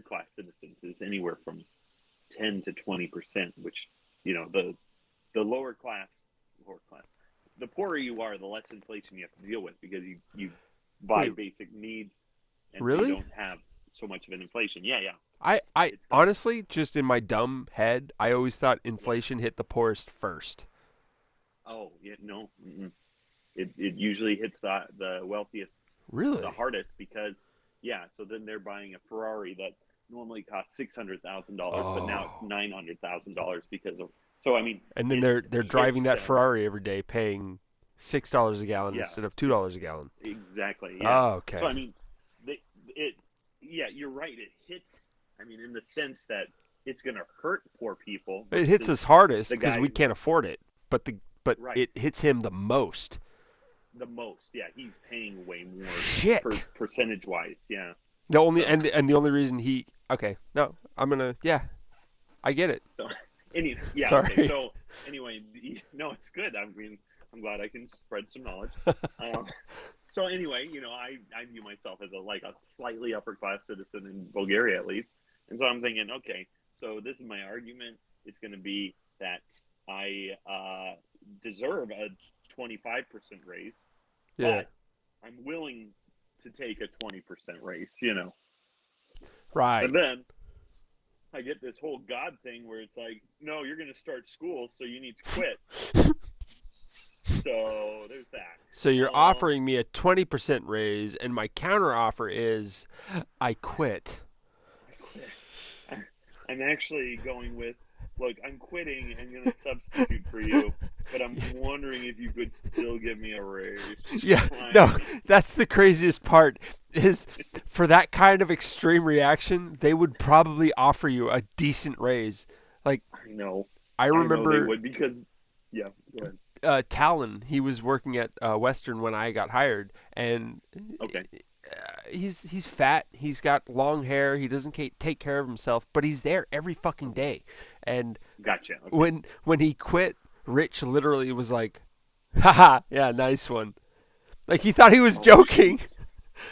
class citizens, is anywhere from 10 to 20%. Which the lower class, the poorer you are, the less inflation you have to deal with because you buy Wait, basic needs, and so you really? don't have so much of an inflation. Yeah, yeah. I It's honestly, just in my dumb head, I always thought yeah. inflation hit the poorest first. Oh, yeah, no. Mm-mm. It usually hits the wealthiest the Really? hardest because yeah, so then they're buying a Ferrari that normally costs $600,000, but now it's Oh. $900,000 because of. So I mean, And then it they're driving hits that them. Ferrari every day, paying $6 a gallon Yeah, instead of $2 a gallon. exactly. Yeah. Oh, So I okay. mean, it. Yeah, you're right. It hits. I mean, in the sense that it's going to hurt poor people It hits us versus hardest the because guy we can't afford it, but right it hits him the most. the most. Yeah, he's paying way more Shit. percentage wise. Yeah. The only So and the only reason he okay, no, I'm gonna yeah, I get it. so yeah, okay. Sorry. So anyway, no, it's good. I mean, I'm glad I can spread some knowledge. Um, so anyway, I view myself as a slightly upper class citizen in Bulgaria at least, and so I'm thinking, okay, so this is my argument. It's going to be that I deserve a 25% raise, Yeah. but I'm willing to take a 20% raise, Right. and then I get this whole God thing where it's like, no, you're going to start school, so you need to quit. So there's So that. you're offering me a 20% raise, and my counter offer is I quit. I quit. I'm actually going with, look, I'm quitting. I'm going to substitute for you, but I'm wondering if you could still give me a raise. Yeah, no, Like, that's the craziest part is for that kind of extreme reaction, they would probably offer you a decent raise. Like I know. I I know they remember would because, yeah, go ahead. Talon, he was working at Western when I got hired, and Okay. he's fat, he's got long hair, he doesn't take care of himself, but he's there every fucking day. And Gotcha. Okay. when he quit, Rich literally was like, "Haha, yeah, nice one." Like he thought he was Oh, joking. shoot.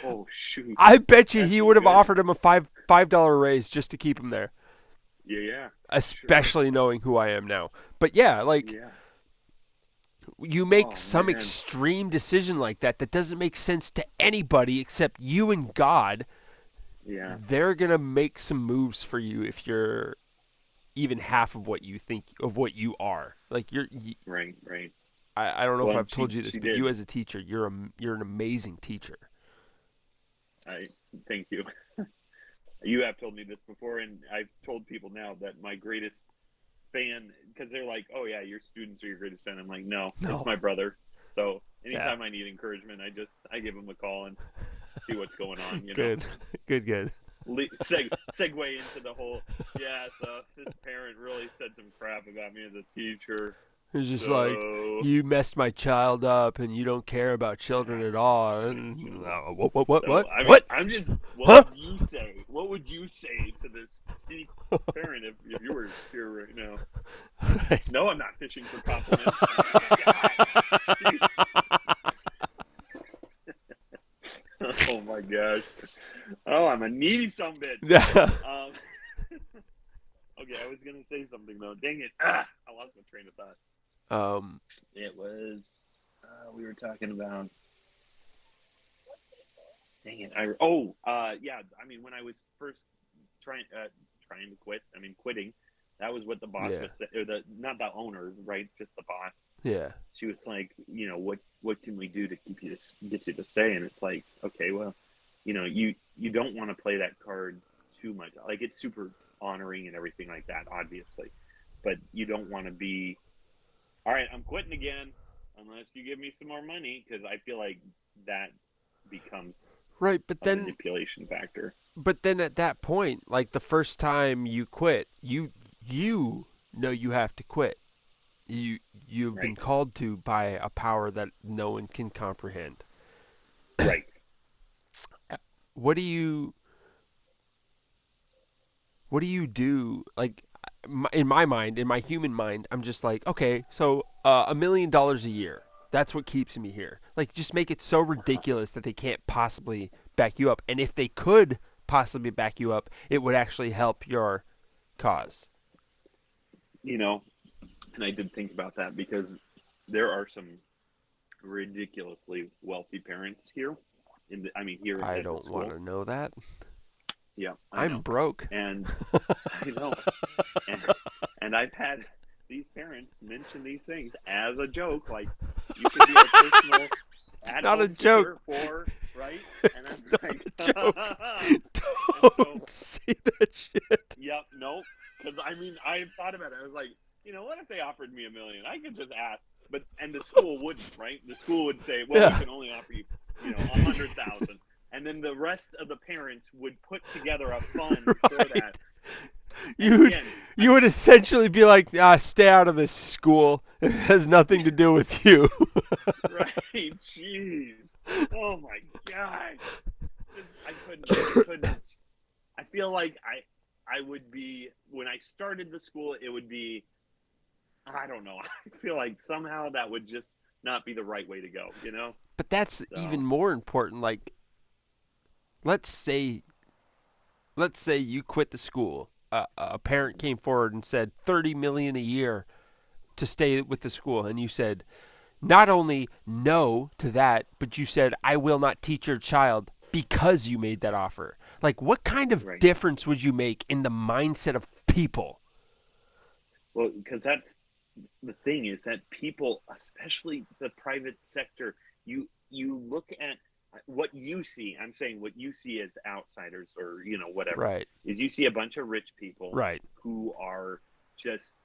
Oh, shoot. I bet you That's he no would have good. offered him a five dollar raise just to keep him there, Yeah, yeah. Sure. especially knowing who I am now. But yeah, like Yeah. you make Oh, some man. extreme decision like that doesn't make sense to anybody except you and God. Yeah. They're gonna make some moves for you if you're even half of what you think of what you are. Like Right, right. I don't know if Well, and I've she told you this, she but you did. as a teacher, you're an amazing teacher. I thank you. You have told me this before, and I've told people now that my greatest fan, because they're like, "Oh yeah, your students are your greatest fan." I'm like, "No, it's No. my brother." So Yeah. anytime I need encouragement, I give him a call and see what's going on. Good. Good. Good. Segue into the whole. Yeah, so this parent really said some crap about me as a teacher. It's just like, So you messed my child up, and you don't care about children at all. And what? What? What? So What? I mean, What? I'm just. What Huh? would you say? What would you say to this parent if you were here right now? Right. No, I'm not fishing for compliments. God, jeez. Oh my gosh. Oh, I'm a needy son bitch. Yeah. Um, okay, I was gonna say something though. Dang it! I lost my train of thought. um. It was we were talking about. Dang it! Yeah. I mean, when I was first trying to quit, I mean, quitting. That was what the boss Yeah. would say, or the not the owner, right? Just the boss. Yeah. She was like, what can we do to keep you to get you to stay? And it's like, okay, well, you don't want to play that card too much. Like it's super honoring and everything like that, obviously, but you don't want to be, all right, I'm quitting again unless you give me some more money, because I feel like that becomes Right. But a then, manipulation factor. at that point, like the first time you quit, you know you have to quit. You you've been Right, called to by a power that no one can comprehend. right. What do you what do you do? Like, in my mind, in my human mind, I'm just like, okay, so $1 million a year. That's what keeps me here. Like, just make it so ridiculous that they can't possibly back you up. And if they could possibly back you up, it would actually help your cause. you know, and I did think about that because there are some ridiculously wealthy parents here I mean here I at the don't want school. to know that. Yeah, I I'm know. broke. And I know. And and I've had these parents mention these things as a joke, like you could be our personal It's at not a home joke. tutor for, right? And It's I'm not like, a joke. and so Don't say that shit. yep, no. Because I mean I've thought about it. I was like, what if they offered me 1 million? I could just ask. But and the school wouldn't, right? The school would say, well, we Yeah. can only offer you, 100,000, and then the rest of the parents would put together a fund for that. Right. And You would again, you would essentially be like, stay out of this school. It has nothing to do with you. right? Jeez. Oh my gosh. I couldn't. I feel like I would be when I started the school. It would be. I don't know. I feel like somehow that would just not be the right way to go. But that's even So more important. Like, let's say let's say you quit the school. A parent came forward and said 30 million a year to stay with the school, and you said not only no to that, but you said I will not teach your child because you made that offer. Like, what kind of right. difference would you make in the mindset of people? Well, because that's the thing is that people, especially the private sector, you look at what you see. I'm saying what you see as outsiders, or whatever, Right. is you see a bunch of rich people Right. who are just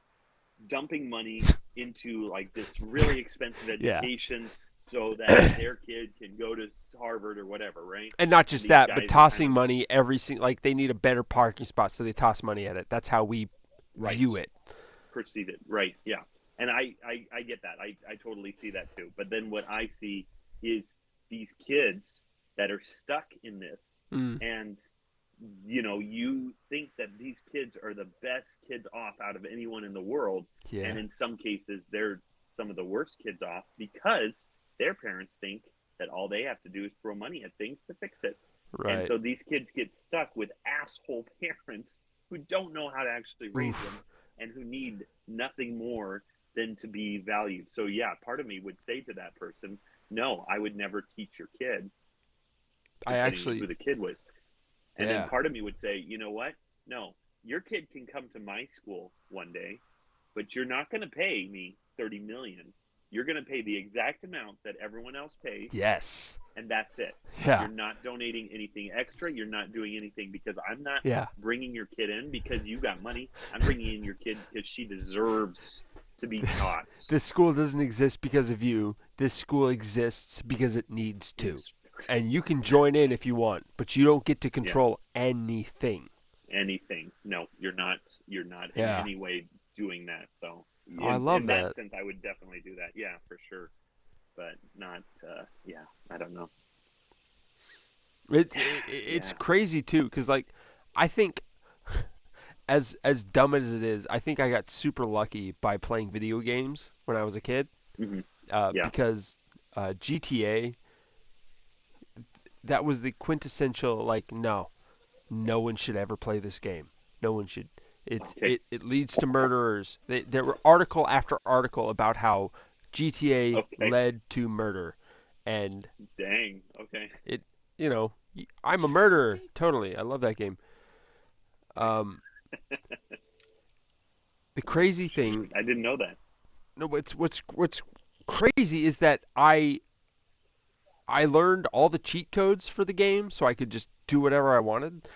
dumping money into like this really expensive Yeah. education so that their kid can go to Harvard or whatever, right? And not And just these that, but guys are kind tossing of money every single, like they need a better parking spot, so they toss money at it. That's how we right view it. proceeded, right? Yeah, and I get that. I totally see that too. But then what I see is these kids that are stuck in this, Mm, and you think that these kids are the best kids off out of anyone in the world, and yeah. in some cases they're some of the worst kids off because their parents think that all they have to do is throw money at things to fix it. And Right. so these kids get stuck with asshole parents who don't know how to actually raise them Oof. and who need nothing more than to be valued. So yeah, part of me would say to that person, no, I would never teach your kid, I depending on actually, who the kid was. And then yeah. part of me would say, you know what? No, your kid can come to my school one day, but you're not going to pay me 30 million. You're going to pay the exact amount that everyone else pays, Yes. and that's it. Yeah. You're not donating anything extra. You're not doing anything because I'm not Yeah. bringing your kid in because you got money. I'm bringing in your kid because she deserves to be taught. This school doesn't exist because of you. This school exists because it needs to. It's- And you can join in if you want, but you don't get to Yeah. control anything. Anything. No, you're not. You're not in Yeah. any way doing that. So Oh, I love in that. sense, I would definitely do that. Yeah, for sure. But not. Yeah, I don't know. It's Yeah. crazy too, because like I think as dumb as it is, I think I got super lucky by playing video games when I was a kid. Hmm. Yeah. Because GTA, that was the quintessential like no one should ever play this game. No one should. Okay. It leads to murderers. There were article after article about how GTA Okay. led to murder, and Dang. Okay. it I'm a murderer totally. I love that game. Um, the crazy thing, I didn't know that. no, what's crazy is that I learned all the cheat codes for the game, so I could just do whatever I wanted,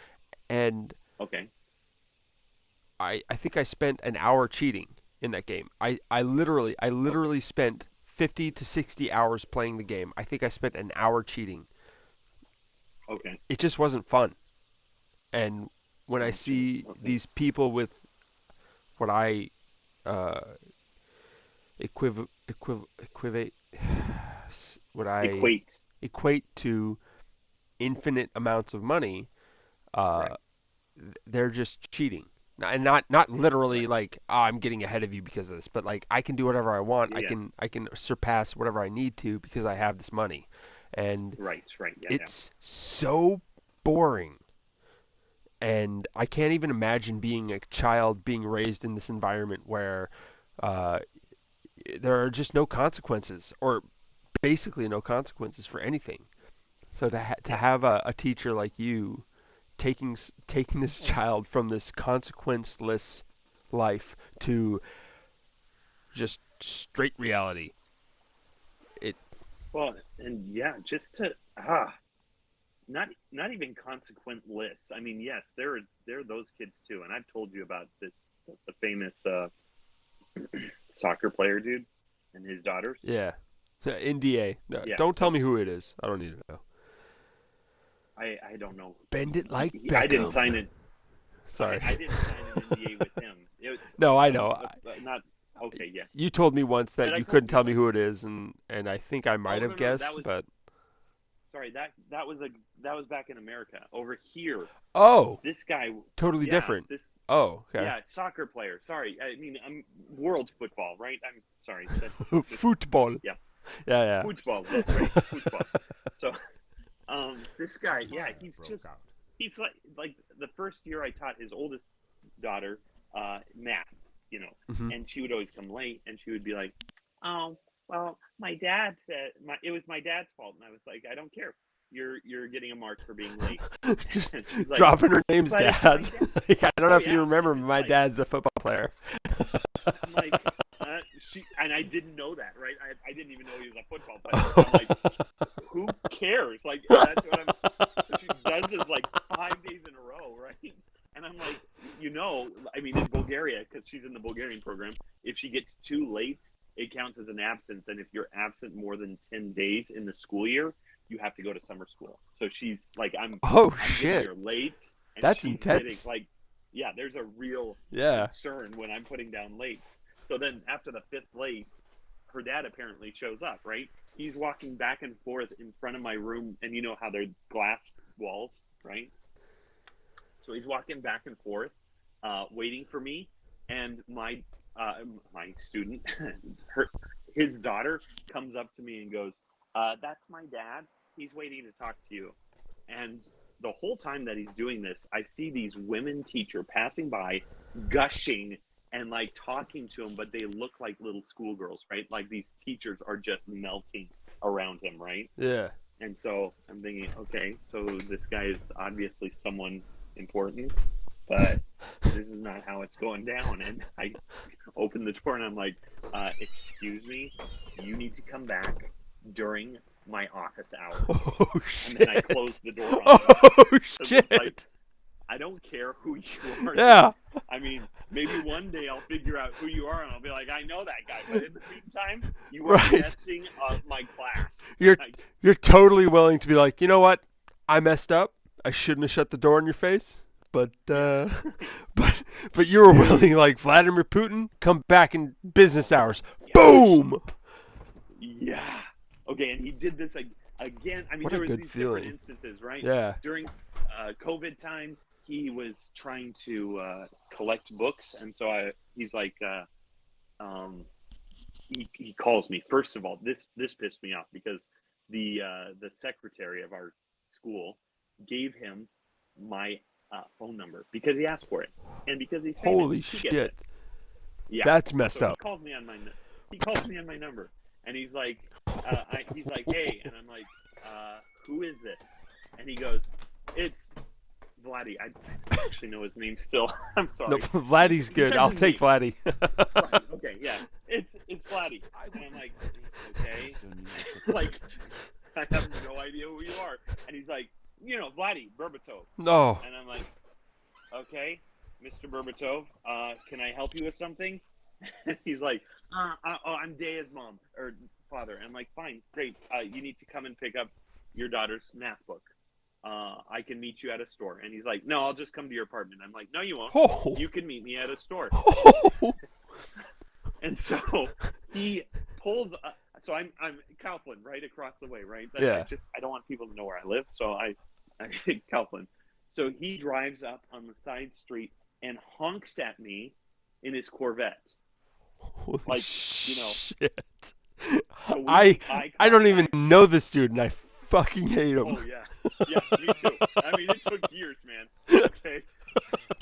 and Okay. I think I spent an hour cheating in that game. I literally spent 50 to 60 hours playing the game. I think I spent an hour cheating. Okay. It just wasn't fun. And when I Okay. see Okay. these people with what I uh, equivate what I Equate. equate to infinite amounts of money, uh, Right. they're just cheating. And not literally Right. like, oh, I'm getting ahead of you because of this, but like I can do whatever I want. Yeah. Yeah. I can surpass whatever I need to because I have this money. And Right. Right. Yeah. Yeah. it's so boring. And I can't even imagine being a child being raised in this environment where uh, there are just no consequences, or basically no consequences for anything. So to Yeah. have a teacher like you taking this child from this consequenceless life to just straight reality. It Well, and yeah, just to not even consequentless. I mean, yes, there are those kids too, and I've told you about this the famous soccer player dude and his daughters. yeah. So NDA. No, Yeah, don't tell so me who it is. I don't need to know. I don't know. Bend it like I didn't sign Beckham. it. Sorry. I didn't sign an NDA with him. It's No, I know. not okay. Yeah, You told me once that but I you told couldn't you tell about me it. who it is, and I think I might Oh have no, that guessed, was but sorry. That was back in America. Over here, oh, this guy. totally Yeah, different. this Oh, okay. yeah soccer player. Sorry, I mean I'm world football, right? I'm sorry. That's just Football. yeah, Yeah, football. That's right, football. So this guy, yeah, he's like the first year I taught his oldest daughter math, yeah. Hmm. and she would always come late, and she would be like, "Oh, well, my dad said it was my dad's fault," and I was like, "I don't care. You're getting a mark for being late." Just And she's like, dropping her name's "But it's my dad. dad." Like, I don't know Oh if you yeah, remember, and but it's my like dad's a football player. I'm like, she and I didn't know that, right? I didn't even know he was a football player. So I'm like, who cares? Like that's what I'm. So she does this like 5 days in a row, right? And I'm like, I mean, in Bulgaria, because she's in the Bulgarian program, if she gets two late, it counts as an absence. And if you're absent more than 10 days in the school year, you have to go to summer school. So she's like, Oh I'm getting shit, there late, and that's she's getting intense. like, yeah, there's a real Yeah. concern when I'm putting down late. So then after the fifth late, her dad apparently shows up, right? He's walking back and forth in front of my room, and you know how they're glass walls, right? So he's walking back and forth, waiting for me, and my student, his daughter, comes up to me and goes, "That's my dad. He's waiting to talk to you." And the whole time that he's doing this, I see these women teacher passing by, gushing and like talking to him, but they look like little schoolgirls, right? Like these teachers are just melting around him, right? Yeah. And so I'm thinking, okay, so this guy is obviously someone important. but this is not how it's going down. And I opened the door and I'm like, excuse me, you need to come back during my office hours. Oh And then I shit. closed the door on him. Oh Because it's like, shit. I don't care who you are. Yeah. I mean, maybe one day I'll figure out who you are and I'll be like, I know that guy. But in the meantime, you are Right. messing up my class. You're Like, you're totally willing to be like, you know what? I messed up. I shouldn't have shut the door in your face. But yeah. but you were Dude. willing, like Vladimir Putin, come back in business Oh my hours. gosh. Boom. Yeah. Okay, and he did this again. I mean, What a there was good these different feeling. instances, right? Yeah. During COVID time, he was trying to collect books, and so he's like, um, he calls me. First of all, this pissed me off because the secretary of our school gave him my phone number because he asked for it, and because he's famous, Holy he gets shit. it. Yeah. That's And messed so up. he calls me on my number, and he's like, he's like, hey, and I'm like, who is this? And he goes, it's Vladdy. I actually know his name still. I'm No, sorry. Vladdy's He good. says I'll his take name. Vladdy. Right. Okay. Yeah. It's Vladdy. And I'm like, okay. Like, I have no idea who you are. And he's like, Vladdy Berbatov. No. And I'm like, okay, Mr. Berbatov, can I help you with something? And he's like, I'm Daya's mom or father. And I'm like, fine, great. You need to come and pick up your daughter's math book. I can meet you at a store. And he's like, no, I'll just come to your apartment. I'm like, no, you won't. Oh. You can meet me at a store. Oh. And so he pulls. So I'm Kaufland, right across the way, right? Yeah. I don't want people to know where I live, so I think Kaufland. So he drives up on the side street and honks at me in his Corvette. Holy Like, shit. So we I make eye I don't even contact. know this dude, and I fucking hate him. Oh yeah, me too. I mean, it took years, man. Okay,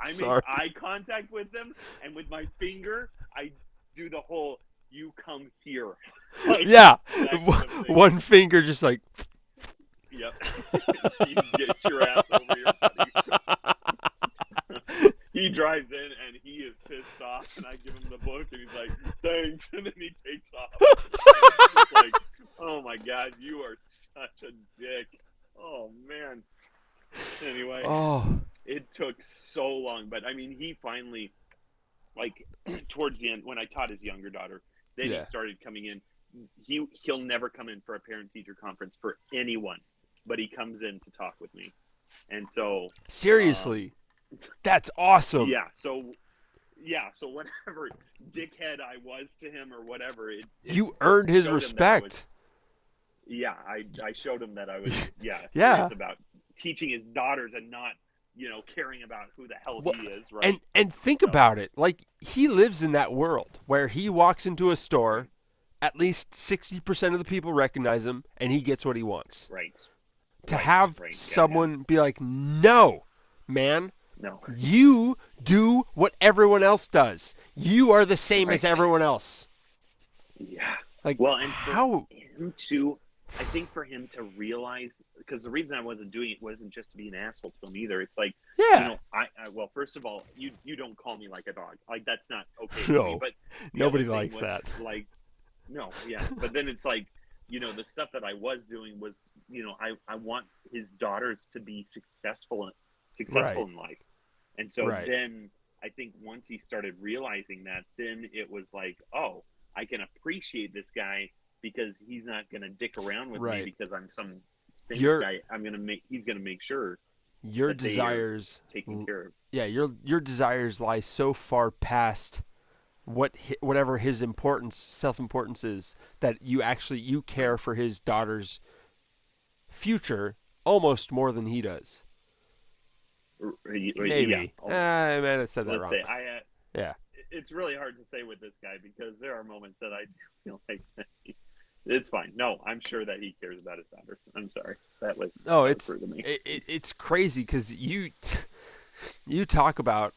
I make Sorry. eye contact with them, and with my finger, I do the whole "you come here," like Yeah. that kind of thing. One finger just like. Yep. You get your ass over here, buddy. He drives in and he is pissed off, and I give him the book, and he's like, "Thanks," and then he takes off. It's like, oh my god, you are such a dick. Oh man. Anyway, Oh. it took so long, but I mean, he finally, like, towards the end, when I taught his younger daughter, then he Yeah. started coming in. He'll never come in for a parent teacher conference for anyone, but he comes in to talk with me, and so Seriously. That's awesome. so whatever dickhead I was to him or whatever, it You earned his showed him that I was, respect. I showed him that I was Yeah. serious about teaching his daughters and not caring about who the hell Well, he is, right? And think So, about it. Like he lives in that world where he walks into a store, at least 60% of the people recognize him, and he gets what he wants. right. To Right, have right, yeah, someone be like, "No, man, No. you do what everyone else does. You are the same as Right. everyone else." Yeah. Like, Well, and how? for him to, I think for him to realize, because the reason I wasn't doing it wasn't just to be an asshole to him either. It's like, Yeah. well, first of all, you don't call me like a dog. Like, that's not okay with No. me. But the Nobody other thing likes was, that. like, no, yeah. But then it's like, the stuff that I was doing was, I want his daughters to be successful Right. in life. And so Right. then I think once he started realizing that, then it was like, oh, I can appreciate this guy because he's not going to dick around with Right. me because I'm some famous Your guy. He's going to make sure your that they are desires, taken care of. yeah, your desires lie so far past whatever his self-importance is, that you care for his daughter's future almost more than he does. Yeah, Maybe. almost. I might have said that Let's wrong. say Yeah. it's really hard to say with this guy because there are moments that I feel like it's fine. No, I'm sure that he cares about his daughters. I'm sorry. That was rude of me. It's crazy because you talk about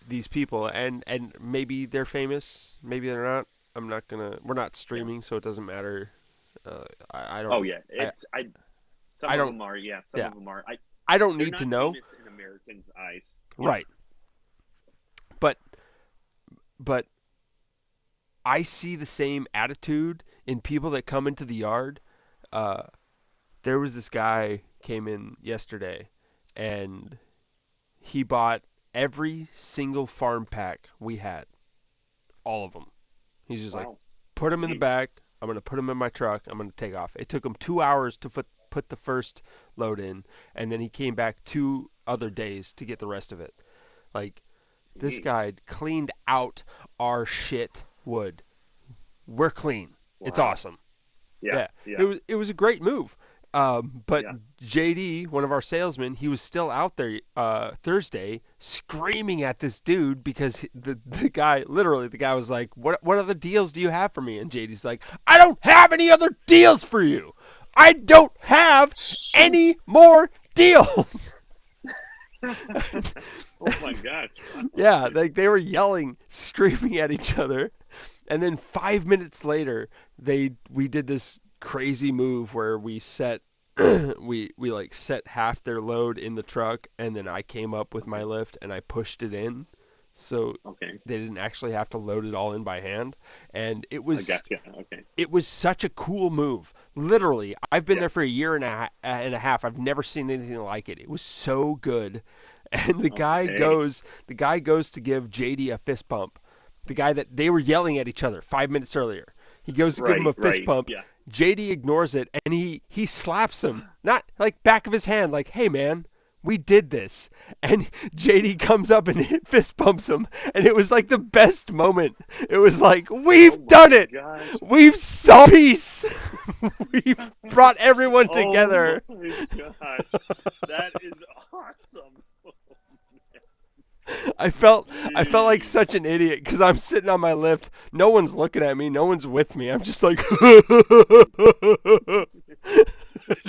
these people and maybe they're famous, maybe they're not. We're not Yeah. streaming, so it doesn't matter. I don't. Oh yeah, I some I of don't. them are. Yeah, some Yeah. of them are. I don't They're need to not know. famous in Americans' eyes. Yeah. Right. But but I see the same attitude in people that come into the yard. Uh, there was this guy came in yesterday, and he bought every single farm pack we had, all of them. He's just like, Wow. put them in the Jeez. back. I'm gonna put them in my truck. I'm gonna take off. It took him 2 hours to put the first load in, and then he came back 2 other days to get the rest of it. Like this Jeez. guy cleaned out our shit wood. We're clean. It's Wow. awesome. Yeah. Yeah, Yeah. it was a great move. But Yeah. JD, one of our salesmen, he was still out there Thursday screaming at this dude because the guy, literally, the guy was like, "What other deals do you have for me?" And JD's like, "I don't have any other deals for you. I don't have any more deals." Oh my gosh. Yeah, like they were yelling, screaming at each other. And then 5 minutes later, we did this crazy move where we set we like set half their load in the truck, and then I came up with my Okay. lift and I pushed it in, so Okay. they didn't actually have to load it all in by hand. And I gotcha. Okay. it was such a cool move. Literally, I've been Yeah. there for a year and a half. I've never seen anything like it. It was so good. And Okay. the guy goes to give JD a fist bump. The guy that they were yelling at each other 5 minutes earlier. He goes to give him Right. a fist Right. bump. Yeah. JD ignores it and he slaps him. Not like back of his hand, like, "Hey man, we did this." And JD comes up and fist bumps him, and it was like the best moment. It was like, Oh "We've done my it. gosh. We've solved peace. We've brought everyone Oh together." my gosh. That is awesome. I felt like Jeez. such an idiot because I'm sitting on my lift. No one's looking at me. No one's with me. I'm just like We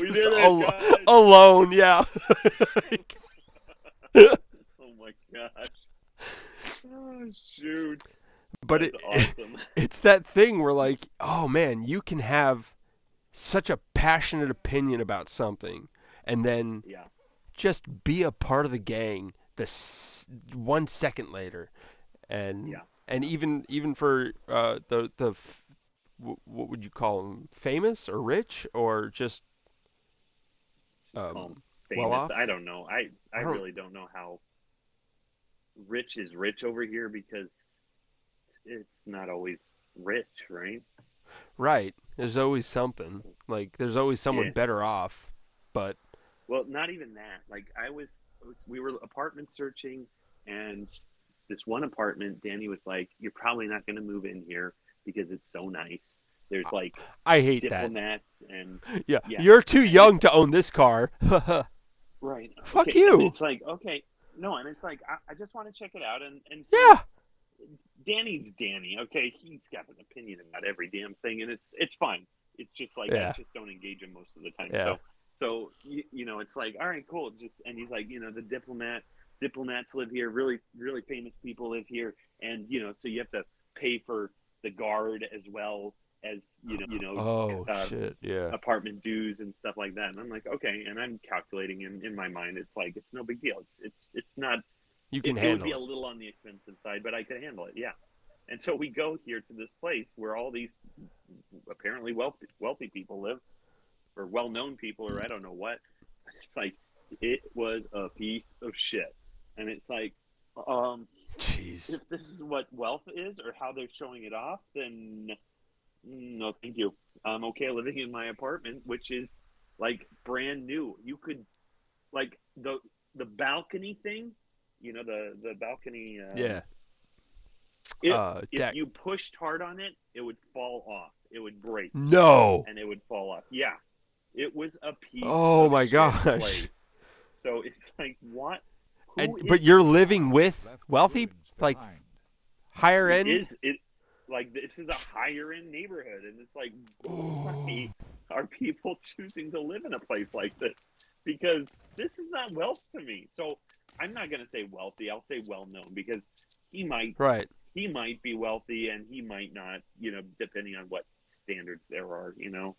just did it, guys. alone. Yeah. Oh my gosh. Oh shoot. But That's awesome. it's that thing where like, oh man, you can have such a passionate opinion about something, and then Yeah. just be a part of the gang 1 second later, and Yeah. even for what would you call them, famous or rich or just Just call him well famous. off? I don't know. I I don't. really don't know how rich is rich over here because it's not always rich, right? Right. There's always something. Like there's always someone Yeah. better off. But Well, not even that. Like we were apartment searching, and this one apartment, Danny was like, "You're probably not going to move in here because it's so nice. There's like I hate that. diplomats and Yeah, yeah, you're too and young to it's own this car. right. Fuck Okay, and you. it's like okay, no, and it's like I just want to check it out and see. Yeah. Danny's Danny. Okay, he's got an opinion about every damn thing, and it's fine. It's just like I Yeah. just don't engage him most of the time. Yeah. So it's like all right, cool. Just and he's like, the diplomats live here. Really famous people live here, and so you have to pay for the guard as well as Oh shit. Yeah. apartment dues and stuff like that. And I'm like, okay, and I'm calculating in my mind. It's like it's no big deal. It's not. You can It would be handle a it. little on the expensive side, but I could handle it. Yeah. And so we go here to this place where all these apparently wealthy people live, or well-known people, or I don't know what. It's like it was a piece of shit, and it's like, um, Jeez. if this is what wealth is, or how they're showing it off, then no, thank you. I'm okay living in my apartment, which is like brand new. You could like the balcony thing, the balcony. Yeah. If Deck. you pushed hard on it, it would fall off. It would break No. and it would fall off. Yeah, it was a piece Oh of my shit gosh. place. So it's like, what? And Who but is you're this living guy? with Left the wealthy, goods like behind. higher end. Is it like this is a higher end neighborhood, and it's like, why are people choosing to live in a place like this? Because this is not wealth to me. So I'm not going to say wealthy. I'll say well known because he might Right. he might be wealthy and he might not, depending on what standards there are, And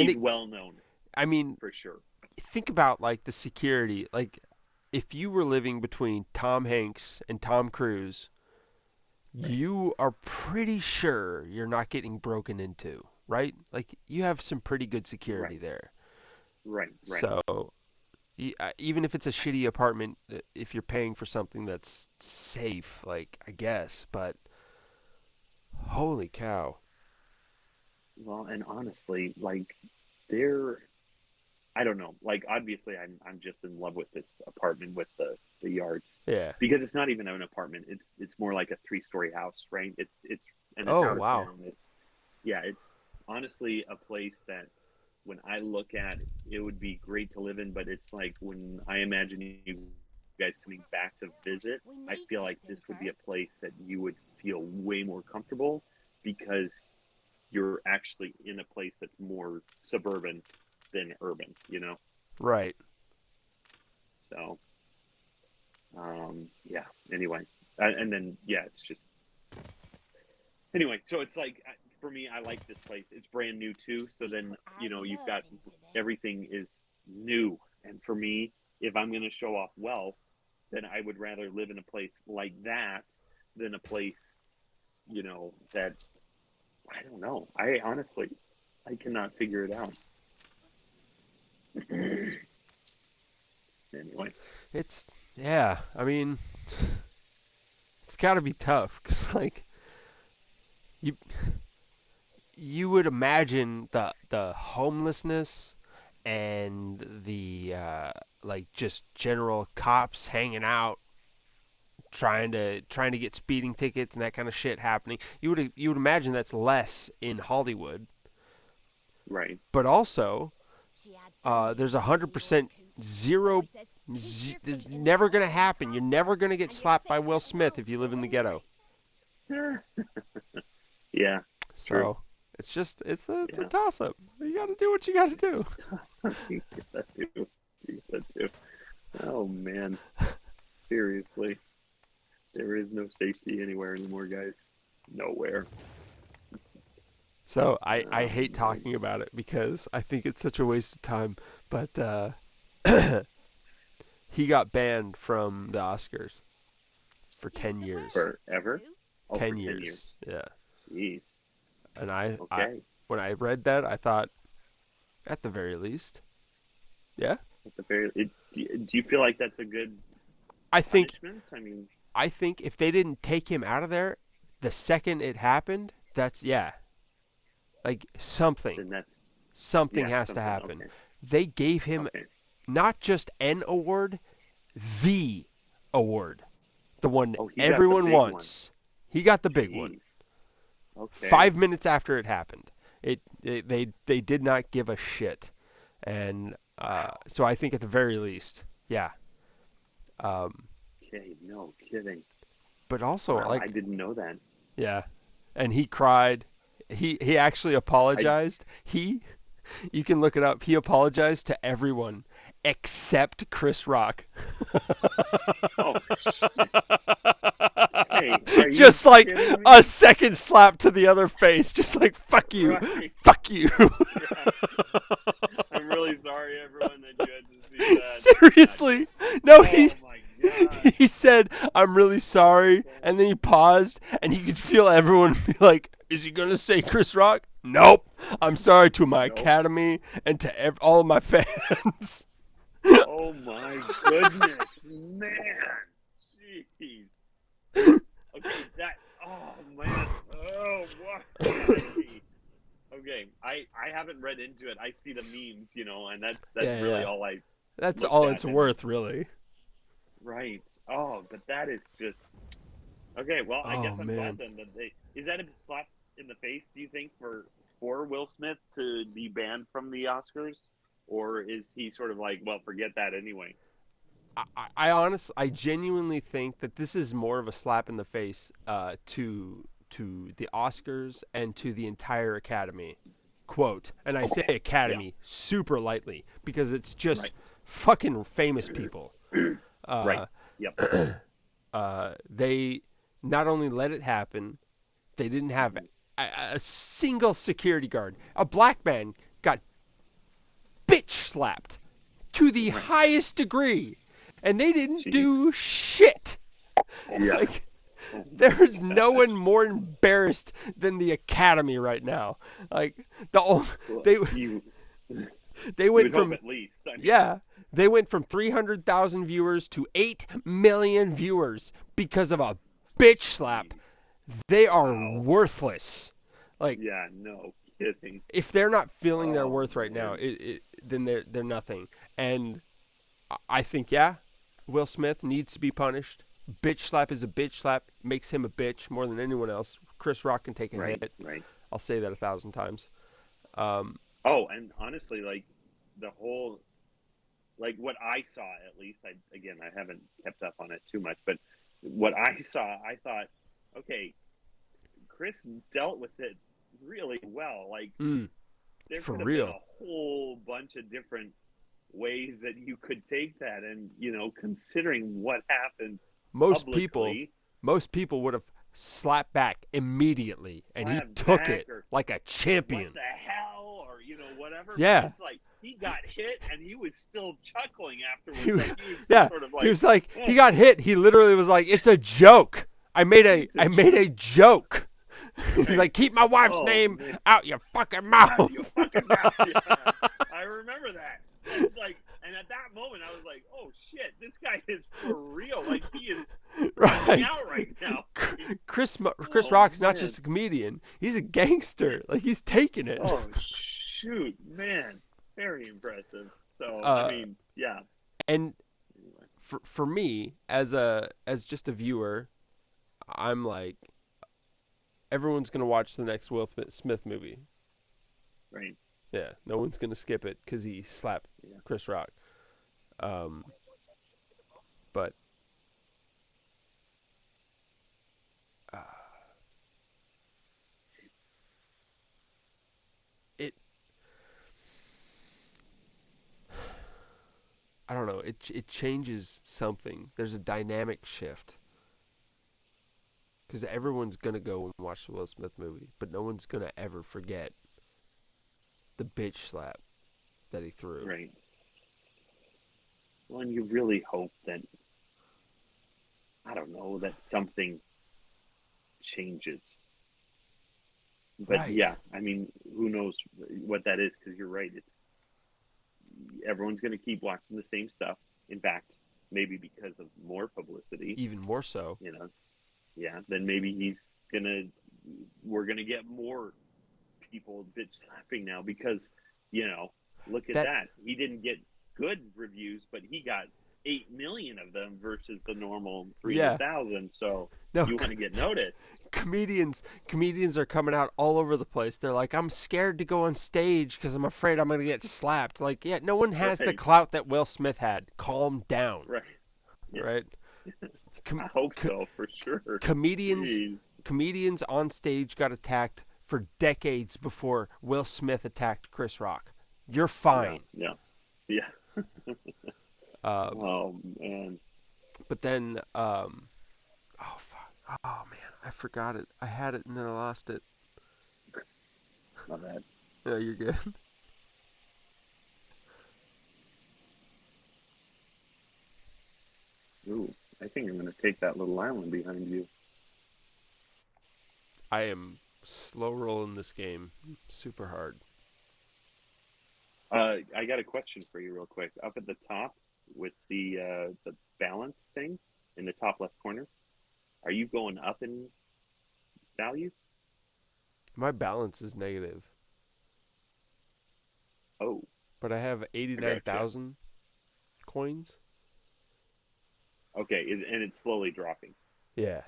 he's well known I mean, for sure. think about like the security. Like if you were living between Tom Hanks and Tom Cruise, Right. you are pretty sure you're not getting broken into, right? Like you have some pretty good security Right. there. Right. Right. So even if it's a shitty apartment, if you're paying for something that's safe, like I guess, but holy cow. Well, and honestly, like there, I don't know. Like obviously, I'm just in love with this apartment with the yard Yeah. because it's not even an apartment. It's more like a 3-story house, right? It's and it's Oh, out of wow. town. It's yeah. It's honestly a place that when I look at it would be great to live in, but it's like when I imagine you guys coming back to visit, We I need feel like this something would be a first. place that you would feel way more comfortable because you're actually in a place that's more suburban than urban, you know? Right. So, yeah, anyway. And then, yeah, it's just, anyway, so it's like, for me, I like this place. It's brand new too. So We then, put our you've love got into this. everything is new. And for me, if I'm going to show off wealth, then I would rather live in a place like that than a place, that I don't know. I honestly, I cannot figure it out. Anyway, It's yeah. I mean, it's got to be tough cuz like you you would imagine the homelessness and the like just general cops hanging out trying to get speeding tickets and that kind of shit happening. You would imagine that's less in Hollywood, right. but also She had them there's a hips in hundred the old percent coot. So I zero. says, keep your It's feet in the never air gonna and you happen. You're can't never run, gonna get and you're slapped by fit Will for Smith if wealth you live you're in the ghetto. hungry. Yeah, true. So it's a Yeah. toss up. You got to do what you got to do. You get that too. You get that too. Oh man, seriously, there is no safety anywhere anymore, guys. Nowhere. So I Oh hate man. talking about it because I think it's such a waste of time. But he got banned from the Oscars for Leave 10 the years. world, Forever? Sue. Oh, for 10 10 years. years. Yeah. Jeez. And I Okay. when I read that, I thought at the very least, yeah. At the very, do you feel like that's a good I think punishment? I mean, I think if they didn't take him out of there the second it happened, that's yeah, like something then that's something yeah, has to something. happen. Okay. They gave him Okay. not just an award, the award, the one Oh, he got the everyone big one. wants. He got the big one. Jeez. Okay. 5 minutes after it happened, they did not give a shit, and Wow. so I think at the very least, yeah. Um, Okay. No kidding. but also Wow. I like didn't know that. yeah, and he cried. He actually I apologized. You can look it up. He apologized to everyone except Chris Rock. oh shit. Hey, are you Just like kidding a me? second slap to the other face, just like fuck you, Right. fuck you. Yeah. I'm really sorry, everyone, that you had to see that. God. Seriously, no, Oh my god. he said I'm really sorry, and then he paused, and you could feel everyone be like, is he gonna say Chris Rock? Nope. I'm sorry to my Nope. academy and to all of my fans. Oh my goodness, man. Jeez. Okay, that. Oh man. Oh, what? Crazy. Okay, I haven't read into it. I see the memes, and that's Yeah, really yeah. all I That's looked all at. it's And worth, really. right. Oh, but that is just okay. Well, I guess Oh I'm glad man. then that they is that a slap in the face? Do you think for Will Smith to be banned from the Oscars, or is he sort of like, well, forget that anyway? I genuinely think that this is more of a slap in the face to the Oscars and to the entire Academy. Quote, and I say Okay. Yeah. Academy super lightly because it's just Right. fucking famous people. Right. Uh, Yep. they not only let it happen, they didn't have Mhm. a single security guard. A black man got bitch slapped to the Right. highest degree, and they didn't Jeez. do shit. Yeah. Like, Oh my there's no gosh. one more embarrassed than the Academy right now. Like Well, they you they would went hope from at least. I mean, yeah, they went from 300,000 viewers to 8 million viewers because of a bitch slap. geez. They are Wow. worthless. Like, Yeah, no kidding. if they're not feeling their Oh worth right now, man. then they're nothing. And I think, yeah, Will Smith needs to be punished. Bitch slap is a bitch slap. Makes him a bitch more than anyone else. Chris Rock can take a Right, hit. right. I'll say that 1,000 times. Oh, and honestly, like the whole, like what I saw at least. I haven't kept up on it too much, but what I saw, I thought, okay, Chris dealt with it really well. Like Mm, there for could have been real. a whole bunch of different ways that you could take that, and considering what happened Most people, publicly, most people would have slapped back immediately, and he slap took back it or like a what champion. the hell or whatever. But Yeah. it's like he got hit and he was still chuckling He, afterwards. Like he was just yeah, sort of he like, was like, oh, he got hit. He literally was like, "It's a joke. it's a I made a joke." He's right. like, "Keep my wife's Oh name man, out your fucking out mouth." of your fucking mouth. Yeah, I remember that. It's like, and at that moment, I was like, "Oh shit, this guy is for real. Like he is freaking Right. out right now." Chris Oh Rock's not man. just a comedian. He's a gangster. Like, he's taking it. Oh shoot, man, very impressive. So I Uh, mean, yeah. and Anyway, for me as just a viewer, I'm like, everyone's gonna watch the next Will Smith movie. right. Yeah, no one's gonna skip it because he slapped Yeah. Chris Rock. Um, but uh, it, I don't know. It changes something. There's a dynamic shift because everyone's gonna go and watch the Will Smith movie, but no one's gonna ever forget the bitch slap that he threw. Right. Well, and you really hope that, I don't know, that something changes. But Right. yeah, I mean, who knows what that is? Because you're right. It's everyone's going to keep watching the same stuff. In fact, maybe because of more publicity, Even more so. yeah, then maybe we're gonna get more people bitch slapping now because, you know, look at That's that. He didn't get good reviews, but he got 8 million of them versus the normal yeah. 300,000. So No, you want to get noticed, comedians are coming out all over the place. They're like, I'm scared to go on stage because I'm afraid I'm gonna get slapped. Like, yeah, no one has the right? clout that Will Smith had. Calm down, Right. Yeah, right? I Com- hope co- so for sure. comedians Jeez. comedians on stage got attacked for decades before Will Smith attacked Chris Rock. You're Yeah, fine. yeah, yeah. Um, Oh man. but then, oh fuck, oh man, I forgot it. I had it and then I lost it. Not bad. No, you're good. Ooh, I think I'm gonna take that little island behind you. I am slow rolling this game super hard. I got a question for you, real quick. Up at the top with the balance thing in the top left corner, are you going up in value? My balance is negative, Oh, but I have I gotcha. 89,000 coins. Okay, and it's slowly dropping. Yeah,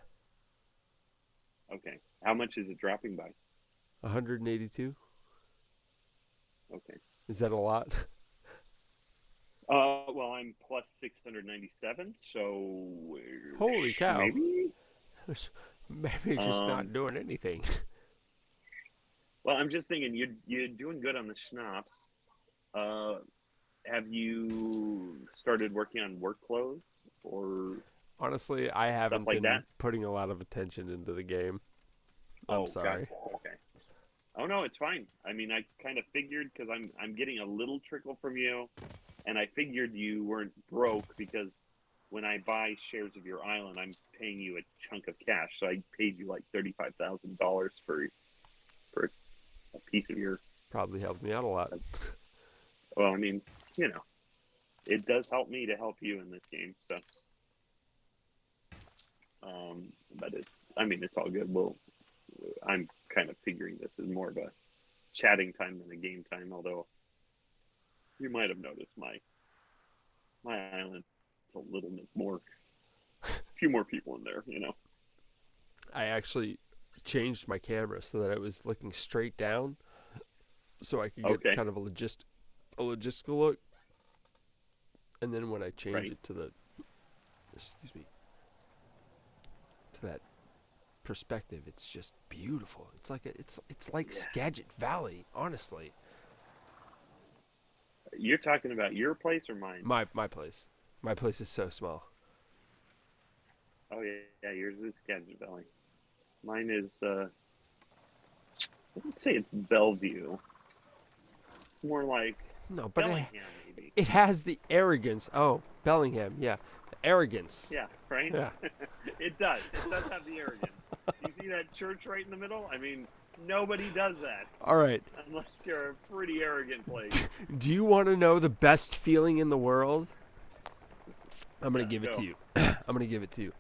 Okay, how much is it dropping by? 182. Okay. Is that a lot? Well, I'm plus 697, so Holy cow. maybe. Maybe just Um, not doing anything. well, I'm just thinking you're doing good on the schnapps. Uh, have you started working on work clothes or Honestly, I stuff haven't like been that? putting a lot of attention into the game. I'm Oh, gotcha. sorry. Okay. Oh no, it's fine. I mean, I kind of figured because I'm getting a little trickle from you, and I figured you weren't broke because when I buy shares of your island, I'm paying you a chunk of cash. So I paid you like $35,000 for a piece of your. Probably helped me out a lot. Well, I mean, it does help me to help you in this game. So, but it's all good. I'm kind of figuring this is more of a chatting time than a game time. Although you might have noticed my island is a little bit more, a few more people in there. I actually changed my camera so that I was looking straight down, so I could get Okay. kind of a logistical look. And then when I change Right. it to that perspective, it's just beautiful. It's like Yeah. Skagit Valley, honestly. You're talking about your place or mine? My place. My place is so small. Oh yeah, yours is Skagit Valley. Mine is I wouldn't say it's Bellevue. It's more like No, but Bellingham, maybe. it has the arrogance. Oh, Bellingham, yeah. The arrogance. Yeah, right? Yeah. It does. It does have the arrogance. You see that church right in the middle? I mean, nobody does that All right. unless you're a pretty arrogant place. Do you want to know the best feeling in the world? I'm going to Yeah, give it go. to you. I'm going to give it to you.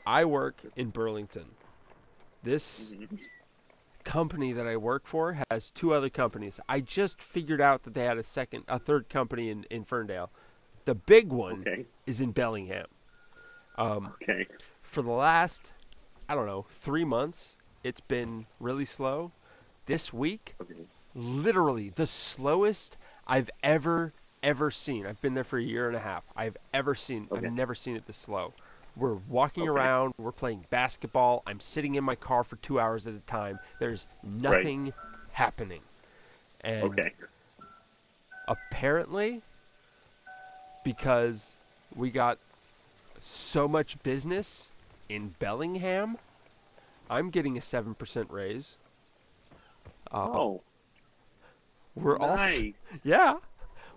I work in Burlington. This Mhm. company that I work for has two other companies. I just figured out that they had a third company in Ferndale. The big one Okay. is in Bellingham. Okay. For the last, I don't know, 3 months, it's been really slow. This week, Okay. literally the slowest I've ever seen. I've been there for a year and a half. I've Okay. never seen it this slow. We're walking Okay. around, we're playing basketball. I'm sitting in my car for 2 hours at a time. There's nothing happening. And Okay. apparently, because we got so much business in Bellingham, I'm getting a 7% raise. Oh, We're also nice. Yeah,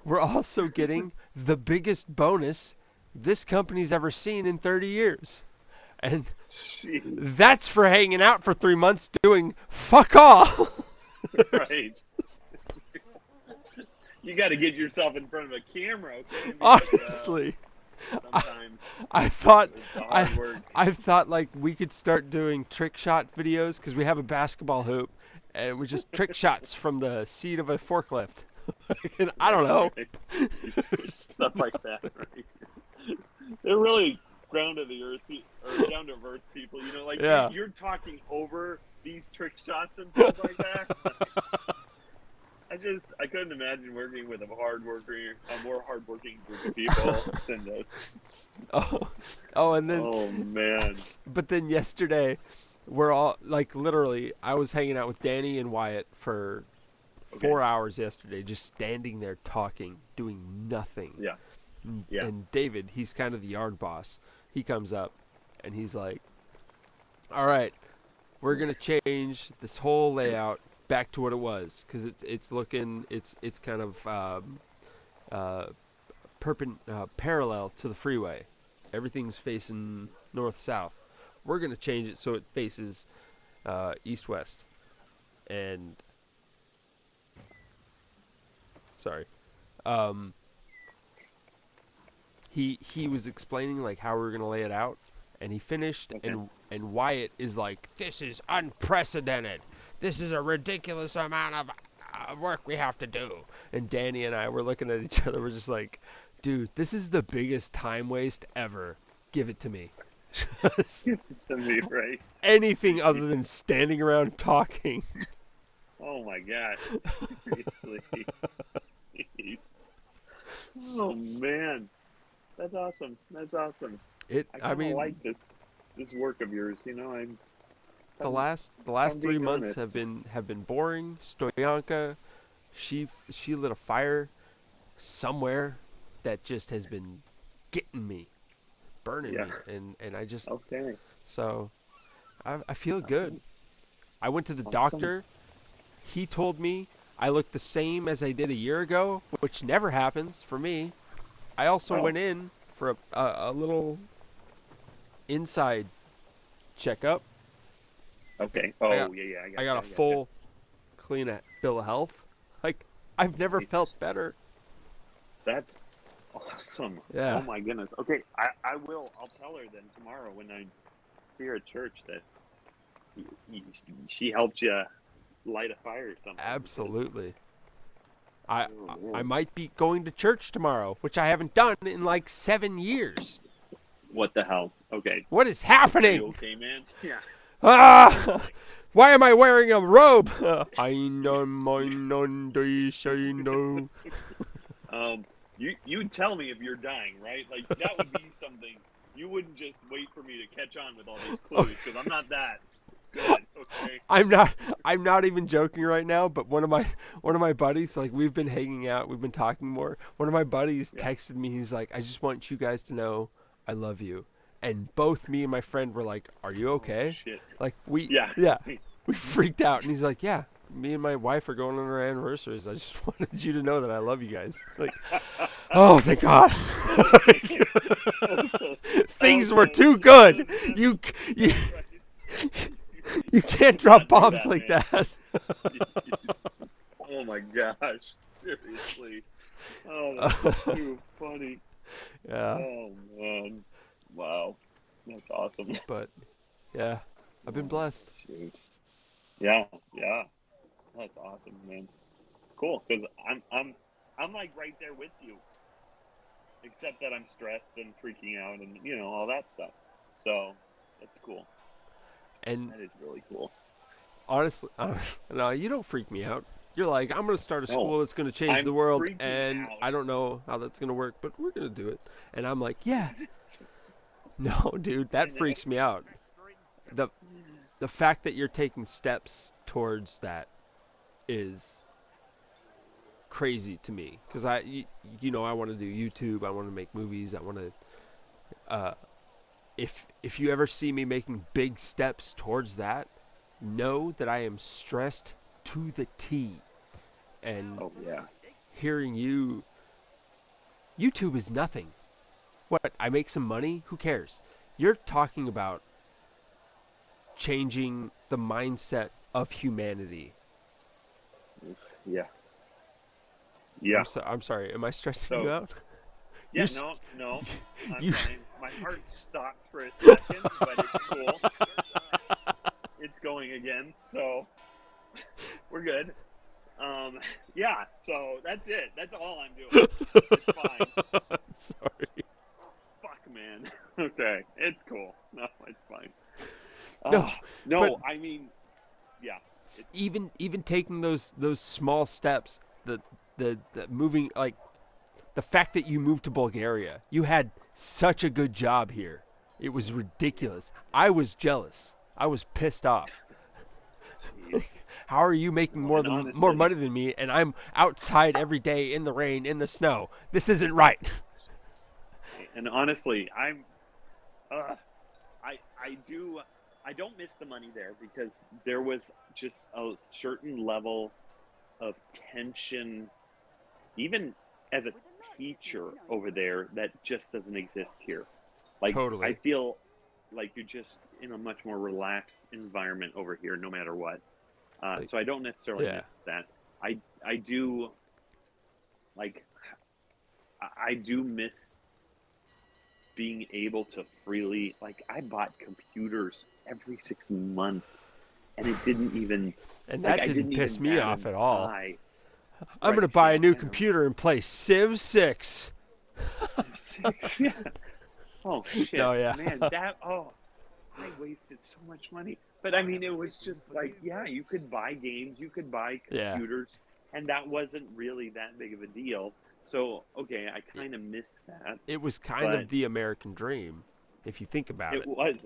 we're also getting the biggest bonus this company's ever seen in 30 years. And Jeez. that's for hanging out for 3 months doing fuck all. Right. You got to get yourself in front of a camera, okay? And be like, Honestly, sometimes I thought it's the hard work. I've thought like we could start doing trick shot videos because we have a basketball hoop and we just trick shots from the seat of a forklift. And I don't know. Right. Stuff like that, right? They're really ground to the earth, or down to earth people. Like Yeah. you're talking over these trick shots and stuff like that. I couldn't imagine working with a more hardworking group of people than this. And then Oh man. but then yesterday, we're all like literally. I was hanging out with Danny and Wyatt for Okay. 4 hours yesterday, just standing there talking, doing nothing. Yeah. And, Yeah. and David, he's kind of the yard boss. He comes up, and he's like, "All right, we're gonna change this whole layout back to what it was, because it's kind of parallel to the freeway. Everything's facing north-south. We're gonna change it so it faces east-west." And sorry, he was explaining like how we were gonna lay it out, and he finished, Okay. and Wyatt is like, "This is unprecedented. This is a ridiculous amount of work we have to do." And Danny and I were looking at each other. We're just like, "Dude, this is the biggest time waste ever. Give it to me." Just To me, right? anything other than standing around talking. Oh my gosh. Seriously. Jeez. Oh man. That's awesome. That's awesome. I I kind of mean, like this work of yours. the last I'm 3 being months honest. have been boring. Stoyanka, she lit a fire somewhere that just has been getting me, burning Yeah. me, and I just Okay. so I feel good. I went to the Awesome. doctor. He told me I look the same as I did a year ago, which never happens for me. I also Oh, went in for a little inside checkup. okay. I got Oh, yeah, yeah. I I got got you. a I got you. full clean bill of health. Like I've never felt Nice. better. That's awesome. Yeah. Oh my goodness. Okay, I will. I'll tell her then tomorrow when I see her at church that she helped you light a fire or something. Because, Absolutely. I oh I man, might be going to church tomorrow, which I haven't done in like 7 years. what the hell? Okay, What is are you happening? okay, man? Yeah. Ah! Seriously. Why am I wearing a robe? I know mine on the shine. Um, you tell me if you're dying, right? Like that would be something you wouldn't just wait for me to catch on with all these clues because I'm not that good. Okay. I'm not I'm not even joking right now, but one of my buddies, like we've been hanging out, we've been talking more. One of my buddies Yeah. texted me, he's like, I just want you guys to know I love you. And both me and my friend were like, are you Oh okay? shit. Like we Yeah. yeah, we freaked out and he's like, yeah, me and my wife are going on our anniversaries. I just wanted you to know that I love you guys. Like, oh thank God. Okay. Things were Okay. too good. That's, You you that's right. you You can't could drop not do bombs that, like man. that. Oh my gosh. Seriously. Oh, that's too funny. Yeah, Oh man. Wow. That's awesome. but yeah, I've been Oh blessed. shoot. Yeah, yeah. That's awesome, man. Cool, because I'm like right there with you, except that I'm stressed and freaking out and all that stuff. So that's cool. And That is really cool. honestly, no, you don't freak me out. You're like, I'm gonna start a No, school that's gonna change the I'm world, freaking and out. I don't know how that's gonna work, but we're gonna do it. And I'm like, yeah, no, dude, I that know. freaks me out. the The fact that you're taking steps towards that is crazy to me, because I want to do YouTube, I want to make movies, I want to. Uh, if you ever see me making big steps towards that, know that I am stressed to the T. And Oh yeah. hearing YouTube is nothing. What? I make some money? Who cares? You're talking about changing the mindset of humanity. Yeah. Yeah. I'm sorry. Am I stressing you So out? yeah, You're no, no, I'm you fine. My heart stopped for a second, but it's cool. It's going again, so we're good. Um, yeah. So that's it. That's all I'm doing. It's fine. I'm sorry. Fuck, man. Okay, it's cool. No, it's fine. No, but No, I mean, yeah, it's even taking those small steps, the moving, like the fact that you moved to Bulgaria, you had such a good job here. It was ridiculous. I was jealous. I was pissed off. jeez. How are you making No, and more honestly, money than me, and I'm outside every day in the rain, in the snow? This isn't right. I'm. Uh, I do. I don't miss the money there because there was just a certain level of tension, even as a teacher over there, that just doesn't exist here. Like I Totally. feel like you're just in a much more relaxed environment over here, no matter what. Like, So I don't necessarily yeah. miss that. I do like I do miss being able to freely like I bought computers every 6 months, and it didn't even And like that I didn't didn't piss even me bat off an at all. eye. I'm Right? gonna buy a Yeah, new I know. computer and play Civ 6. Six, yeah. Oh shit, No, yeah. man, that I wasted so much money. But I mean, it was just like, yeah, you could buy games, you could buy Yeah. computers, and that wasn't really that big of a deal. So, okay, I It, kind of missed that, it was kind but of the American dream, if you think about it it. was,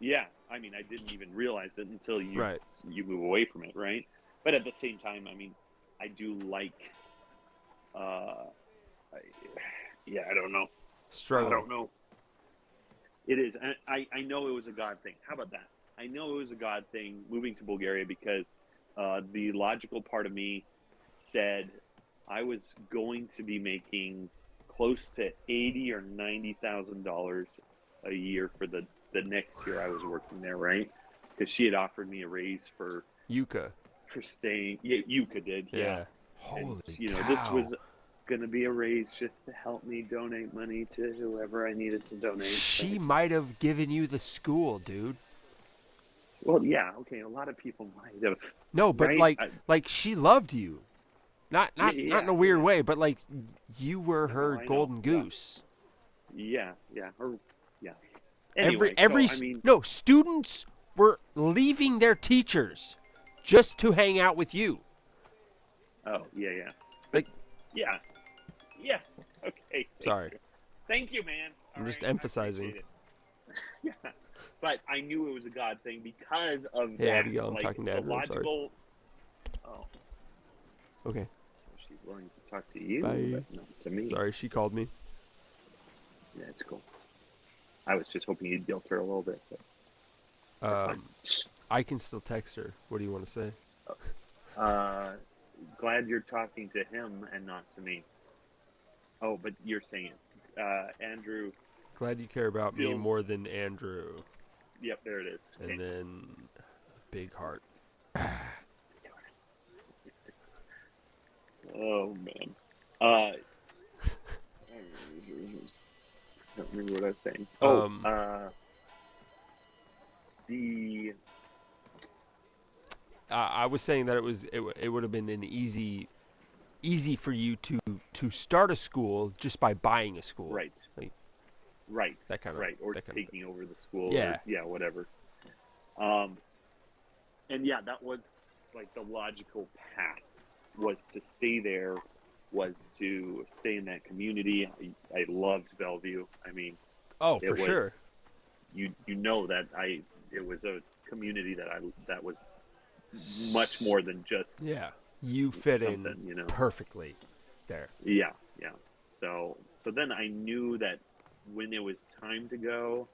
yeah. I mean, I didn't even realize it until Right. you move away from it, right? But at the same time, I mean, I do like, uh, I, yeah, I don't know, I Struggle. don't know. It is. And I know it was a God thing. How about that? I know it was a God thing moving to Bulgaria because the logical part of me said I was going to be making close to $80,000 or $90,000 a year for the next year I was working there, right? Because she had offered me a raise for Yuka. staying. Yeah, Yuka did, yeah. And Holy this cow. was going to be a raise just to help me donate money to whoever I needed to donate. She So. might have given you the school, dude. Well, yeah, okay. A lot of people might have, No, but right? like she loved you. Not Yeah, in a weird yeah. way, but like you were No, her I know. golden Yeah, goose. yeah, yeah. Yeah. Every Anyway, so every I mean, no, students were leaving their teachers just to hang out with you. oh yeah, yeah, but Like, yeah, yeah. Okay. sorry. Thank you, man. I'm All just right, I emphasizing. appreciate it. Yeah, but I knew it was a God thing because of Hey, that. Abigail, I'm Like talking to the Andrew. I'm sorry. logical. Oh, Okay. so she's willing to talk to you, Bye. but not to me. Sorry, she called me. Yeah, it's cool. I was just hoping you'd guilt her a little bit, but that's fine. I can still text her. What do you want to say? Glad you're talking to him and not to me. Oh, but you're saying it. Andrew, Glad you care about me feels. more than Andrew. Yep, there it is. And Okay. then big heart. Oh man. I don't remember what I was saying. The I was saying that it would have been an easy for you to start a school just by buying a school. right, Like, right, that kind of right, or that kind of taking over the school, Yeah. or yeah, whatever. And yeah, that was like the logical path was to stay there, was to stay in that community. I loved Bellevue. I mean, Oh, it for was sure. you know that it was a community that was much more than just Yeah. You fit in something, you know. perfectly there. Yeah, yeah. So then I knew that when it was time to go,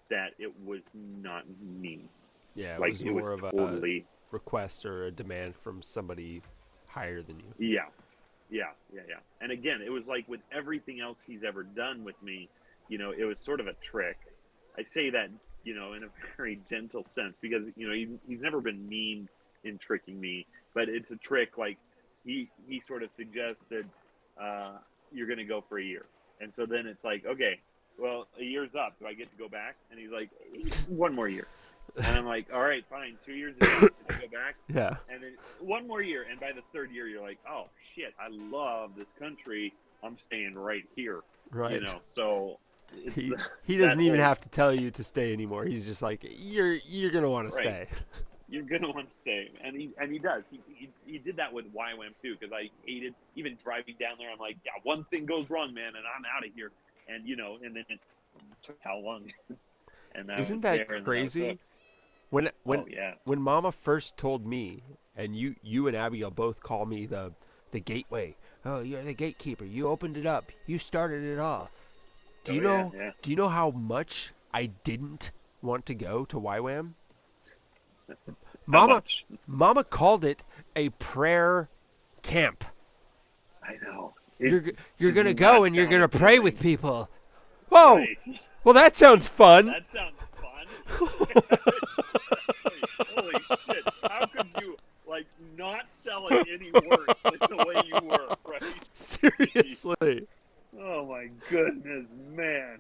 that it was not me. Yeah, it Like was it was more of a totally request or a demand from somebody higher than you. yeah, yeah, yeah, yeah. And again, it was like with everything else he's ever done with me, it was sort of a trick. I say that, in a very gentle sense because, he's never been mean in tricking me, but it's a trick. Like he sort of suggested, you're going to go for a year. And so then it's like, okay, well, a year's up. Do I get to go back? And he's like, one more year. And I'm like, all right, fine. 2 years is up. Can I go back? Yeah. And then one more year. And by the third year, you're like, oh, shit, I love this country. I'm staying right here. Right. So it's He doesn't even whole, have to tell you to stay anymore. He's just like, you're gonna want to right. stay. You're gonna want to stay, and he does. He did that with YWAM too, because I hated even driving down there. I'm like, yeah, one thing goes wrong, man, and I'm out of here. And and then it took how long? And I Isn't was that there, and crazy? oh yeah, When Mama first told me, and you and Abigail both call me the gateway. Oh, you're the gatekeeper. You opened it up. You started it all. Do you know? Yeah. Do you know how much I didn't want to go to YWAM? How much? Mama called it a prayer camp. I know. You're gonna go and you're gonna pray appealing. with people. Whoa! Right. Well, that sounds fun. That sounds fun. Holy shit! How could you not sell it any worse than the way you were, right? Seriously. Oh my goodness, man!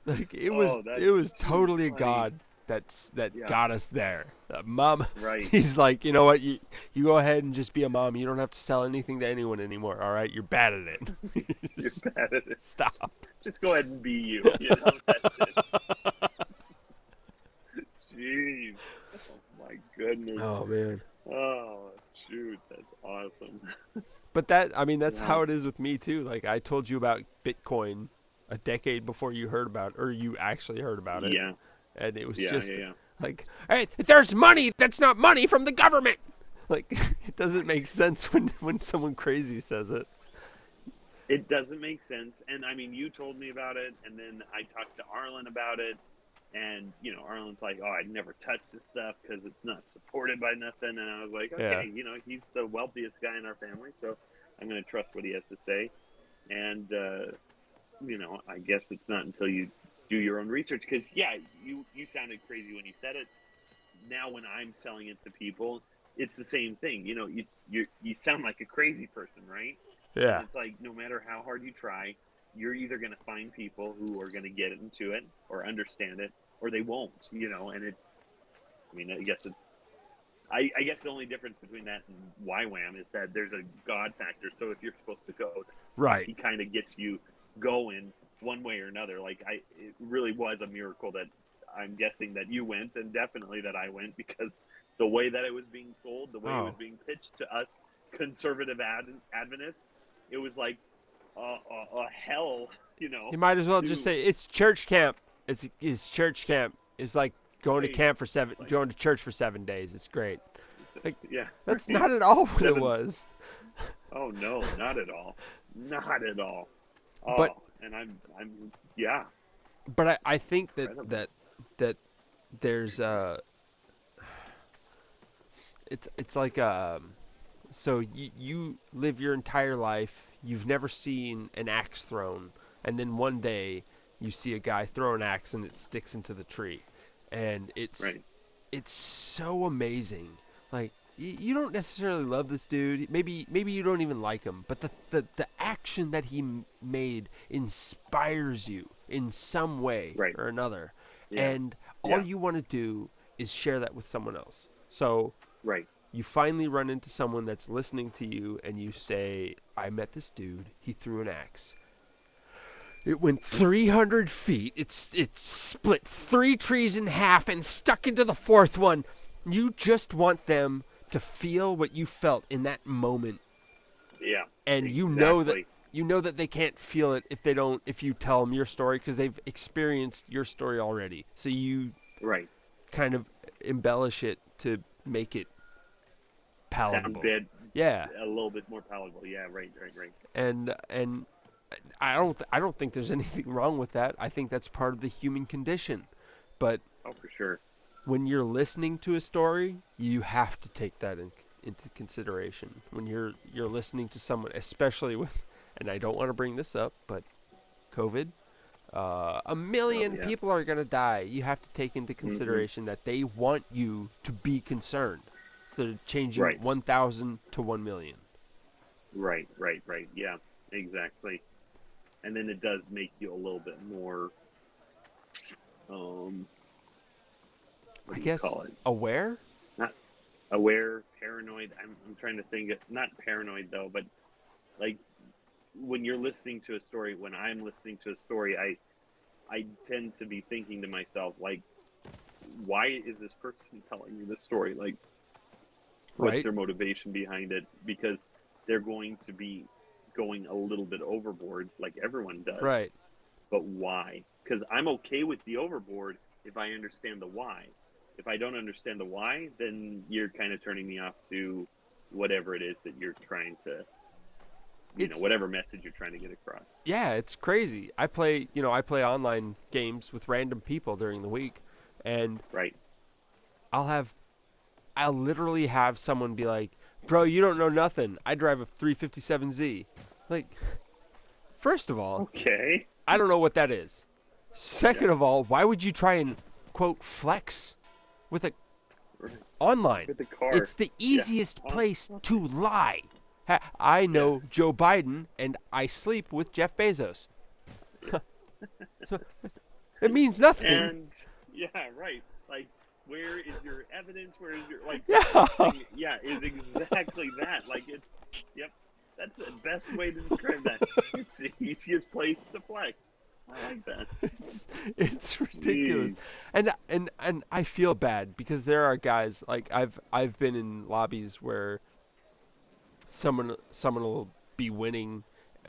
Like it that's was too totally funny. God that Yeah. got us there. Mom, Right. he's like, you know what? You go ahead and just be a mom. You don't have to sell anything to anyone anymore. All right, you're bad at it. You're bad at it. Stop. Just go ahead and be you. That's it. Jeez. Oh my goodness. Oh man. Oh shoot, that's awesome. But that's Yeah. how it is with me too. Like I told you about Bitcoin a decade before you heard about it, or you actually heard about it. Yeah. And it was Yeah, just yeah. like, hey, there's money that's not money from the government. Like it doesn't make sense when someone crazy says it. It doesn't make sense. And I mean, you told me about it, and then I talked to Arlen about it, and Arlen's like, "Oh, I'd never touch this stuff because it's not supported by nothing." And I was like, "Okay, Yeah. he's the wealthiest guy in our family, so I'm going to trust what he has to say. And I guess it's not until you do your own research. Because you sounded crazy when you said it. Now when I'm selling it to people, it's the same thing. You sound like a crazy person, right? And Yeah. it's like no matter how hard you try, you're either going to find people who are going to get into it or understand it, or they won't. And I guess the only difference between that and YWAM is that there's a God factor. So if you're supposed to go, Right. he kind of gets you going one way or another. It really was a miracle that I'm guessing that you went, and definitely that I went, because the way that it was being sold, the way it was Oh. being pitched to us conservative Adventists, it was like a hell, You might as well just to say it's church camp. It's church camp. It's like going to right, camp for like, going to church for 7 days. It's great. Like yeah, that's right. not at all what it 7 was. Oh no, not at all, not at all. But And yeah, I think incredible. that there's it's like so you live your entire life, you've never seen an axe thrown, and then one day you see a guy throw an axe and it sticks into the tree, and Right, it's so amazing. Like you don't necessarily love this dude. Maybe you don't even like him, but the action that he made inspires you in some way right, or another, yeah, and all yeah, you want to do is share that with someone else. So right, you finally run into someone that's listening to you, and you say, "I met this dude. He threw an axe. It went 300 feet. It split 3 trees in half and stuck into the fourth one." You just want them to feel what you felt in that moment, yeah, and exactly, you know that they can't feel it if you tell them your story, because they've experienced your story already. So you right. kind of embellish it to make it Sound palatable. bit Yeah, a little bit more palatable. Yeah, right, right, right. and I don't think there's anything wrong with that. I think that's part of the human condition. But Oh, for sure. when you're listening to a story, you have to take that into consideration. When you're listening to someone, especially with, and I don't want to bring this up, but COVID, a Oh, million yeah. people are gonna die. You have to take into Hmm. consideration that they want you to be concerned. So they're changing Right, 1,000 to 1,000,000. right, right, right. Yeah, exactly. And then it does make you a little bit more, um, what I do you guess call it? aware. Not aware, paranoid. I'm trying to think. Not paranoid though, but like when you're listening to a story, when I'm listening to a story, I tend to be thinking to myself, like, why is this person telling me this story? Like, what's Right. their motivation behind it? Because they're going to be going a little bit overboard, like everyone does. Right. But why? Because I'm okay with the overboard if I understand the why. If I don't understand the why, then you're kind of turning me off to whatever it is that you're trying to, It's whatever message you're trying to get across. yeah, it's crazy. I play online games with random people during the week, and Right. I'll have I'll literally have someone be like, "Bro, you don't know nothing. I drive a 357Z." Like, first of all, Okay. I don't know what that is. Yeah. Second of all, why would you try and quote flex with a Right. online? With the car. It's the Yeah. easiest Oh, place to lie. I yeah. know Joe Biden and I sleep with Jeff Bezos. Yeah. So it means nothing. And yeah, right. Like, where is your evidence? Where is your like the Yeah. flexing? Yeah, is exactly that. Like it's yep. That's the best way to describe that. It's the easiest place to flex. I like that. It's ridiculous. Jeez. And I feel bad because there are guys like I've been in lobbies where someone will be winning,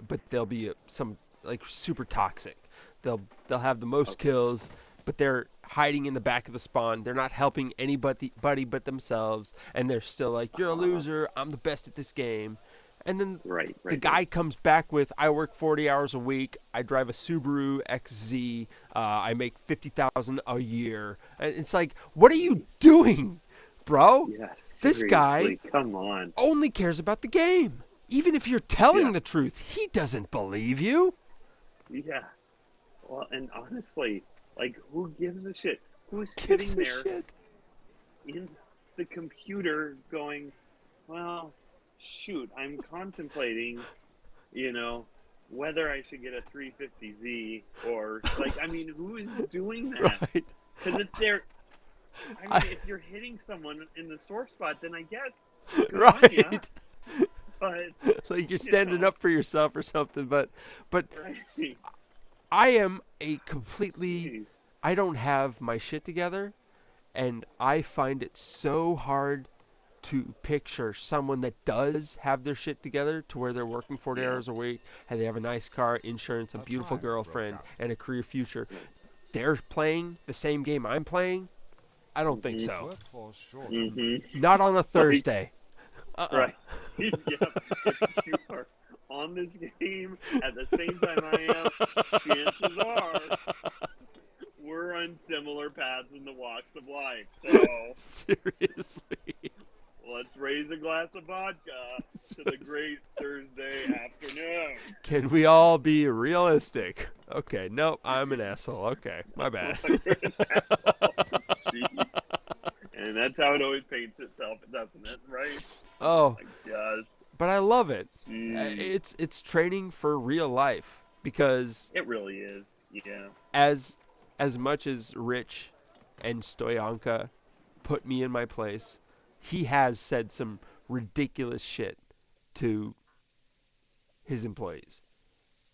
but they'll be some like super toxic. They'll have the most Okay. kills, but they're hiding in the back of the spawn. They're not helping anybody but themselves, and they're still like, "You're a Uh, loser. I'm the best at this game." And then right, the right, right. guy comes back with, "I work 40 hours a week. I drive a Subaru XZ. I make 50,000 a year." And it's like, what are you doing, bro? Yeah, This guy seriously. Come on. only cares about the game. even if you're telling Yeah. the truth, he doesn't believe you. Yeah. Well, and honestly, like, who gives a shit? Who's Gives sitting a there shit. in the computer going, well, shoot, I'm contemplating, you know, whether I should get a 350Z or, like, I mean, who is doing that? Right. Because if they're, I mean, I, if you're hitting someone in the sore spot, then I guess good on ya. right. But, Like you're you standing know, up for yourself or something, but right? I am a completely Jeez. I don't have my shit together, and I find it so hard to picture someone that does have their shit together to where they're working 40 Yeah. hours a week and they have a nice car, insurance, a beautiful girlfriend, and a career future. They're playing the same game I'm playing? I don't think so. Not on a Like, Thursday. Uh-uh. right. Yep. If you are on this game at the same time I am, chances are we're on similar paths in the walks of life. So Seriously. let's raise a glass of vodka to the great Thursday afternoon. Can we all be realistic? Okay, nope, I'm an asshole. Okay, my bad. You're an asshole. Jeez. And that's how it always paints itself, doesn't it? Right? Oh, My God. but I love it. Jeez. It's training for real life because It really is. Yeah. as much as Rich and Stoyanka put me in my place, he has said some ridiculous shit to his employees.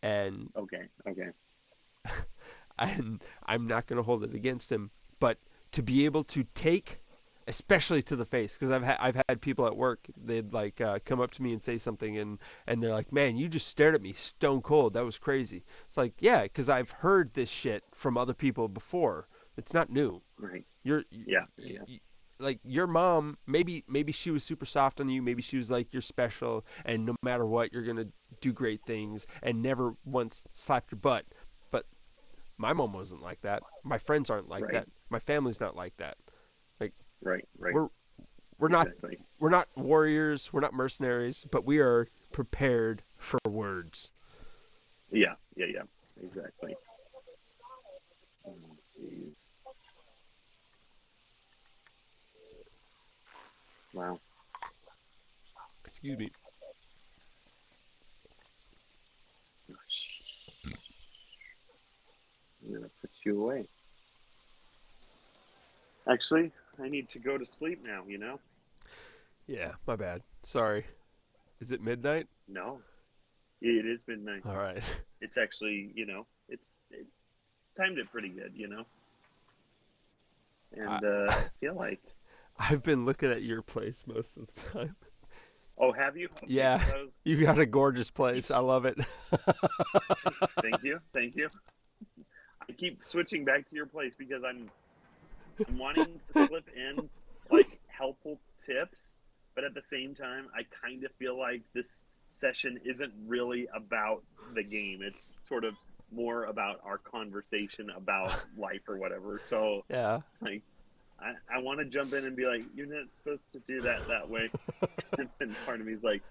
And Okay. Okay. and I'm not going to hold it against him, but to be able to take, especially to the face, because I've had people at work, they'd like come up to me and say something, and they're like, "Man, you just stared at me stone cold. That was crazy." It's like, yeah, because I've heard this shit from other people before. It's not new. Right. You're Yeah. Yeah. like your mom, maybe she was super soft on you, maybe she was like you're special and no matter what you're gonna do great things and never once slapped your butt. But my mom wasn't like that. My friends aren't like Right. that. My family's not like that. Like Right. Right. we're we're not Exactly. we're not warriors, we're not mercenaries, but we are prepared for words. Yeah. Yeah. Yeah. Exactly. Oh, jeez. Wow. Excuse me. I'm gonna put you away. Actually, I need to go to sleep now. You know? Yeah, my bad. Sorry. Is it midnight? No. It is midnight. All right. It's actually, it timed it pretty good. I, And I feel like. I've been looking at your place most of the time. Oh, have you? Okay, Yeah, because I was. you got a gorgeous place. I love it. Thank you. Thank you. I keep switching back to your place because I'm wanting to slip in like helpful tips, but at the same time, I kind of feel like this session isn't really about the game. It's sort of more about our conversation about life or whatever. So, Yeah. like, I want to jump in and be like, you're not supposed to do that way. And then part of me is like,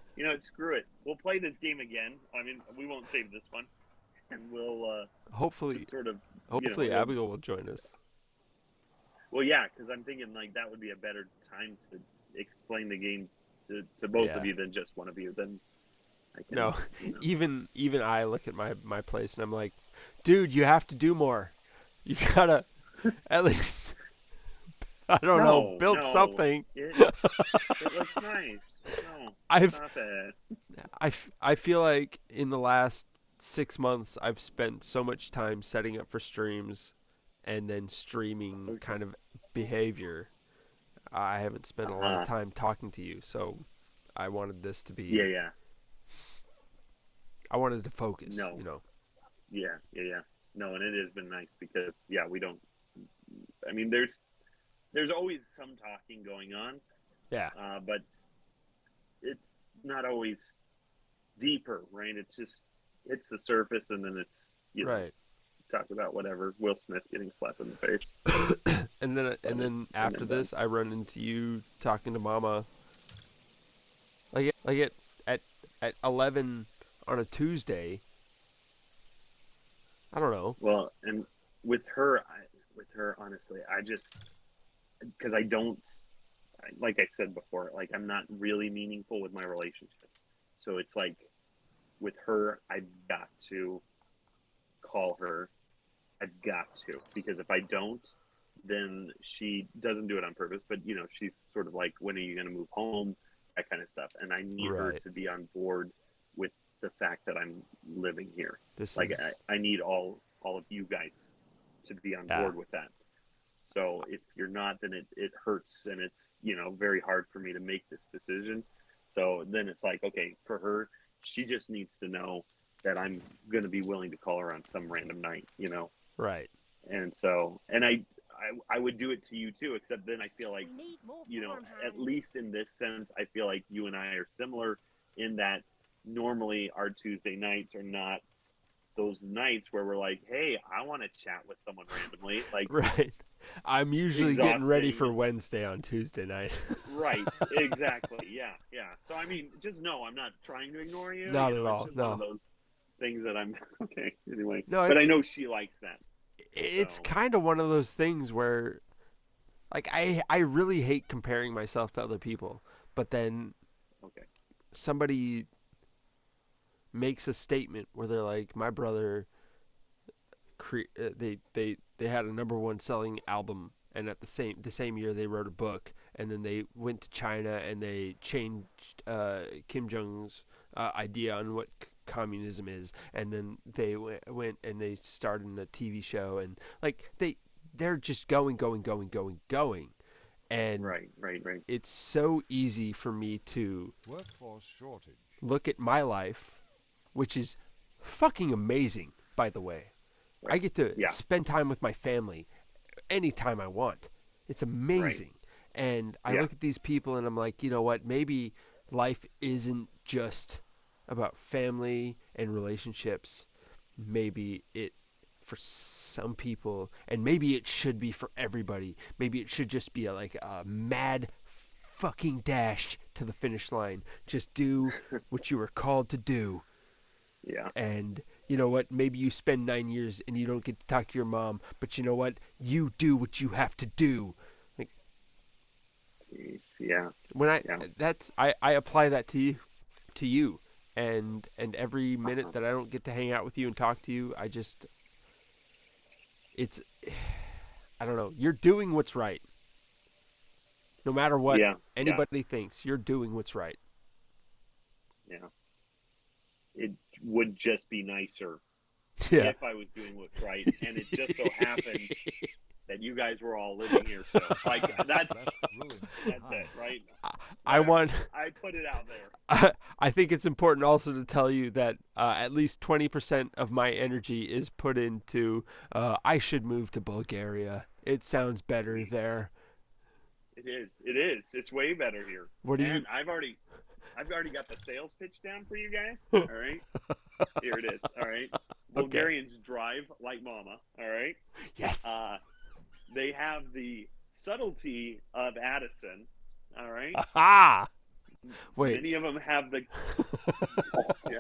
screw it. We'll play this game again. I mean, we won't save this one, and we'll Hopefully, just sort of, hopefully we'll Abigail will join us. Well, yeah, because I'm thinking like that would be a better time to explain the game to both Yeah. of you than just one of you. Then I can, No, even I look at my place and I'm like, dude, you have to do more. You gotta at least I don't know, No, build no, something. it looks nice. No, I've stop it. I feel like in the last 6 months I've spent so much time setting up for streams and then streaming Okay. kind of behavior. I haven't spent a lot of Uh-huh. time talking to you, so I wanted this to Yeah, be yeah. I wanted to focus, No. you know. Yeah. No, and it has been nice because we don't. I mean, there's always some talking going on, Yeah. but it's not always deeper, right? It's just hits the surface and then it's Right. talk about whatever. Will Smith getting slapped in the face. and then after then this I run into you talking to Mama like at at 11 on a Tuesday. I don't know. Well, and with her, honestly, I just because I don't, like I said before, like I'm not really meaningful with my relationship. So it's like with her, I've got to call her. I've got to because if I don't, then she doesn't do it on purpose. But she's sort of like, when are you going to move home? That kind of stuff. And I need her Right. to be on board with the fact that I'm living here. This Like is I need all of you guys to be on yeah. board with that. So if you're not, then it hurts, and it's very hard for me to make this decision. So then it's like, okay, for her, she just needs to know that I'm going to be willing to call her on some random night. Right. And so, and I would do it to you too, except then I feel like, We need more at farmhands. least in this sense, I feel like you and I are similar in that normally our Tuesday nights are not those nights where we're like, hey, I want to chat with someone randomly. Like, Right. I'm usually getting ready for exhausting. Wednesday on Tuesday night. Right, exactly. Yeah, yeah. So I mean, just know I'm not trying to ignore you. Not at It's all. just one of No. those things that I'm okay. Anyway, No, but I know she likes that. it's So kind of one of those things where like I really hate comparing myself to other people, but then okay, somebody makes a statement where they're like, my brother they had a number one selling album, and at the same year they wrote a book, and then they went to China and they changed Kim Jong's idea on what communism is, and then they went and they started a TV show, and like they're just going, and right, right, right, it's so easy for me to Workforce shortage. look at my life, which is fucking amazing, by the way. I right. get to Yeah, spend time with my family anytime I want. It's right. amazing. And I Yeah, look at these people and I'm like, you know what? Maybe life isn't just about family and relationships. Maybe it, for some people, and maybe it should be for everybody. Maybe it should just be like a mad fucking dash to the finish line. Just do what you were called to do, yeah. and you know what, maybe you spend 9 years and you don't get to talk to your mom, but you know what, you do what you have to do. Like Jeez, yeah, when I yeah. that's I apply that to you, and every minute Uh-huh. that I don't get to hang out with you and talk to you, it's I don't know, you're doing what's right, no matter what Yeah, yeah, anybody thinks. You're doing what's right. yeah. It would just be nicer Yeah. if I was doing what's right, and it just so happened that you guys were all living here still. Like Left ruins that's behind. it, right? I Whatever. want I put it out there. I think it's important also to tell you that at least 20% of my energy is put into I should move to Bulgaria. It sounds better Jeez. there. It is. It is. It's way better here. What do you? And I've already got the sales pitch down for you guys. All right. Here it is. All right. Okay. Bulgarians drive like mama. All right. Yes. Uh, they have the subtlety of Addison. All right. Aha! Wait. Many of them have the yeah,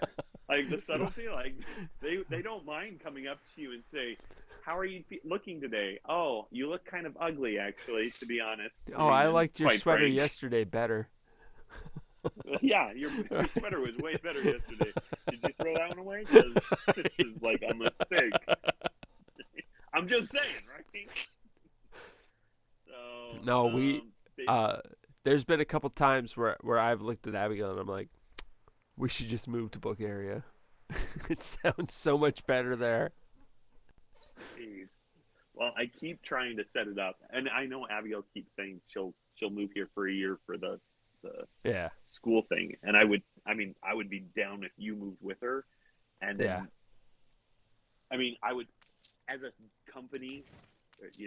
like the subtlety. Like they don't mind coming up to you and say, "How are you looking today?" "Oh, you look kind of ugly, actually. To be honest, I Oh, mean, I and liked your quite sweater frank." yesterday better. Yeah, your sweater was way better yesterday. Did you throw that one away? Because this is like a mistake. I'm just saying, right? So, No, we they, uh there's been a couple times where I've looked at Abigail and I'm like, we should just move to Bulgaria. It sounds so much better there. Jeez. Well, I keep trying to set it up, and I know Abigail keeps saying she'll move here for a year for the Yeah. school thing, and I would be down if you moved with her, and Yeah. then I would, as a company,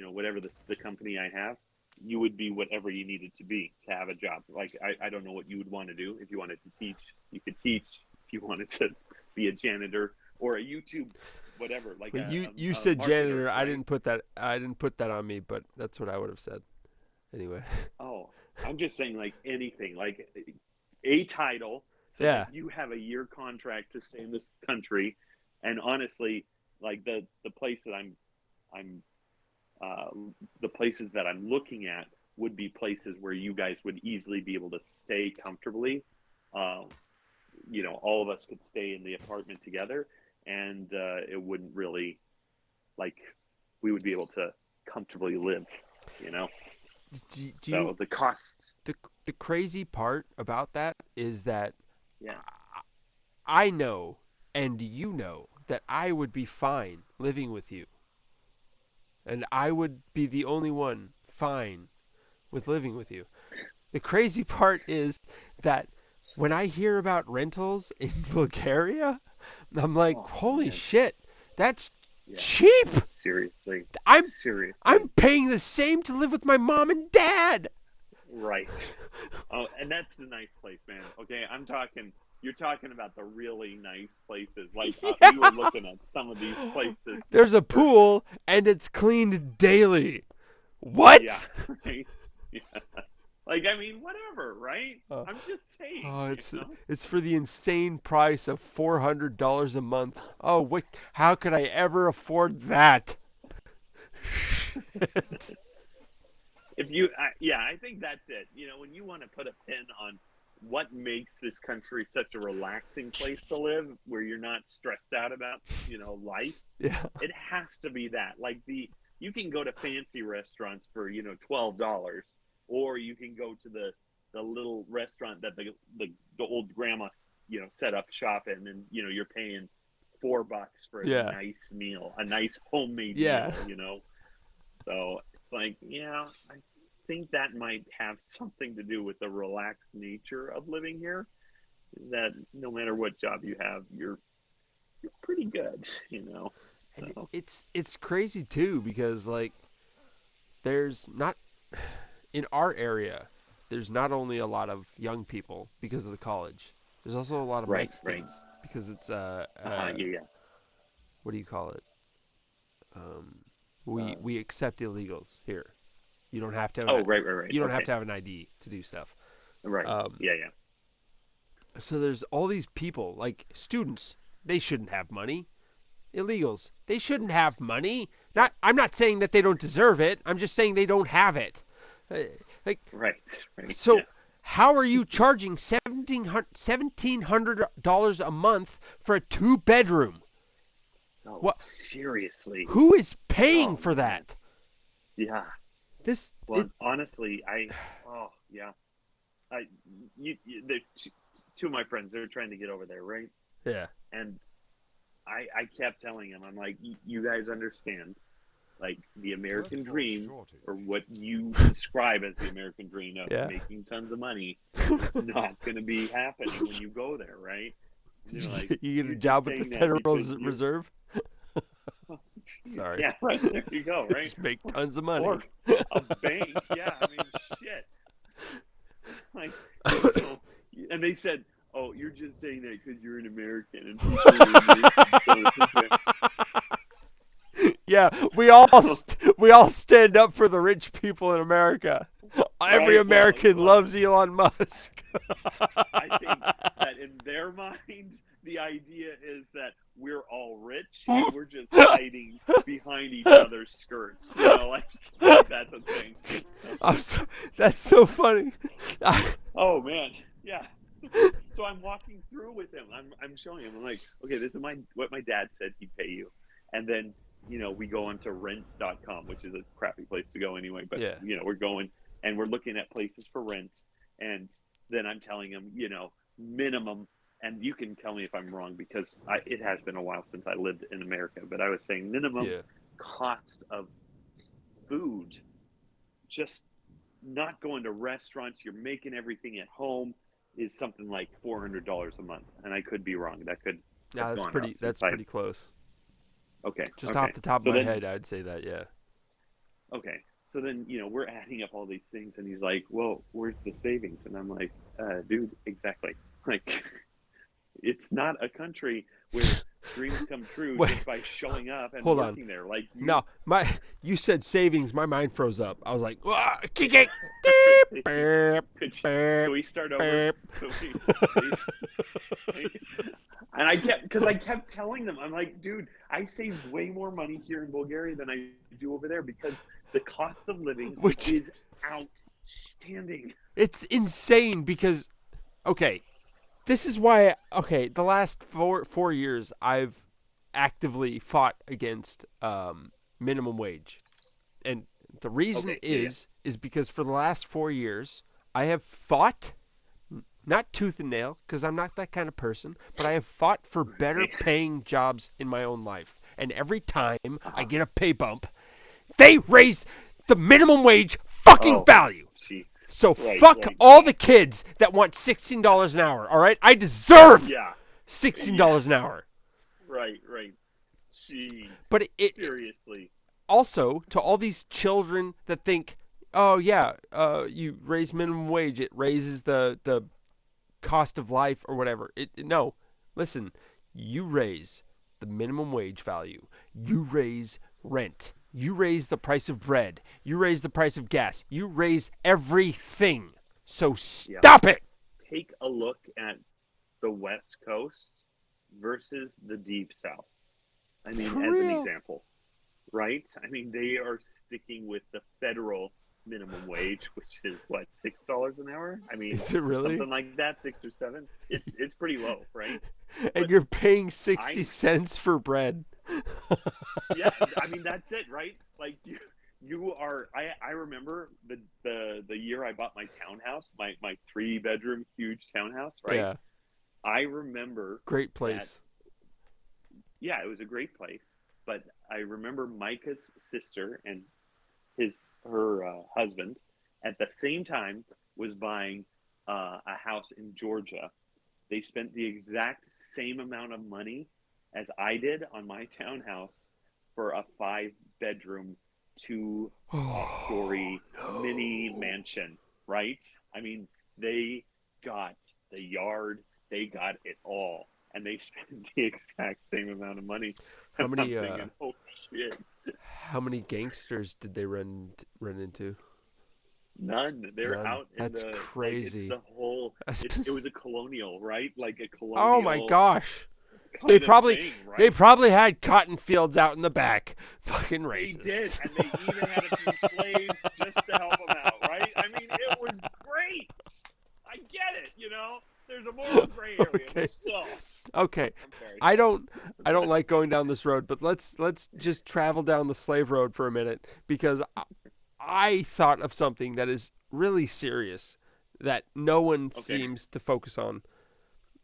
whatever the company I have, you would be whatever you needed to be to have a job. Like I don't know what you would want to do. If you wanted to teach, you could teach. If you wanted to be a janitor or a YouTube, whatever, like Well, you a said marketer, janitor. right? I didn't put that on me, but that's what I would have said. Anyway. Oh, I'm just saying, like anything, like a title, So Yeah. that you have a year contract to stay in this country. And honestly, like the place that I'm uh, the places that I'm looking at would be places where you guys would easily be able to stay comfortably. Uh, all of us could stay in the apartment together, and it wouldn't really, like, we would be able to comfortably live, you know. Do So you the cost, the crazy part about that is that yeah, I know and you know that I would be fine living with you. And I would be the only one fine with living with you. The crazy part is that when I hear about rentals in Bulgaria, I'm like, oh holy man, shit, that's yeah, cheap. seriously, I'm seriously, I'm paying the same to live with my mom and dad. right. Oh, and that's the nice place, man. Okay, you're talking about the really nice places. Like we were Yeah. looking at some of these places There's a for, pool and it's cleaned daily. yeah, What? right, yeah. Like I mean, whatever, right? Uh, I'm just saying, oh, you it's know. it's for the insane price of $400 a month. Oh, what? How could I ever afford that? Shit. If you, yeah, I think that's it. When you want to put a pin on what makes this country such a relaxing place to live, where you're not stressed out about, life, Yeah. it has to be that. Like you can go to fancy restaurants for $12, or you can go to the little restaurant that the old grandma set up shop in, and you're paying $4 for a Yeah. nice meal, a nice homemade Yeah. meal. So it's like, yeah, I think that might have something to do with the relaxed nature of living here. That no matter what job you have, you're pretty good. And So it's crazy too because like there's not in our area there's not only a lot of young people because of the college. There's also a lot of right, right. Mexicans because it's Yeah, yeah. what do you call it? Um, we Uh, we accept illegals here. You don't have to have oh, right, right, right. you don't have Okay, to have an ID to do stuff. right. Um, Yeah, yeah. so there's all these people like students. They shouldn't have money. Illegals. They shouldn't have money. Not. I'm not saying that they don't deserve it. I'm just saying they don't have it. Uh, like Right, right. so. Yeah. How are you charging $1,700 a month for a two-bedroom? Oh, What? seriously. Who is paying Oh for man. that? Yeah. This Well, it. honestly, oh yeah. The two of my friends, they're trying to get over there, right? Yeah. And I kept telling them, I'm like, you guys understand, like the American Workforce dream, shortage. or what you describe as the American dream of Yeah. making tons of money, is not going to be happening when you go there, right? And they're like, You get a you're just job with the saying that Federal because you're, Reserve. Sorry. yeah, right. There you go, right? Just make tons of money. Or a bank, yeah. I mean, shit. Like, you know, and they said, "Oh, you're just saying that because you're an American and people are Americans." So it's okay. Yeah, So, we all stand up for the rich people in America. Every right? American Well, loves Elon Musk. I think that in their mind, the idea is that we're all rich and we're just hiding behind each other's skirts. Like that's a thing. That's so funny. Oh man, yeah. So I'm walking through with him. I'm showing him. I'm like, okay, this is what my dad said he'd pay you, and then we go onto rents.com, which is a crappy place to go anyway. But Yeah. we're going and we're looking at places for rent, and then I'm telling him, minimum. And you can tell me if I'm wrong because it has been a while since I lived in America. But I was saying minimum Yeah. cost of food, just not going to restaurants. You're making everything at home is something like $400 a month, and I could be wrong. That could No, have that's gone up pretty. since That's I. pretty close. Okay, Just okay. off the top of So my then, head, I'd say that. Yeah. okay, so then we're adding up all these things, and he's like, "Well, where's the savings?" And I'm like, "Dude, exactly. Like, it's not a country where dreams come true Wait. just by showing up and Hold on. working there. Like No, you said savings. My mind froze up. I was like, kick it. could, Beep, beep, can we start over? beep. Could we, please? I kept telling them, I'm like, dude, I save way more money here in Bulgaria than I do over there because the cost of living Which is outstanding. it's insane because okay, this is why okay, the last four years I've actively fought against minimum wage. And the reason Okay, yeah, is because for the last 4 years I have fought not tooth and nail because I'm not that kind of person, but I have fought for better right. paying jobs in my own life. And every time I Uh-huh. get a pay bump, they raise the minimum wage fucking Oh, value. jeez. So Right, fuck right. all the kids that want $16 an hour, all right? I deserve Yeah, yeah. $16 an hour. Right, right. Jeez. But Seriously. also to all these children that think, oh yeah, you raise minimum wage, it raises the cost of life or whatever. No, listen, you raise the minimum wage value, you raise rent, you raise the price of bread, you raise the price of gas, you raise everything. So Yeah. stop it. Take a look at the West Coast versus the Deep South. I mean, For as an real. example, right? I mean, they are sticking with the federal minimum wage, which is what, $6 an hour? I mean, Is it really? something like that, 6 or 7. It's pretty low, right? And But you're paying 60 I, cents for bread. yeah, I mean that's it, right? Like you are. I remember the year I bought my townhouse, my 3 bedroom huge townhouse, right? Yeah, I remember great that. place. Yeah, it was a great place, but I remember Micah's sister and his her husband at the same time was buying a house in Georgia. They spent the exact same amount of money as I did on my townhouse for a 5 bedroom, two Oh story mini no. mansion, right? I mean, they got the yard, they got it all, and they spent the exact same amount of money. How And I'm many thinking, oh shit, how many gangsters did they run into? none. They're None. out in That's the like it's crazy. the whole. That's It just, was a colonial, right? Like a oh my colonial gosh. They kind of probably thing, they right? probably had cotton fields out in the back. Fucking They did, racists. and they even had a few slaves just to help them out, right? I mean, it was great. I get it, you know. There's a moral gray area, but Okay. still. Okay. I'm sorry. I don't I don't like going down this road, but let's just travel down the slave road for a minute because I thought of something that is really serious that no one Okay. seems to focus on,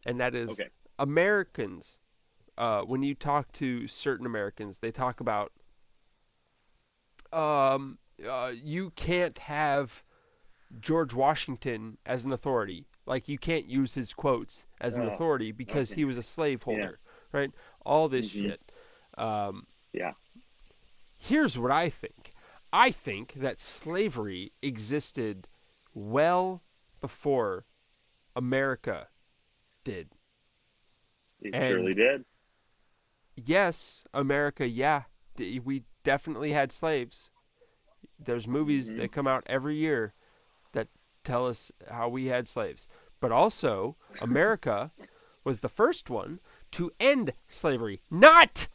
and that is Okay. Americans. When you talk to certain Americans, they talk about you can't have George Washington as an authority. Like you can't use his quotes as an Oh. authority because Okay. he was a Yeah. slaveholder, right? All this Mhm. shit. Um, Yeah. Here's what I think. I think that slavery existed well before America did. It surely And did. yes, America, yeah, we definitely had slaves. There's movies Mhm. that come out every year that tell us how we had slaves. But also, America was the first one to end slavery. Not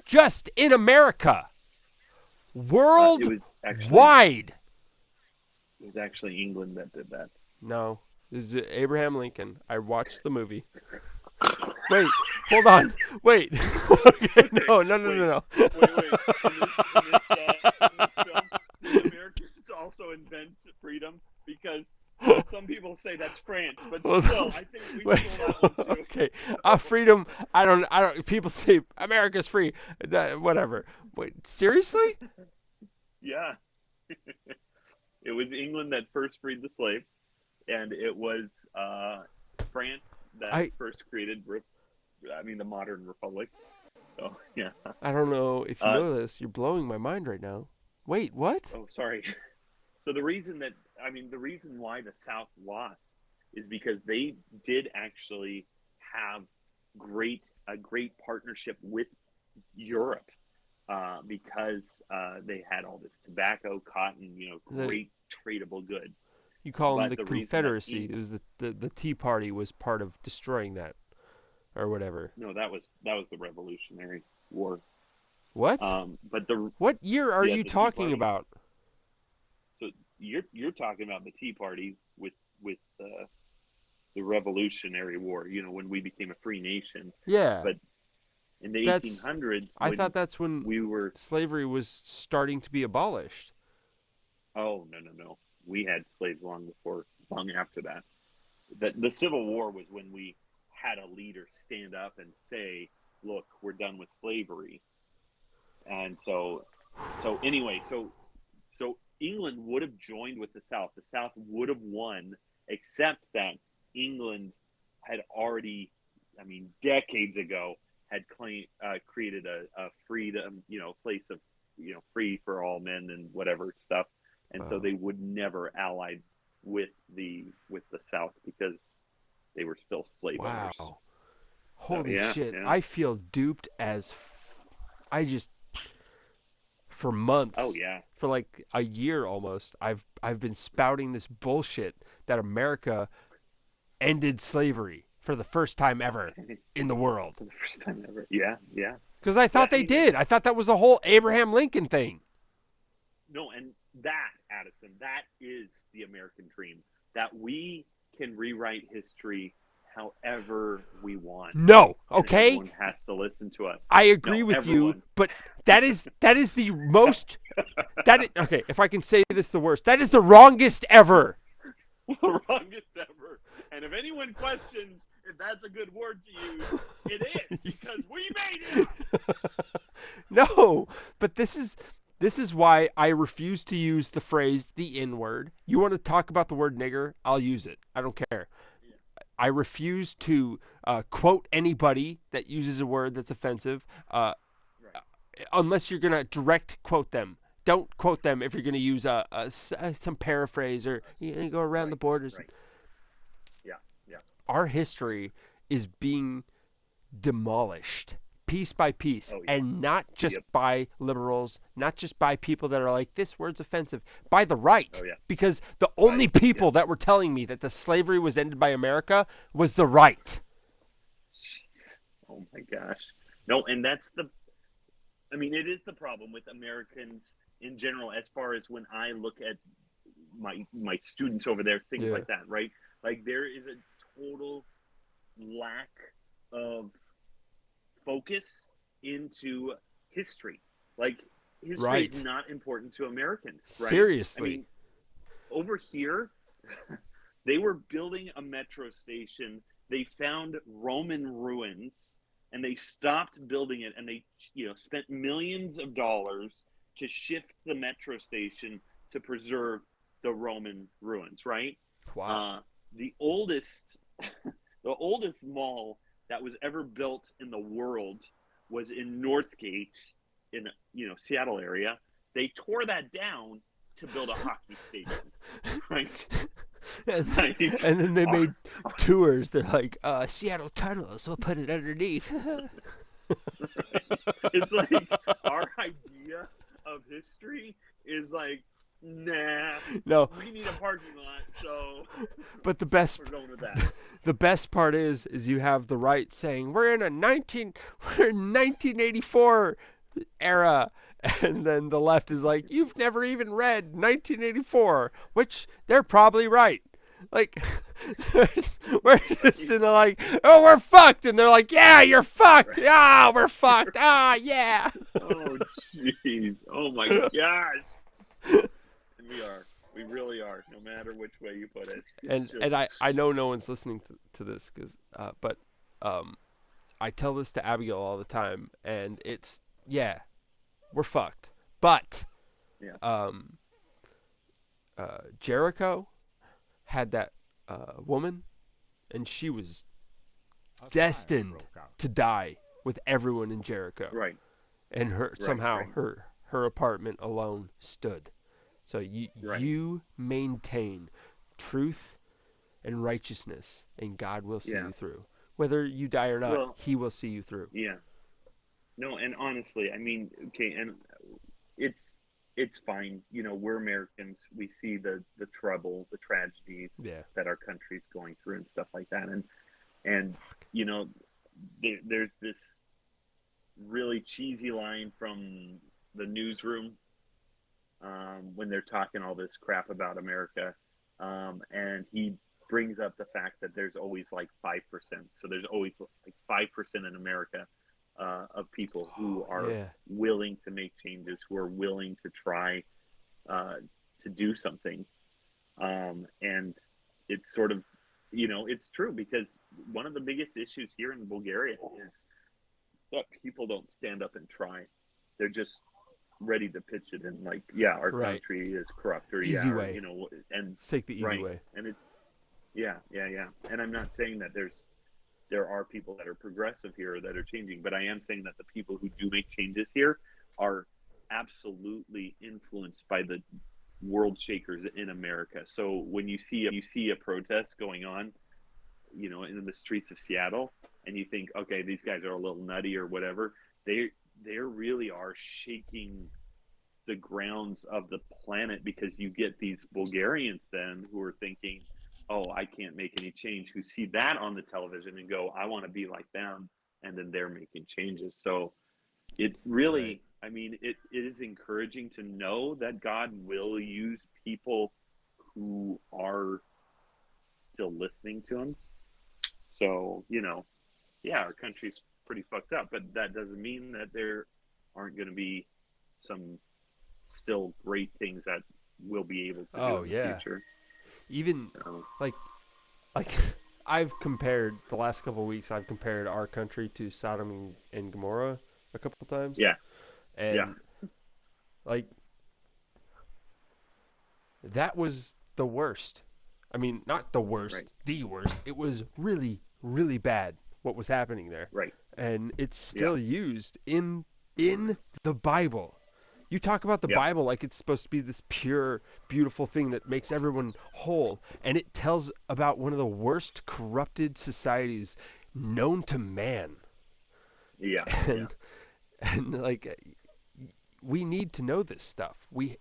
just in America, It was worldwide. actually England that did that. No, this is Abraham Lincoln. I watched the movie. Wait, hold on. Wait. Okay, Okay. no, no, no, Wait. no, Wait. In this film, did Americans also invent freedom? Because no. some people say that's France, but Hold still, on. I think we Wait. stole that one too. Okay. Freedom. I don't. People say America's free. Whatever. Wait. Seriously? Yeah, it was England that first freed the slaves, and it was France that I first created, the modern republic. So yeah. I don't know if you Uh, know this. You're blowing my mind right now. Wait. What? oh, sorry. So the reason why the South lost is because they did actually have a great partnership with Europe because they had all this tobacco, cotton, The great tradable goods. You call them But the the reason that Confederacy. It was the Tea Party was part of destroying that. or whatever. No, that was the Revolutionary War. What? But the What year are you the Tea talking Party. about? So you're talking about the Tea Party with the Revolutionary War. You know, when we became a free nation. Yeah, But in the that's. 1800s, I when thought that's when we were slavery was starting to be abolished. oh no, we had slaves long after that. The Civil War was when we had a leader stand up and say, "Look, we're done with slavery." And so anyway, so England would have joined with the South. The South would have won, except that England had already, I mean, decades ago, had created a freedom, place of, free for all men and whatever stuff, and so Wow. they would never allied with the South because they were still slave owners. Wow. So Holy yeah, shit. yeah. I feel duped as I just for Oh months, yeah. for like a year almost, I've been spouting this bullshit that America ended slavery for the first time ever in the world. For the first time ever. Yeah, yeah. Because I That thought I they mean, did. I thought that was the whole Abraham Lincoln thing. no, and that, Addison, that is the American dream. That we can rewrite history however we want, No, and okay? everyone has to listen to us. I agree No, with you, everyone. but that is the most that is, okay, if I can say this the worst. That is the wrongest ever. The wrongest ever. And if anyone questions if that's a good word to use, it is because we made it up. No, but this is why I refuse to use the phrase the N word. You want to talk about the word nigger? I'll use it. I don't care. Yeah, I refuse to quote anybody that uses a word that's offensive, right. unless you're gonna direct quote them. Don't quote them if you're gonna use some paraphrase or go around the Right, borders. right. Yeah, yeah. Our history is being demolished piece by piece, Oh yeah. and not just Yep. by liberals, not just by people that are like this word's offensive, by the right, Oh yeah. because the Right. only Yep. people that were telling me that the slavery was ended by America was the right. Jeez. Oh my gosh. No, and that's the. I mean, it is the problem with Americans in general. As far as when I look at my students over there, things Yeah. like that, right? Like there is a total lack of focus into history. Like history is Right. not important to Americans, right? I Seriously. mean, over here, they were building a metro station. They found Roman ruins and they stopped building it and they, spent millions of dollars to shift the metro station to preserve the Roman ruins, right? Wow. Uh, the oldest the oldest mall that was ever built in the world was in Northgate in Seattle area. They tore that down to build a hockey stadium, right? and, Like, and then they our, made tours. They're like, Seattle tunnels. We'll put it underneath. it's like our idea of history is like, nah, No, we need a parking lot, so but the best we're going with that. the best part is you have the right saying we're in 1984 era, and then the left is like you've never even read 1984, which they're probably right. Like we're just in the like, oh, we're fucked, and they're like, yeah, you're fucked. Right. Ah, we're fucked. Ah, yeah. Oh, jeez. Oh, my gosh. And we are. We really are, no matter which way you put it. It's And I just, I know no one's listening to this because but um I tell this to Abigail all the time, and it's yeah, we're fucked. But yeah. um, Jericho had that woman, and she was A fire destined broke out. to die with everyone in Jericho, Right, and her right, somehow right, her apartment alone stood. So you right. you maintain truth and righteousness, and God will see Yeah. you through. Whether you die or not, Well, He will see you through. yeah. No, and honestly, I mean, okay, and it's it's fine. We're Americans. We see the trouble, the tragedies Yeah. that our country's going through and stuff like that. And you know, there's this really cheesy line from the newsroom when they're talking all this crap about America, and he brings up the fact that there's always like 5%. So there's always like 5% in America of people who are Yeah. willing to make changes, who are willing to try uh, to do something. And it's sort of, it's true because one of the biggest issues here in Bulgaria is that people don't stand up and try. They're just ready to pitch it and like, yeah, our Right. country is corrupt, or Easy yeah, or, way. and Let's take the easy right. way. And it's yeah, yeah, yeah. And I'm not saying that there are people that are progressive here that are changing, but I am saying that the people who do make changes here are absolutely influenced by the world shakers in America. So when you see a protest going on, in the streets of Seattle, and you think, okay, these guys are a little nutty or whatever, they really are shaking the grounds of the planet, because you get these Bulgarians then who are thinking, oh, I can't make any change, who see that on the television and go, I want to be like them, and then they're making changes. So it Right. really, I mean, it is encouraging to know that God will use people who are still listening to him. So, yeah, our country's pretty fucked up, but that doesn't mean that there aren't going to be some still great things that we'll be able to do Oh in the yeah. future. Even So, like like I've compared the last couple of weeks. I've compared our country to Sodom and Gomorrah a couple times, yeah, yeah, and like that was the worst. I mean, not the worst, right, the worst. It was really, really bad what was happening there, right, and it's yeah, still used in the Bible. You talk about the yeah, Bible like it's supposed to be this pure, beautiful thing that makes everyone whole, and it tells about one of the worst corrupted societies known to man. yeah, yeah, And and like we need to know this stuff. We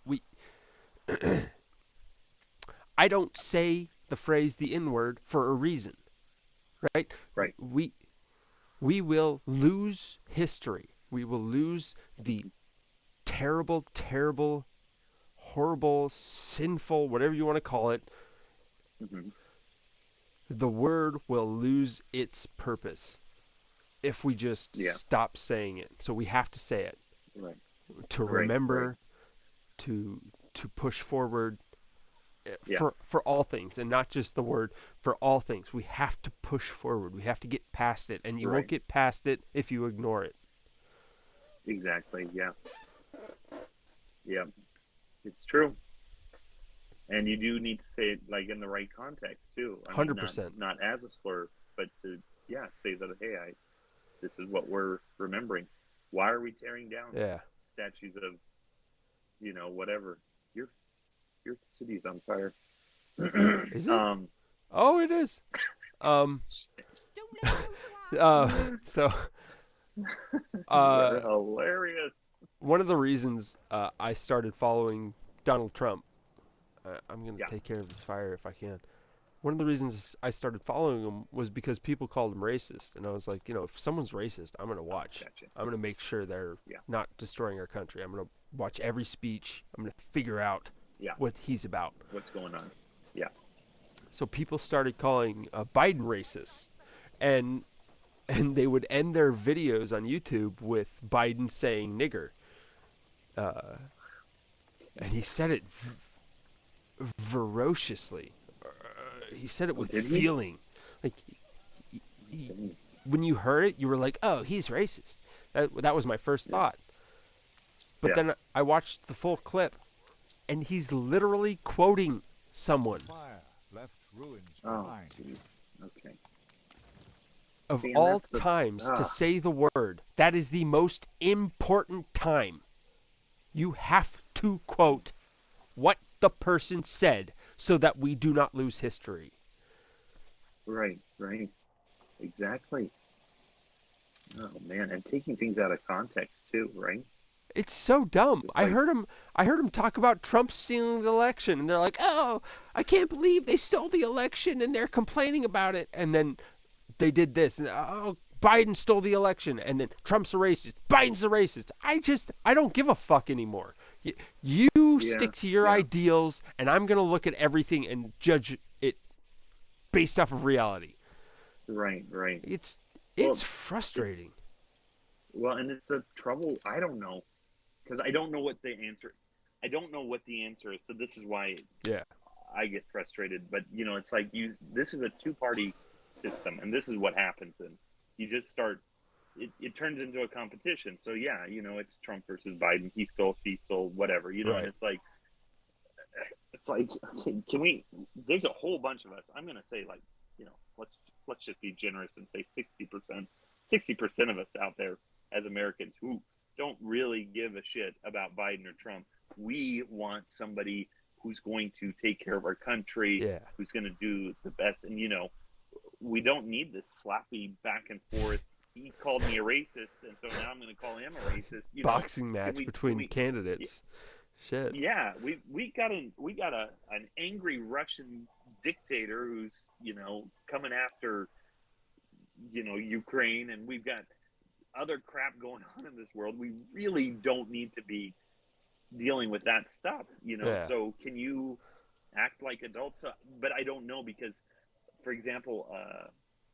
I don't say the phrase the N word for a reason, right? right, We we will lose history. We will lose the mm-hmm, terrible, terrible, horrible, sinful, whatever you want to call it. mm-hmm, The word will lose its purpose if we just yeah, stop saying it. So we have to say it right, to right, right, remember, to push forward yeah, for all things, and not just the word, for all things. We have to push forward. We have to get past it, and you won't right, get past it if you ignore it. exactly, yeah, yeah, it's true. And you do need to say it like in the right context too. I mean, not 100%. not as a slur, but to, yeah, say that, hey, this is what we're remembering. Why are we tearing down Yeah. statues of, whatever? Your your city's on fire. Is it? um, Oh, it is. Um. Don't let it go to So. you Uh. are hilarious. One of the reasons I started following Donald Trump. I'm gonna Yeah, take care of this fire if I can. One of the reasons I started following him was because people called him racist, and I was like, if someone's racist, I'm gonna watch. gotcha. I'm gonna make sure they're Yeah, not destroying our country. I'm gonna watch every speech. I'm gonna figure out yeah. what he's about. What's going on? Yeah, So people started calling Biden racist, and they would end their videos on YouTube with Biden saying nigger, uh, and he said it ferociously. He said it oh, with did he? feeling. Like he, Dang. when you heard it, you were like, "Oh, he's racist." That was my first Yeah, thought. But yeah. then I watched the full clip, and he's literally quoting someone. Fire left ruins Oh, behind. jeez. Okay. Of See, and all that's the times to ah, say the word, that is the most important time. You have to quote what the person said so that we do not lose history. right, right, exactly. Oh man, and taking things out of context too, right? It's so dumb. Just I like, heard him I heard him talk about Trump stealing the election, and they're like, "Oh, I can't believe they stole the election and they're complaining about it." And then they did this, and oh, Biden stole the election, and then Trump's a racist, Biden's a racist. I don't give a fuck anymore. You Yeah. stick to your Yeah. ideals, and I'm gonna look at everything and judge it based off of reality. Right. Right. It's Well, frustrating. and it's the trouble. I don't know, because I don't know what the answer. I don't know what the answer is. So this is why Yeah. I get frustrated. But it's like this is a two-party system, and this is what happens. And you just start. It turns into a competition. So yeah, it's Trump versus Biden. He stole, she stole, whatever. Right. And it's like, okay, can we? There's a whole bunch of us. I'm gonna say like, let's just be generous and say 60%. 60% of us out there as Americans who don't really give a shit about Biden or Trump. We want somebody who's going to take care of our country, Yeah. who's going to do the best. And, we don't need this sloppy back and forth. He called me a racist, and so now I'm going to call him a racist. Boxing match between candidates. Shit. Yeah, we got an angry Russian dictator who's coming after Ukraine, and we've got other crap going on in this world. We really don't need to be dealing with that stuff, Yeah. So can you act like adults? But I don't know, because, for example,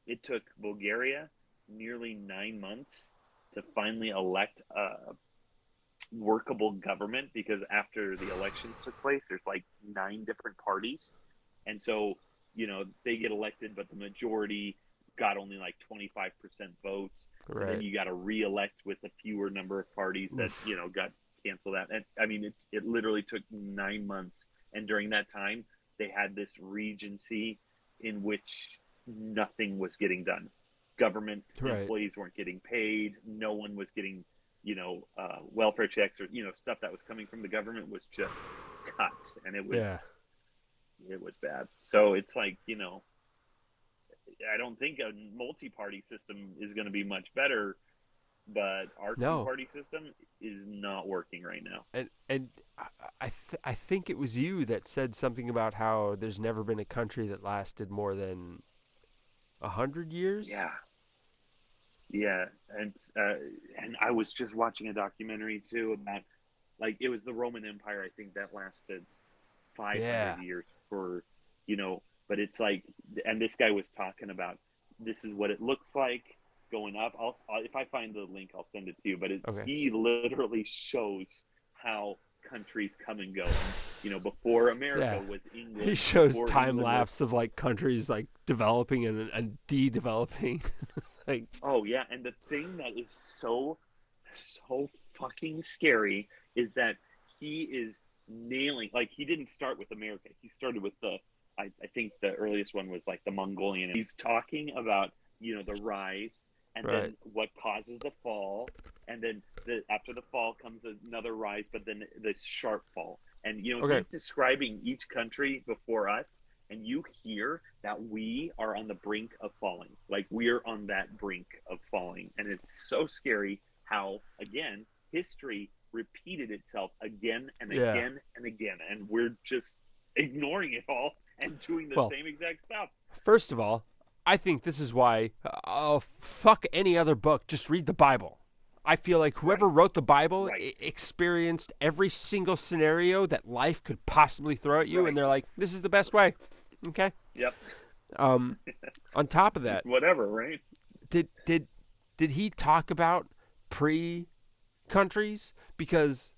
it took Bulgaria nearly 9 months to finally elect a workable government, because after the elections took place, there's like 9 different parties, and so they get elected, but the majority got only like 25% votes. So Right. then you got to re-elect with a fewer number of parties that got canceled out. And I mean, it literally took 9 months, and during that time, they had this regency in which nothing was getting done. Government Right. employees weren't getting paid. No one was getting welfare checks, or stuff that was coming from the government was just cut, and it was bad. So it's like, I don't think a multi-party system is going to be much better, but our No. two-party system is not working right now. And I think it was you that said something about how there's never been a country that lasted more than 100 years. Yeah, and I was just watching a documentary too about, like, it was the Roman Empire. I think that lasted 500 years for, but it's like, and this guy was talking about, this is what it looks like going up. I'll if I find the link, I'll send it to you. But he literally shows how countries come and go. And, before America was England. He shows time England lapse of like countries like developing and de-developing. It's like, oh yeah, and the thing that is so fucking scary is that he is nailing, like, he didn't start with America. He started with I think the earliest one was like the Mongolian. He's talking about, the rise, and Right. then what causes the fall, and then after the fall comes another rise, but then this sharp fall. And Okay. he's describing each country before us, and you hear that we are on the brink of falling. Like, we're on that brink of falling, and it's so scary how, again, history repeated itself again and again and again, and we're just ignoring it all and doing the same exact stuff. First of all, I think this is why, fuck any other book, just read the Bible. I feel like whoever wrote the Bible experienced every single scenario that life could possibly throw at you, and they're like, this is the best way. Okay? Yep. On top of that, whatever, right? Did he talk about pre-countries? Because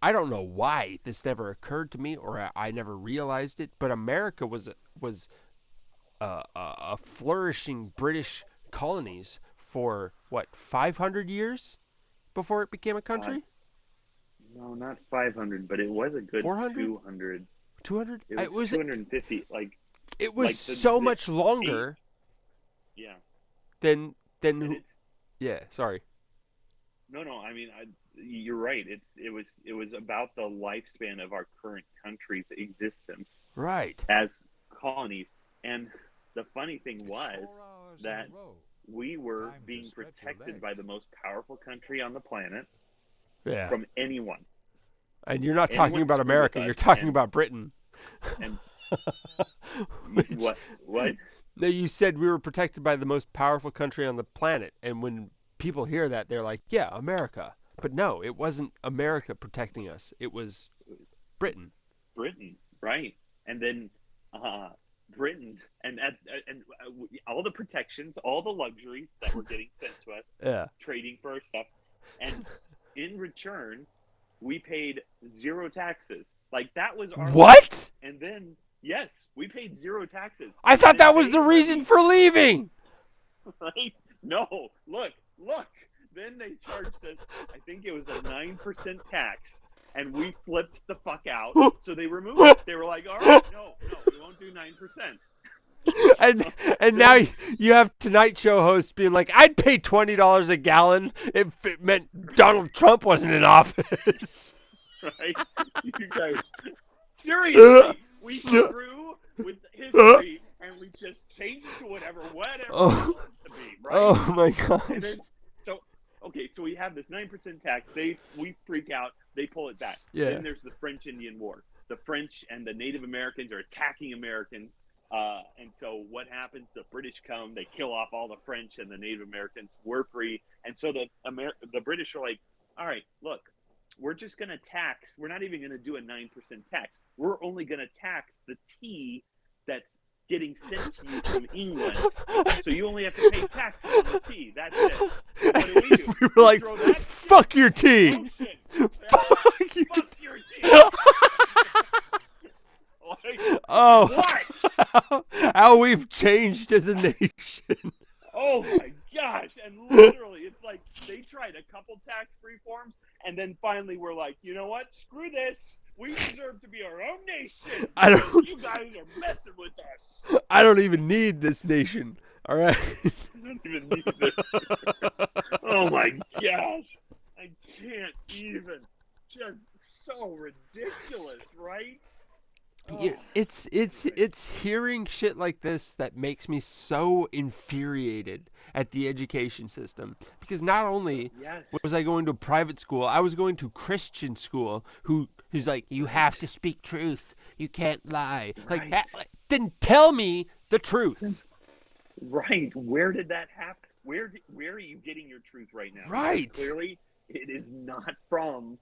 I don't know why this never occurred to me, or I never realized it, but America was a flourishing British colonies for what, 500 years before it became a country? No, not 500, but it was a good 400? 200. 200? It was 250. Like, it was like so much longer. Yeah. Than yeah. Sorry. No. I mean, you're right. It was about the lifespan of our current country's existence, right, as colonies. And the funny thing was that we were being protected by the most powerful country on the planet from anyone. And you're not talking about America. You're talking about Britain. And what? No, you said we were protected by the most powerful country on the planet, and when people hear that, they're like, "Yeah, America." But no, it wasn't America protecting us. It was It was Britain. Britain, right? And then uh, Britain, and all the protections, all the luxuries that were getting sent to us, Yeah. trading for our stuff, and in return, we paid zero taxes. Like that was our land. What? And then, yes, we paid zero taxes. I And thought then that was they the reason levied, for leaving. right? No, look. Then they charged us, I think it was a 9% tax, and we flipped the fuck out. So they removed it. They were like, all right, no, we won't do 9%. and and now Then, you have Tonight Show hosts being like, "I'd pay $20 a gallon if it meant Donald Trump wasn't in office." right? You guys, seriously, we screw with history and we just change it to whatever we want Oh, it to be, oh right? my And gosh. then, so okay, so we have this 9% tax. We freak out. They pull it back. Yeah. Then there's the French Indian War. The French and the Native Americans are attacking Americans. And so what happens? The British come. They kill off all the French and the Native Americans. We're free. And so the British are like, all right, look, we're just going to tax. We're not even going to do a 9% tax. We're only going to tax the tea that's getting sent to you from England. So you only have to pay taxes on the tea. That's it. So what do? We were like, throw that shit "Fuck your in the tea." ocean. Fuck you. Fuck your tea. Like, Oh, what? how we've changed as a nation. Oh my gosh. And literally, it's like they tried a couple tax reforms, and then finally we're like, you know what? Screw this. We deserve to be our own nation. I because don't. You guys are messing with us. I don't even need this nation. All right. I don't even need this. Oh my gosh. I can't even. Just so ridiculous, right? Yeah, Oh, it's hearing shit like this that makes me so infuriated at the education system, because not only yes. was I going to private school, I was going to Christian school who's like, "You have to speak truth, you can't lie." Like, Right. then tell me the truth. Right. Where did that happen? Where are you getting your truth right now? Right. Because clearly, it is not from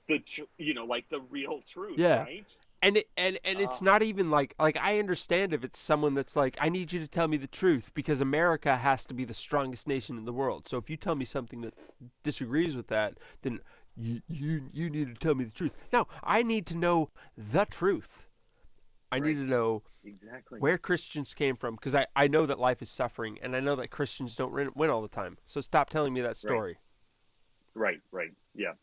like the real truth, Yeah. right? And it's not even like I understand if it's someone that's like, "I need you to tell me the truth because America has to be the strongest nation in the world. So if you tell me something that disagrees with that, then you need to tell me the truth." No, I need to know the truth. I need Right. to know Exactly. where Christians came from, because I know that life is suffering, and I know that Christians don't win all the time. So stop telling me that story. Right. Yeah.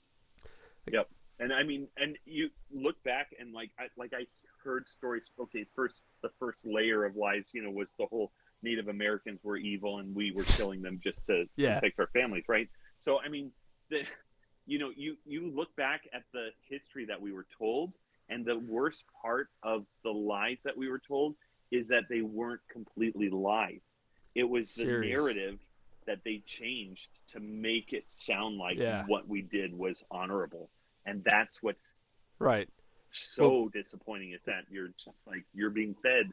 Yep. And I mean, and you look back and I heard stories. Okay, the first layer of lies, was the whole Native Americans were evil and we were killing them just to Yeah. protect our families, right? So I mean, you look back at the history that we were told, and the worst part of the lies that we were told is that they weren't completely lies. It was the Serious. narrative that they changed to make it sound like Yeah. what we did was honorable. And that's what's Right. so disappointing, is that you're just like, you're being fed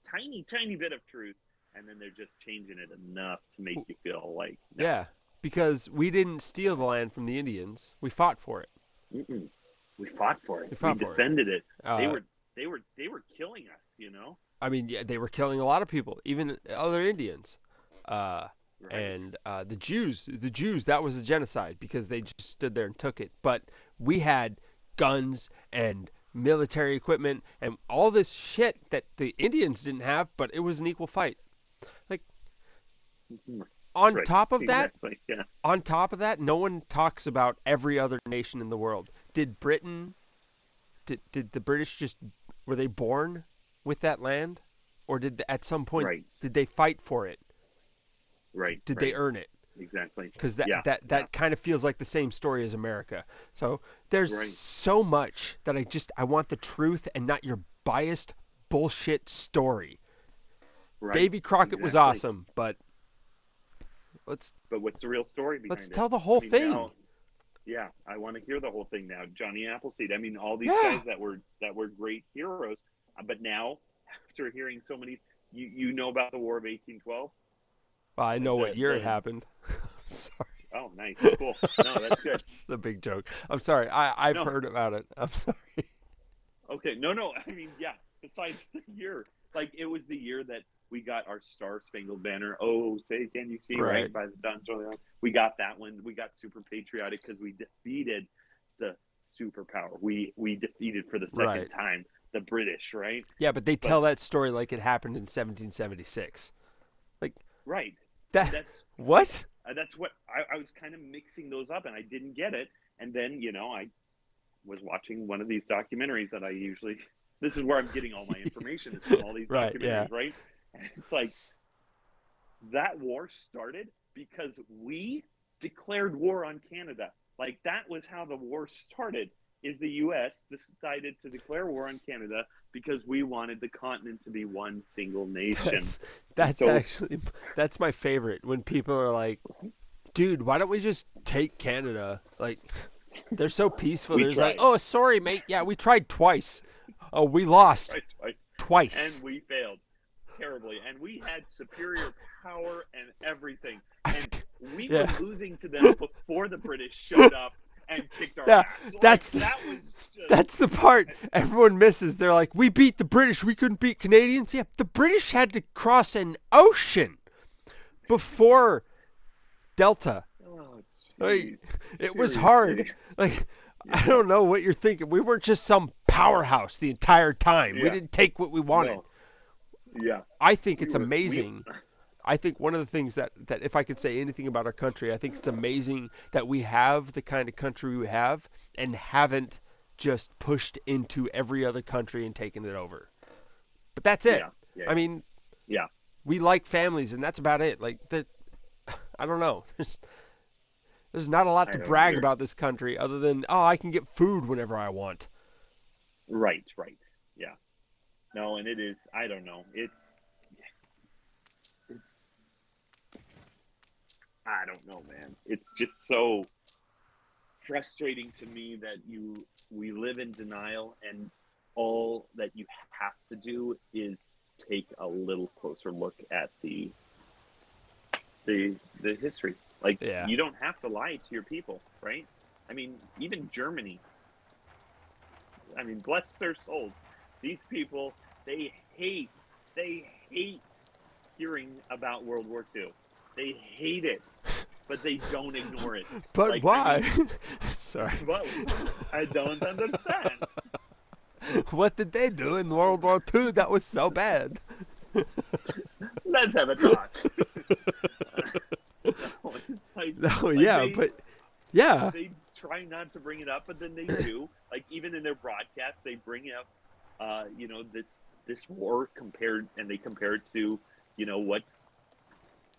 tiny bit of truth, and then they're just changing it enough to make you feel like, no. Yeah, because we didn't steal the land from the Indians. We fought for it. Mm-mm. We fought for it. We fought for it. defended it. They Uh, were killing us. I mean, yeah, they were killing a lot of people, even other Indians. Right. And the Jews, that was a genocide because they just stood there and took it. But we had guns and military equipment and all this shit that the Indians didn't have, but it was an equal fight. Like, Mhm. on Right. top of that, Exactly. Yeah. no one talks about every other nation in the world. Did the British just, were they born with that land, or at some point Right. did they fight for it? Right. Did right. they earn it? Exactly. Because Yeah. that kind of feels like the same story as America. So there's Right. so much that I want the truth and not your biased bullshit story. Right. Davy Crockett was Exactly. awesome, but let's what's the real story behind it? tell the whole thing. Now, yeah, I want to hear the whole thing now. Johnny Appleseed. I mean, all these Yeah. guys that were great heroes, but now, after hearing so many, You know about the War of 1812? Well, I know what year it The happened. I'm sorry. Oh, nice, cool. No, that's good. That's the big joke. I'm sorry. I've No, heard about it. I'm sorry. okay, no. I mean, yeah. Besides the year, like it was the year that we got our Star Spangled Banner. Oh, say can you see? Right. Right by the dawn's early dawn. We got that one. We got super patriotic because we defeated the superpower. We defeated for the second Right. time the British. Right. Yeah, but they But tell that story like it happened in 1776. Like right, and that. What? that's what I was kind of mixing those up, and I didn't get it. And then I was watching one of these documentaries that I usually. This is where I'm getting all my information is from all these Right. Yeah. documentaries, right? And it's like that war started because we declared war on Canada. Like that was how the war started. Is the U.S. decided to declare war on Canada because we wanted the continent to be one single nation. That's And that's so, actually that's my favorite when people are like, "Dude, why don't we just take Canada?" Like they're so peaceful. we There's like, tried, "Oh, sorry, mate. Yeah, we tried twice. Oh, we lost right, twice, and twice." we failed terribly. And we had superior power and everything. And we were Yeah. losing to them before the British showed up and kicked our Yeah, ass. Like that's that was just that's the part everyone misses. They're like, "We beat the British. We couldn't beat Canadians." Yeah, the British had to cross an ocean before Delta. oh Like, jeez. it was hard. Seriously. Like, I Yeah. don't know what you're thinking. We weren't just some powerhouse the entire time. We Yeah. didn't take what we wanted. No. Yeah. I think We it's were we amazing. I think one of the things that if I could say anything about our country, I think it's amazing that we have the kind of country we have and haven't just pushed into every other country and taken it over. But that's it. yeah. Yeah. I mean, Yeah. we like families and that's about it. Like I don't know. There's not a lot I to don't brag either. about this country other than I can get food whenever I want. Right, right. Yeah. No, and it is I don't know. It's I don't know, man. It's just so frustrating to me that we live in denial and all that you have to do is take a little closer look at the history. Like Yeah. you don't have to lie to your people, right? I mean, even Germany. I mean, bless their souls. These people, they hate, they hate hearing about World War II. They hate it, but they don't ignore it. But Like, I why? mean, Sorry. well, I don't understand. What did they do in World War II that was so bad? Let's have a talk. No, it's No, like yeah, but yeah. they try not to bring it up, but then they do. Like even in their broadcast, they bring up, this war they compare it to, what's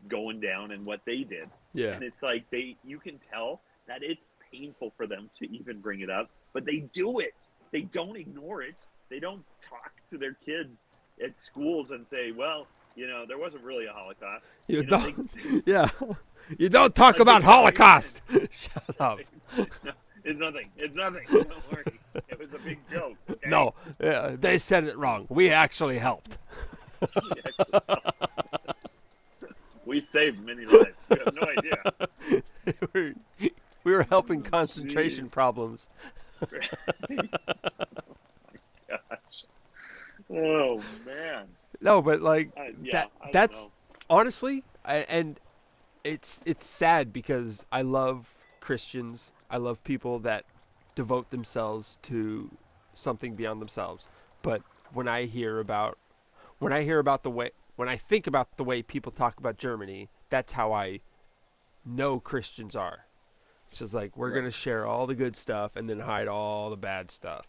going down and what they did, Yeah. and it's like you can tell that it's painful for them to even bring it up, but they do it. They don't ignore it. They don't talk to their kids at schools and say, well, there wasn't really a Holocaust. You They don't yeah. You don't talk like they about don't even Holocaust. Shut up. no, it's nothing. It's nothing. Don't worry. It was a big joke. Okay? No, they said it wrong. We actually helped. We actually we saved many lives. You have no idea. we we were helping Oh, concentration jeez. problems. Gosh. Oh man. No, but like Yeah. that I don't that's know. honestly and it's sad because I love Christians. I love people that devote themselves to something beyond themselves. But when I hear about the way when I think about the way people talk about Germany, that's how I know Christians are. It's just like we're Right. gonna share all the good stuff and then hide all the bad stuff.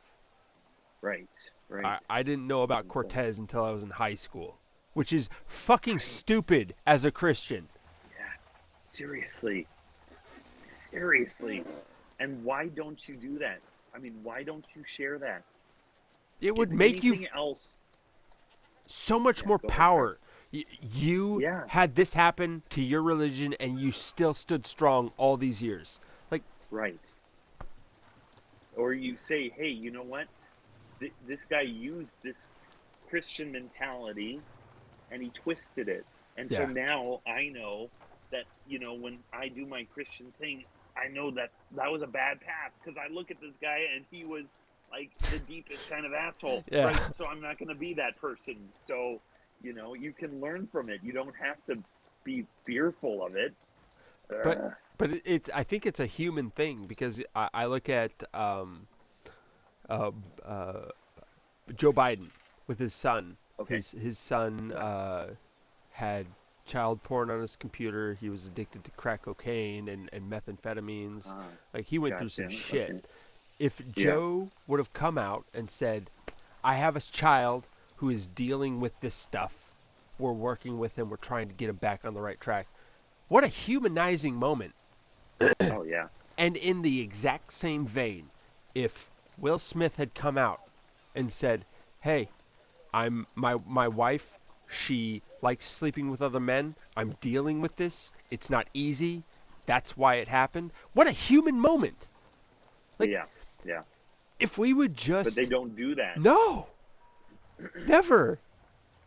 Right. Right. I didn't know about And so, Cortez until I was in high school, which is fucking right. stupid as a Christian. Yeah. Seriously. Seriously. And why don't you do that? I mean, why don't you share that? It If would make you anything else. so much Yeah. more Go ahead, sir. power. You Yeah. had this happen to your religion and you still stood strong all these years. Like, Right. Or you say, hey, you know what? This guy used this Christian mentality and he twisted it. And so Yeah. now I know that, when I do my Christian thing, I know that that was a bad path because I look at this guy and he was like the deepest kind of asshole, Yeah. right? So I'm not going to be that person. So, you can learn from it. You don't have to be fearful of it. But Uh, I think it's a human thing because I look at uh, uh, Joe Biden with his son. okay. His son Yeah. had child porn on his computer. He was addicted to crack cocaine and methamphetamines. Ah, Like he went through some gotcha. shit. Okay. If Yeah. Joe would have come out and said, "I have a child who is dealing with this stuff. We're working with him. We're trying to get him back on the right track." What a humanizing moment. Oh, yeah. And in the exact same vein, if Will Smith had come out and said, "Hey, my wife, she likes sleeping with other men. I'm dealing with this. It's not easy. That's why it happened." What a human moment. Like Yeah. Yeah. if we would But they just don't do that. no, never.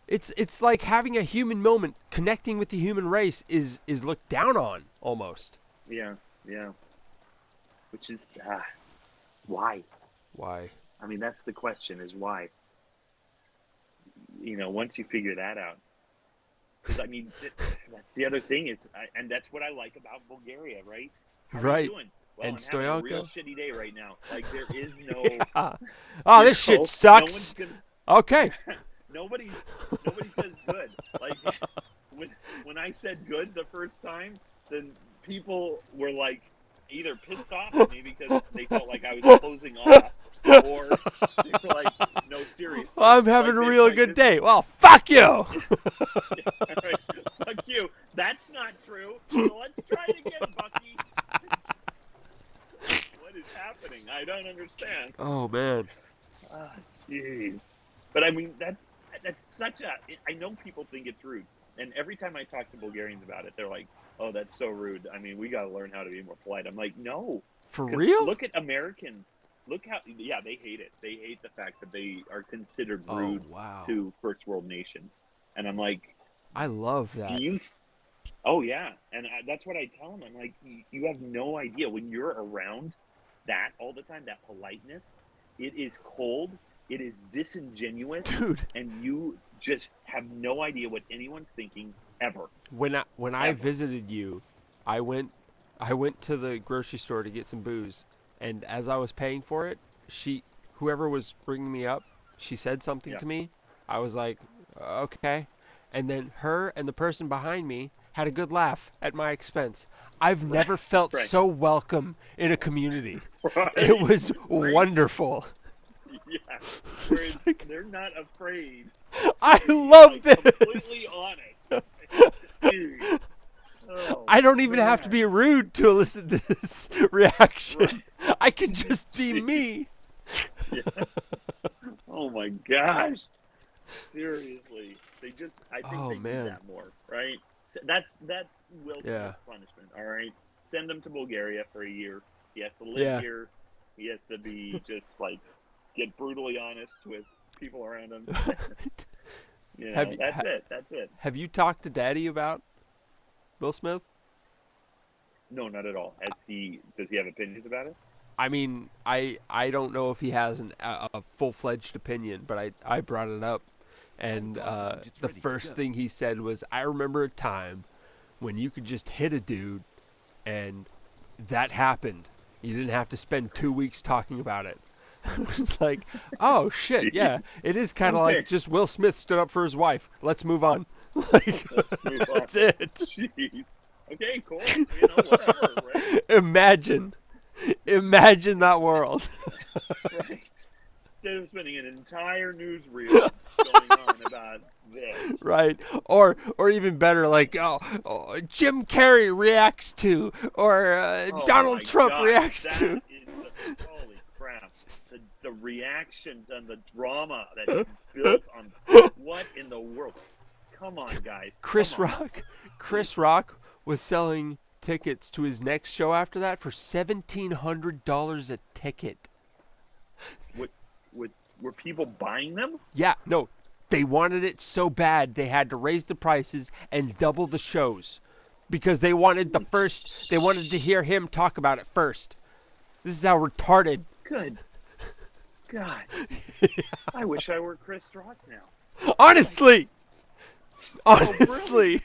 It's like having a human moment, connecting with the human race is looked down on almost. Yeah. Yeah. Which is, why? Why? I mean, that's the question is why. Once you figure that out. Because, I mean, that's the other thing is, and that's what I like about Bulgaria, right? How are Right. you doing? Well, And I'm having a real Stoyanka? shitty day right now. Like, there is no, Yeah. Oh, this shit no sucks. one's gonna, Okay. nobody says good. Like, when I said good the first time, then people were like either pissed off at me because they felt like I was closing off, or they were like, no, seriously, I'm having like a real good this. day. Well, fuck you. Right. Fuck you. That's not true. So let's try it again, Bucky. What is happening? I don't understand. Oh man. Ah, jeez. But I mean, that's such a. I know people think it's rude, and every time I talk to Bulgarians about it, they're like, "Oh, that's so rude. I mean, we got to learn how to be more polite." I'm like, no, For because real? look at Americans. Look how, yeah, they hate it. They hate the fact that they are considered Oh rude wow. to first world nations, and I'm like, I love do that. you? Oh yeah, and that's what I tell them. I'm like, you have no idea when you're around that all the time. That politeness, it is cold, it is disingenuous, Dude, and you just have no idea what anyone's thinking ever, when I ever. visited you, I went I went to the grocery store to get some booze, and as I was paying for it, whoever was bringing me up, she said something Yeah, to me. I was like, "Okay." And then her and the person behind me had a good laugh at my expense. I've right, never felt right, so welcome in a community. It right, was right. wonderful. Yeah, It's whereas like, they're not afraid to I be love like completely this. honest. Dude, oh I don't even have to man, be rude to elicit this reaction. right? I can just be Jeez. me. Yeah. Oh my gosh. Seriously, I think Oh they need man. that more, right? That's Will Yeah. Smith's punishment. All right, send him to Bulgaria for a year. He has to live Yeah. here. He has to be just like get brutally honest with people around him. Have you That's it. That's it. have you talked to Daddy about Will Smith? No, not at all. Does he have opinions about it? I mean, I don't know if he has a full-fledged opinion, but I brought it up, I'm and confident it's the ready to first go. thing he said was, "I remember a time when you could just hit a dude, and that happened. You didn't have to spend 2 weeks talking about it." I was like, "Oh shit, yeah, Jeez. it is kind of like Okay, just Will Smith stood up for his wife. Let's move on." Like, let's move on. that's it. Jeez. Okay, cool. Whatever, right? Imagine, imagine that world. Right. Instead of spending an entire newsreel going on about this. Right. Or even better, like Jim Carrey reacts to, or Oh Donald my Trump gosh, reacts that to. is holy crap. The reactions and the drama that is built on what in the world? Come on, guys. Come Chris on. Rock, Chris Rock was selling tickets to his next show after that for $1,700 a ticket. What, what, were people buying them? Yeah, no, They wanted it so bad they had to raise the prices and double the shows because they wanted they wanted to hear him talk about it first. This is how retarded. Good God. I wish I were Chris Rock now. Honestly, So honestly, brilliant.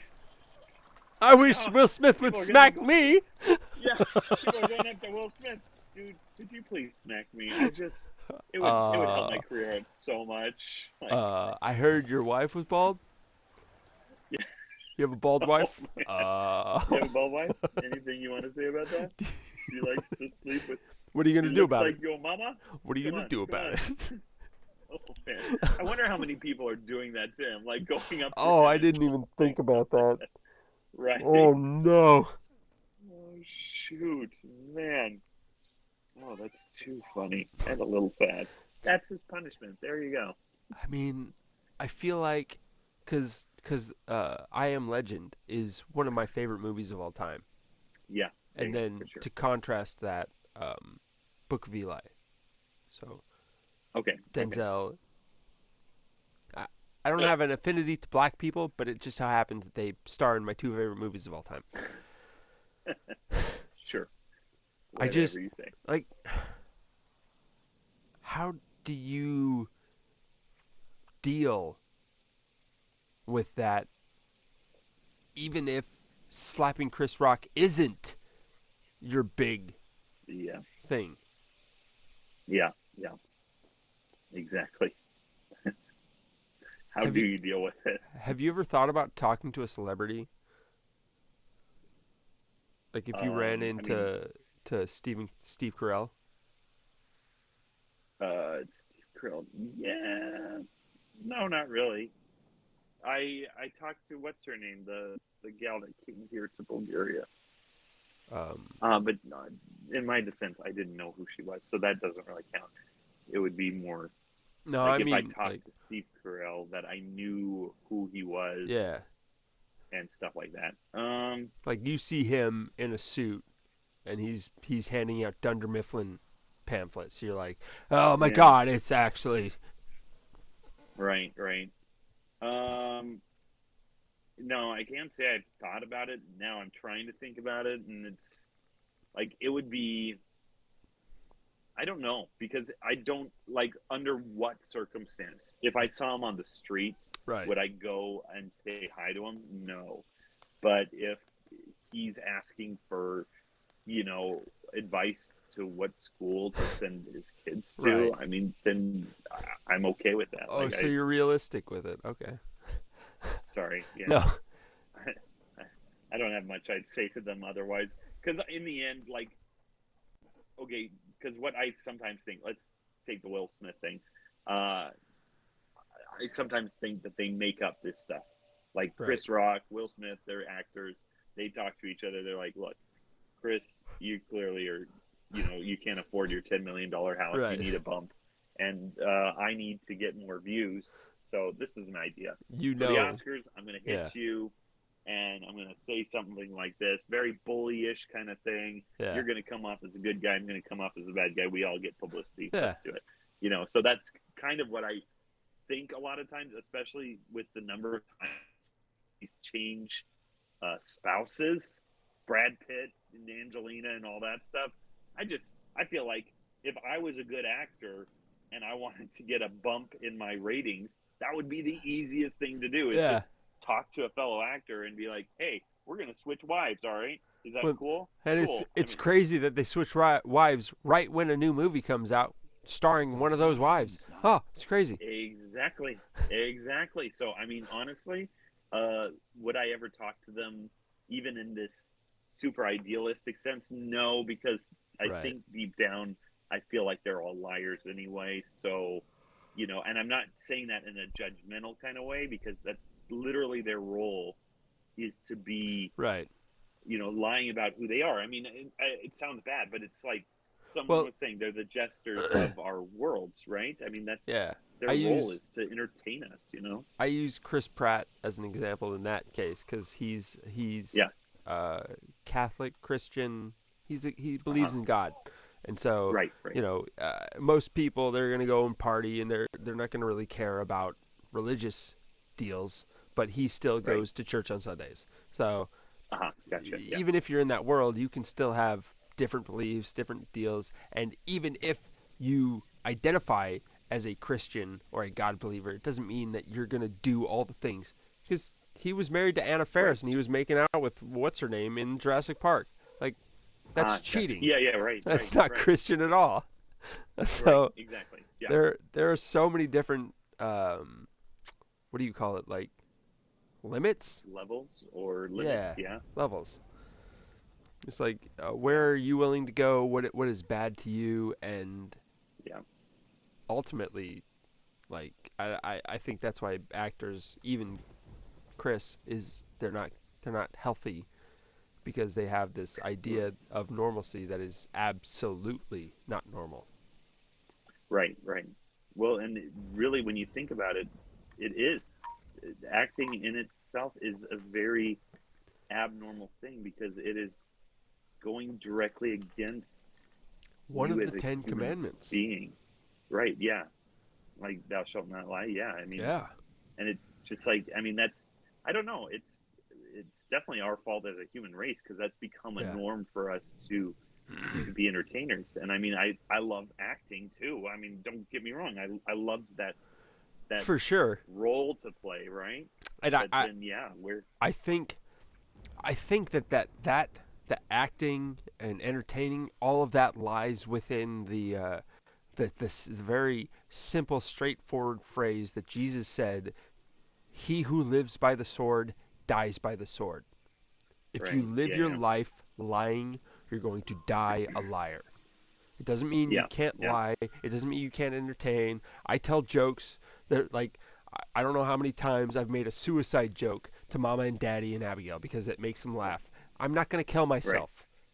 I wish Oh, Will Smith would people are smack gonna- me. Yeah, people are going up to Will Smith. Dude, could you please smack me? It would help my career out so much. Like, I heard your wife was bald. yeah. You have a bald Oh, wife? man. You have a bald wife? What Anything you want to say about that? Do you like to sleep with? are you She gonna do looks about like it? your mama. What are you Come gonna on, do come about on. it? Oh man, I wonder how many people are doing that to him, like going up to Oh, him I and didn't even think about that. right. Oh no. Oh shoot, man. Oh, that's too funny and a little sad. That's his punishment. There you go. I mean, I feel like, cause I Am Legend is one of my favorite movies of all time, Yeah, and yeah, then for sure. to contrast that, Book of Eli. So Okay, okay. Denzel. I don't have an affinity to black people, but it just so happens that they star in my two favorite movies of all time. Sure. I Whatever just you say. like, how do you deal with that, even if slapping Chris Rock isn't your big Yeah, thing? yeah, yeah. Exactly. How Have do you you deal with it? have you ever thought about talking to a celebrity? Like if you ran I mean, into Steve Carell? Steve Krill. Yeah, no, not really. I talked to what's her name, the gal that came here to Bulgaria. Um, But in my defense, I didn't know who she was, so that doesn't really count. It would be more no, like I if I mean talked to Steve Carell that I knew who he was yeah, and stuff like that. like you see him in a suit and he's handing out Dunder Mifflin pamphlets. You're like, oh my Yeah, God, it's actually right, right. Um, no, I can't say I've thought about it. Now I'm trying to think about it, and it's like it would be. I don't know because I don't like under what circumstance. If I saw him on the street, right. would I go and say hi to him? No. But if he's asking for, advice to what school to send his kids to, Right. I mean, then I'm okay with that. Oh, so you're realistic with it. Okay. Sorry, yeah, No. I don't have much I'd say to them otherwise. Because in the end, like, okay, because what I sometimes think, let's take the Will Smith thing. Uh, I sometimes think that they make up this stuff. Like Right. Chris Rock, Will Smith, they're actors. They talk to each other. They're like, look, Chris, you clearly are, you can't afford your $10 million house. You Right. need a bump. And I need to get more views. So this is an idea. You For the know. Oscars, I'm going to hit Yeah. you and I'm going to say something like this, very bully-ish kind of thing. Yeah. You're going to come off as a good guy. I'm going to come off as a bad guy. We all get publicity. Yeah. Let's do it. So that's kind of what I think a lot of times, especially with the number of times he's changed spouses, Brad Pitt and Angelina and all that stuff. I feel like if I was a good actor and I wanted to get a bump in my ratings, that would be the easiest thing to do is Yeah. just talk to a fellow actor and be like, hey, we're going to switch wives, all right? Is that Well, cool? and Cool. it's crazy that they switch wives right when a new movie comes out starring one of those wives. Oh, it's crazy. Exactly. Exactly. So, I mean, honestly, would I ever talk to them even in this super idealistic sense? No, because I Right. think deep down, I feel like they're all liars anyway. So, and I'm not saying that in a judgmental kind of way because that's literally their role is to be, Right. lying about who they are. I mean, it sounds bad, but it's like someone Well, was saying they're the jesters of our worlds, right? I mean, that's yeah. their role is to entertain us. I use Chris Pratt as an example in that case because he's Yeah. Catholic Christian. He Uh-huh. believes in God, and so Right. most people they're gonna go and party and they're not gonna really care about religious deals, but he still Right. goes to church on Sundays. So Gotcha. Yeah. even if you're in that world, you can still have different beliefs, different deals, and even if you identify as a Christian or a God believer, it doesn't mean that you're going to do all the things. Because he was married to Anna Right. Faris and he was making out with what's her name in Jurassic Park. Like, that's Gotcha. cheating. Yeah. Yeah. Right. That's Right. not Right. Christian at all. Right. So Exactly. Yeah. there are so many different what do you call it, like limits? Levels or limits. Yeah, Yeah. levels. It's like where are you willing to go? What is bad to you? And Yeah. ultimately, like I think that's why actors, even Chris, is they're not healthy because they have this idea of normalcy that is absolutely not normal. Right. Right. Well, and really, when you think about it, it is acting in itself is a very abnormal thing because it is going directly against One you of as the a Ten human Commandments. being. Right. Yeah. Like thou shalt not lie. Yeah. I mean, Yeah, and it's just like, I mean, that's, I don't know. It's definitely our fault as a human race because that's become a yeah, norm for us to be entertainers. And I mean, I love acting too. I mean, don't get me wrong. I loved that for sure. role to play, right? And But then, yeah, we're I think I think that the acting and entertaining, all of that lies within the very simple, straightforward phrase that Jesus said: "He who lives by the sword dies by the sword." If you right. live Yeah, your yeah, life lying, you're going to die a liar. It doesn't mean you yeah, can't yeah. lie. It doesn't mean you can't entertain. I tell jokes that, like, I don't know how many times I've made a suicide joke to Mama and Daddy and Abigail because it makes them laugh. I'm not going to kill Right, myself,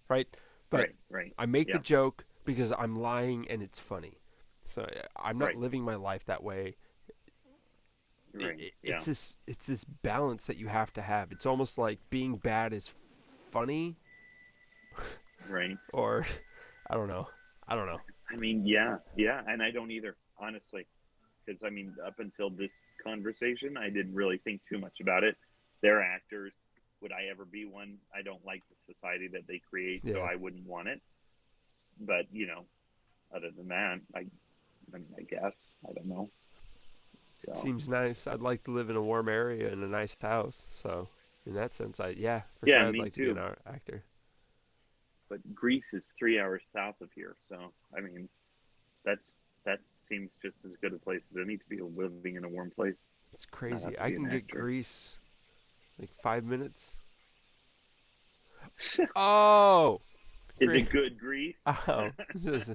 right? But right, right. I make the Yeah, joke because I'm lying and it's funny. So I'm not right, living my life that way. right. Yeah, It's this balance that you have to have. It's almost like being bad is funny, right. or I don't know. I don't know. I mean, yeah, yeah. And I don't either, honestly, because I mean, up until this conversation, I didn't really think too much about it. They're actors. Would I ever be one? I don't like the society that they create, so Yeah. I wouldn't want it. But other than that, I mean, I guess I don't know. It So seems nice. I'd like to live in a warm area in a nice house. So, in that sense, yeah, for yeah, sure, I'd me like to be an too. actor. But Greece is 3 hours south of here, so I mean, that's that seems just as good a place as any to be living in a warm place, It's not have crazy. to I be an can get actor. Greece like 5 minutes. Oh, Is great. it good Greece? Oh, just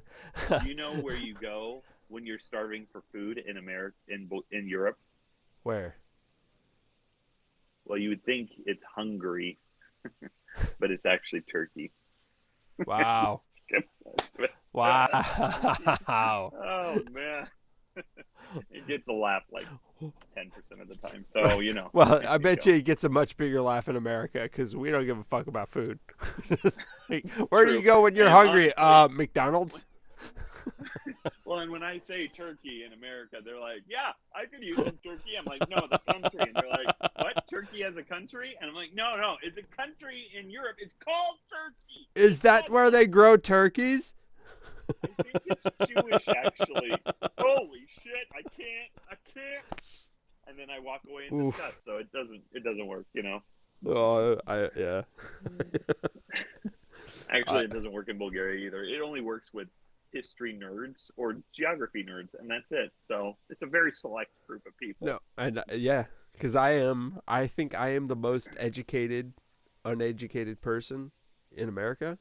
Do you know where you go when you're starving for food in America in Europe? where? Well, you would think it's Hungary, but it's actually Turkey. Wow. Wow. Oh man, it gets a laugh like 10% of the time. So Right. Well, there I you bet go. you he gets a much bigger laugh in America because we don't give a fuck about food. Just like, It's where do you true. go when you're And hungry? honestly, McDonald's. well, and when I say Turkey in America, they're like, "Yeah, I could use some turkey." I'm like, "No, the country," and they're like, "What? Turkey as a country?" And I'm like, "No, no, it's a country in Europe. It's called Turkey. Is It's that not where they Hungary. grow turkeys? I think it's Jewish, actually." Holy shit! I can't. And then I walk away in Oof. disgust. So it doesn't work. Oh, yeah. I Actually, it doesn't work in Bulgaria either. It only works with history nerds or geography nerds, and that's it. So it's a very select group of people. no, and yeah, because I think I am the most educated, uneducated person in America.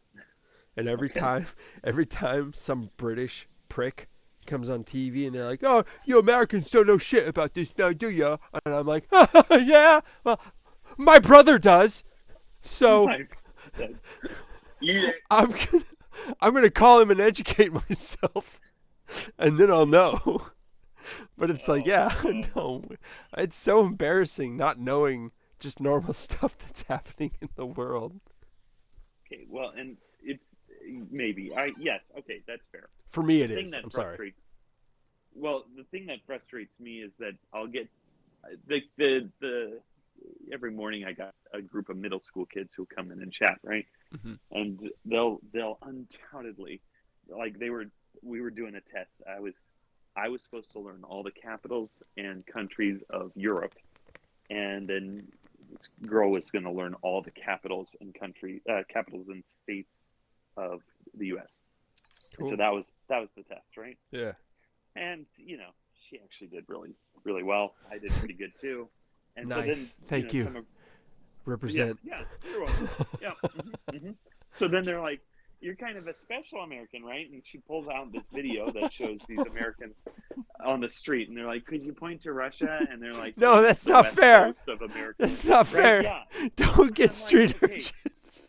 And Okay. every time some British prick comes on TV and they're like, "Oh, you Americans don't know shit about this now, do ya?" And I'm like, "Yeah, well, my brother does." So My does. Eat it. I'm gonna, I'm gonna call him and educate myself, and then I'll know. But it's like, Oh yeah, man. no, it's so embarrassing not knowing just normal stuff that's happening in the world. Okay. Well, and it's maybe I yes. Okay, that's fair. For me, The it thing is. that I'm sorry. frustrates Well, the thing that frustrates me is that I'll get the every morning I got a group of middle school kids who come in and chat, right? Hmm. And they'll undoubtedly, like we were doing a test. I was supposed to learn all the capitals and countries of Europe, and then this girl was going to learn all the capitals and states of the U.S. And so Cool. that was the test, right? Yeah. And she actually did really really well. I did pretty good too. And so then Nice. Thank you. some of yeah, Represent. yeah, you're welcome. Yeah. So then they're like, "You're kind of a special American, right?" And she pulls out this video that shows these Americans on the street, and they're like, "Could you point to Russia?" And they're like, No, that's the not west fair. coast of America, That's not right? fair. Yeah. Don't And get I'm like, street okay, urchins.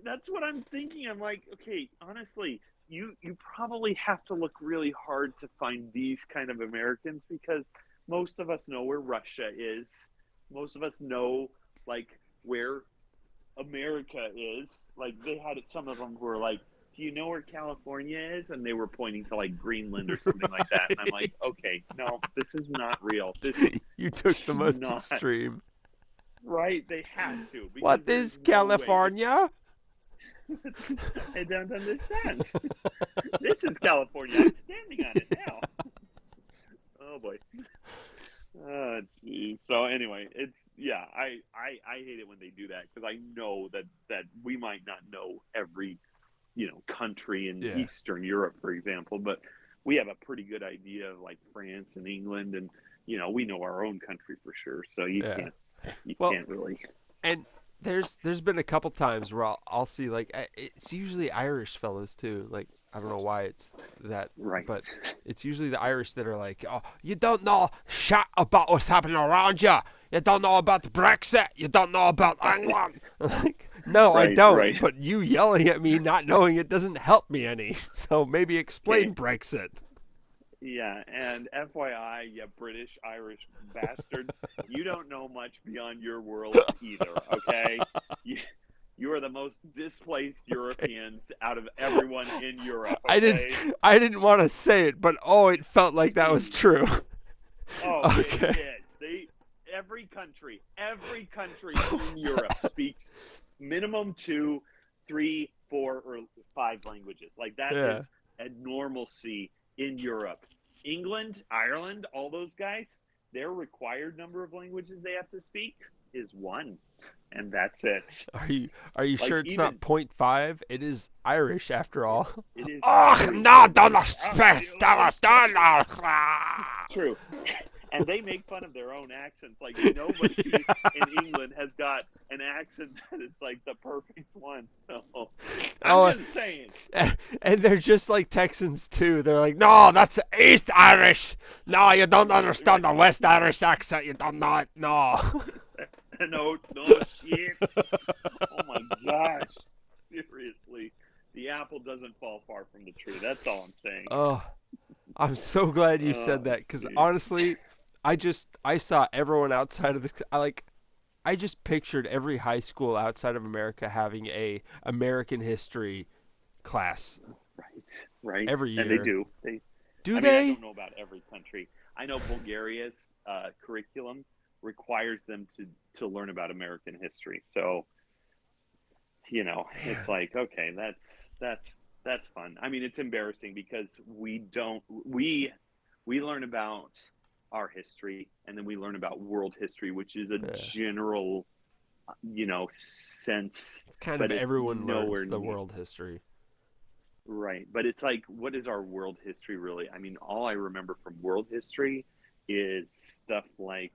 that's what I'm thinking. I'm like, okay, honestly, you probably have to look really hard to find these kind of Americans because most of us know where Russia is. Most of us know like where America is. Like they had some of them who were like, "Do you know where California is?" And they were pointing to like Greenland or something like that. And I'm like, Right. "Okay, no, this is not real. You This took the is most not extreme. right." They had to because What there's is no way this. California? I don't understand. This is California. I'm standing on it now. Oh boy. Geez. So anyway, it's yeah. I hate it when they do that because I know that we might not know every country in Yeah. Eastern Europe, for example, but we have a pretty good idea of like France and England, and we know our own country for sure. So you Yeah. can't you Well, can't really. and there's been a couple times where I'll see like it's usually Irish fellows too. Like I don't know why it's that, Right. but it's usually the Irish that are like, "Oh, you don't know shit about what's happening around you. You don't know about Brexit. You don't know about England." Like, no, I Right. don't. Right. But you yelling at me, not knowing it, doesn't help me any. So maybe Okay. explain Brexit. Yeah, and FYI, you British Irish bastards, you don't know much beyond your worlds either, okay? You, you are the most displaced Okay. Europeans out of everyone in Europe, I didn't okay? I didn't want to say it, but oh, it felt like that was Please. true. Oh, it Okay. is. Every country in Europe speaks minimum two, three, four, or five languages. Like that is Yeah. a normalcy in Europe. England, Ireland, all those guys, their required number of languages they have to speak is one, and that's it. Are you Like sure it's not even point 0.5? It is Irish after it, all. it is Oh, true. no, It don't is space, absolutely don't. true. And they make fun of their own accents. Like nobody in England has got an accent that is like the perfect one. So I'm Oh, just saying. and they're just like Texans too. They're like, no, that's East Irish. No, you don't understand Right. the West Irish accent. You don't know it. No. No, no shit. Oh my gosh. Seriously. The apple doesn't fall far from the tree. That's all I'm saying. Oh, I'm so glad you said Oh, that because jeez. honestly, I saw everyone outside of the I just pictured every high school outside of America having a American history class Right. Right. every And they year. do. Do I mean, I they? don't know about every country. I know Bulgaria's curriculum requires them to learn about American history. So, it's Man, like, okay, that's fun. I mean, it's embarrassing because we learn about our history and then we learn about world history, which is a yeah. general, sense, It's kind of but it's everyone learns nowhere the near world history. right. But it's like, what is our world history really? I mean, all I remember from world history is stuff like,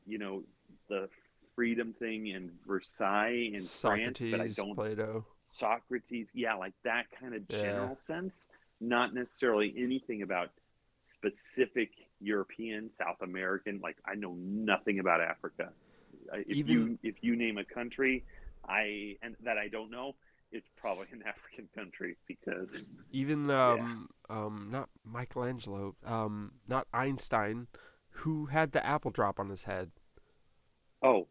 you know, the freedom thing in Versailles in France, but I Socrates, don't Plato. Socrates, yeah, like that kind of Yeah. general sense, not necessarily anything about specific European, South American. Like I know nothing about Africa. If Even you name a country, and that I don't know, it's probably an African country because even yeah. not Michelangelo, not Einstein, who had the apple drop on his head. Oh,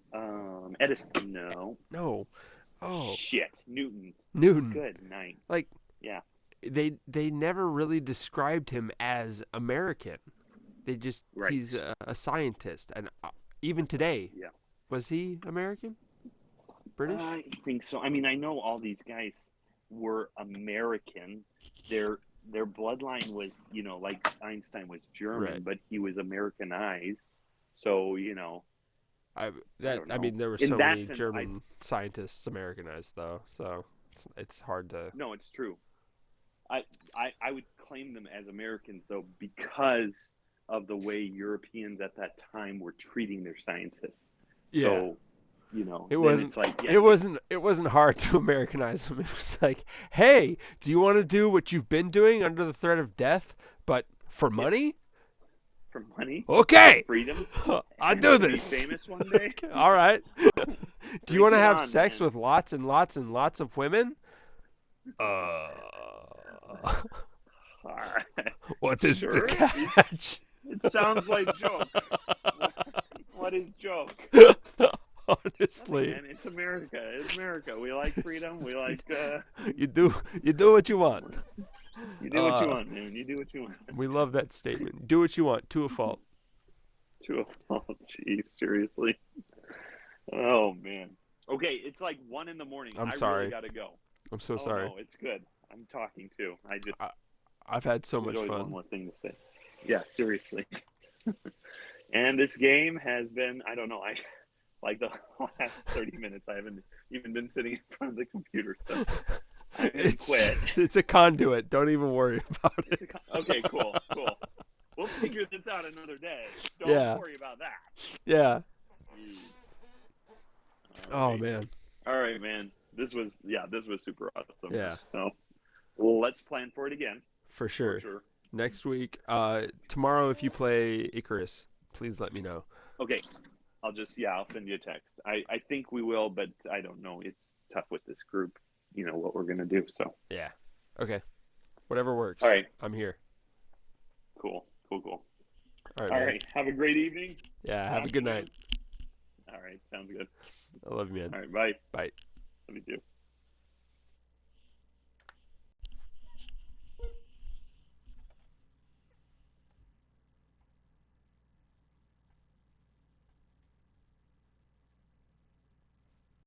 Edison. No, No. Oh, shit. Newton. Newton. Good night. Like Yeah. they never really described him as American. They just Right. he's a scientist, and even today. Yeah. Was he American? British? I think so. I mean, I know all these guys were American. Their bloodline was, like Einstein was Right. German, but he was Americanized. So, I I don't I know. mean, there were In so that many sense, German scientists Americanized though, so it's hard to. no, it's true. I would claim them as Americans though because of the way Europeans at that time were treating their scientists. Yeah. So, It then wasn't. it's like, yeah, It wasn't. It wasn't hard to Americanize them. It was like, hey, do you want to do what you've been doing under the threat of death, but for yeah, money? for money, for Okay, freedom, I'll and do to be this. famous one day. All right. Do you Bring want to it have on, sex man. with lots and lots and lots of women? Uh, All right. what is the Sure. catch? It sounds like joke. What is joke? Nothing, Honestly, man. It's America. It's America. We like freedom. We like you do what you want. you do what you Uh, want, man. You do what you want. we love that statement. Do what you want to a fault. To a fault. Jeez, seriously. Oh man. Okay, it's like 1 in the morning. I'm I really sorry. gotta go. I'm so Oh sorry. no, it's good. I'm talking too. I've had so There's much always one fun. more thing to say. Yeah, seriously. And this game has been, I don't know, I like the last 30 minutes I haven't even been sitting in front of the computer, so I'm gonna quit. It's a conduit. Don't even worry about it. Okay, cool. We'll figure this out another day. Don't Yeah. worry about that. Yeah. Jeez. Oh Right. man. All right, man. This was super awesome. Yeah. So let's plan for it again. For For sure. sure. Next week. Tomorrow if you play Icarus, please let me know. Okay. I'll send you a text. I think we will, but I don't know. It's tough with this group, what we're gonna do. So Yeah. Okay. Whatever works. all right, I'm here. cool. All right, All man. right. Have a great evening. Yeah. Have a good night. Afternoon. All right, sounds good. I love you, man. All right, bye. Bye. Love you too.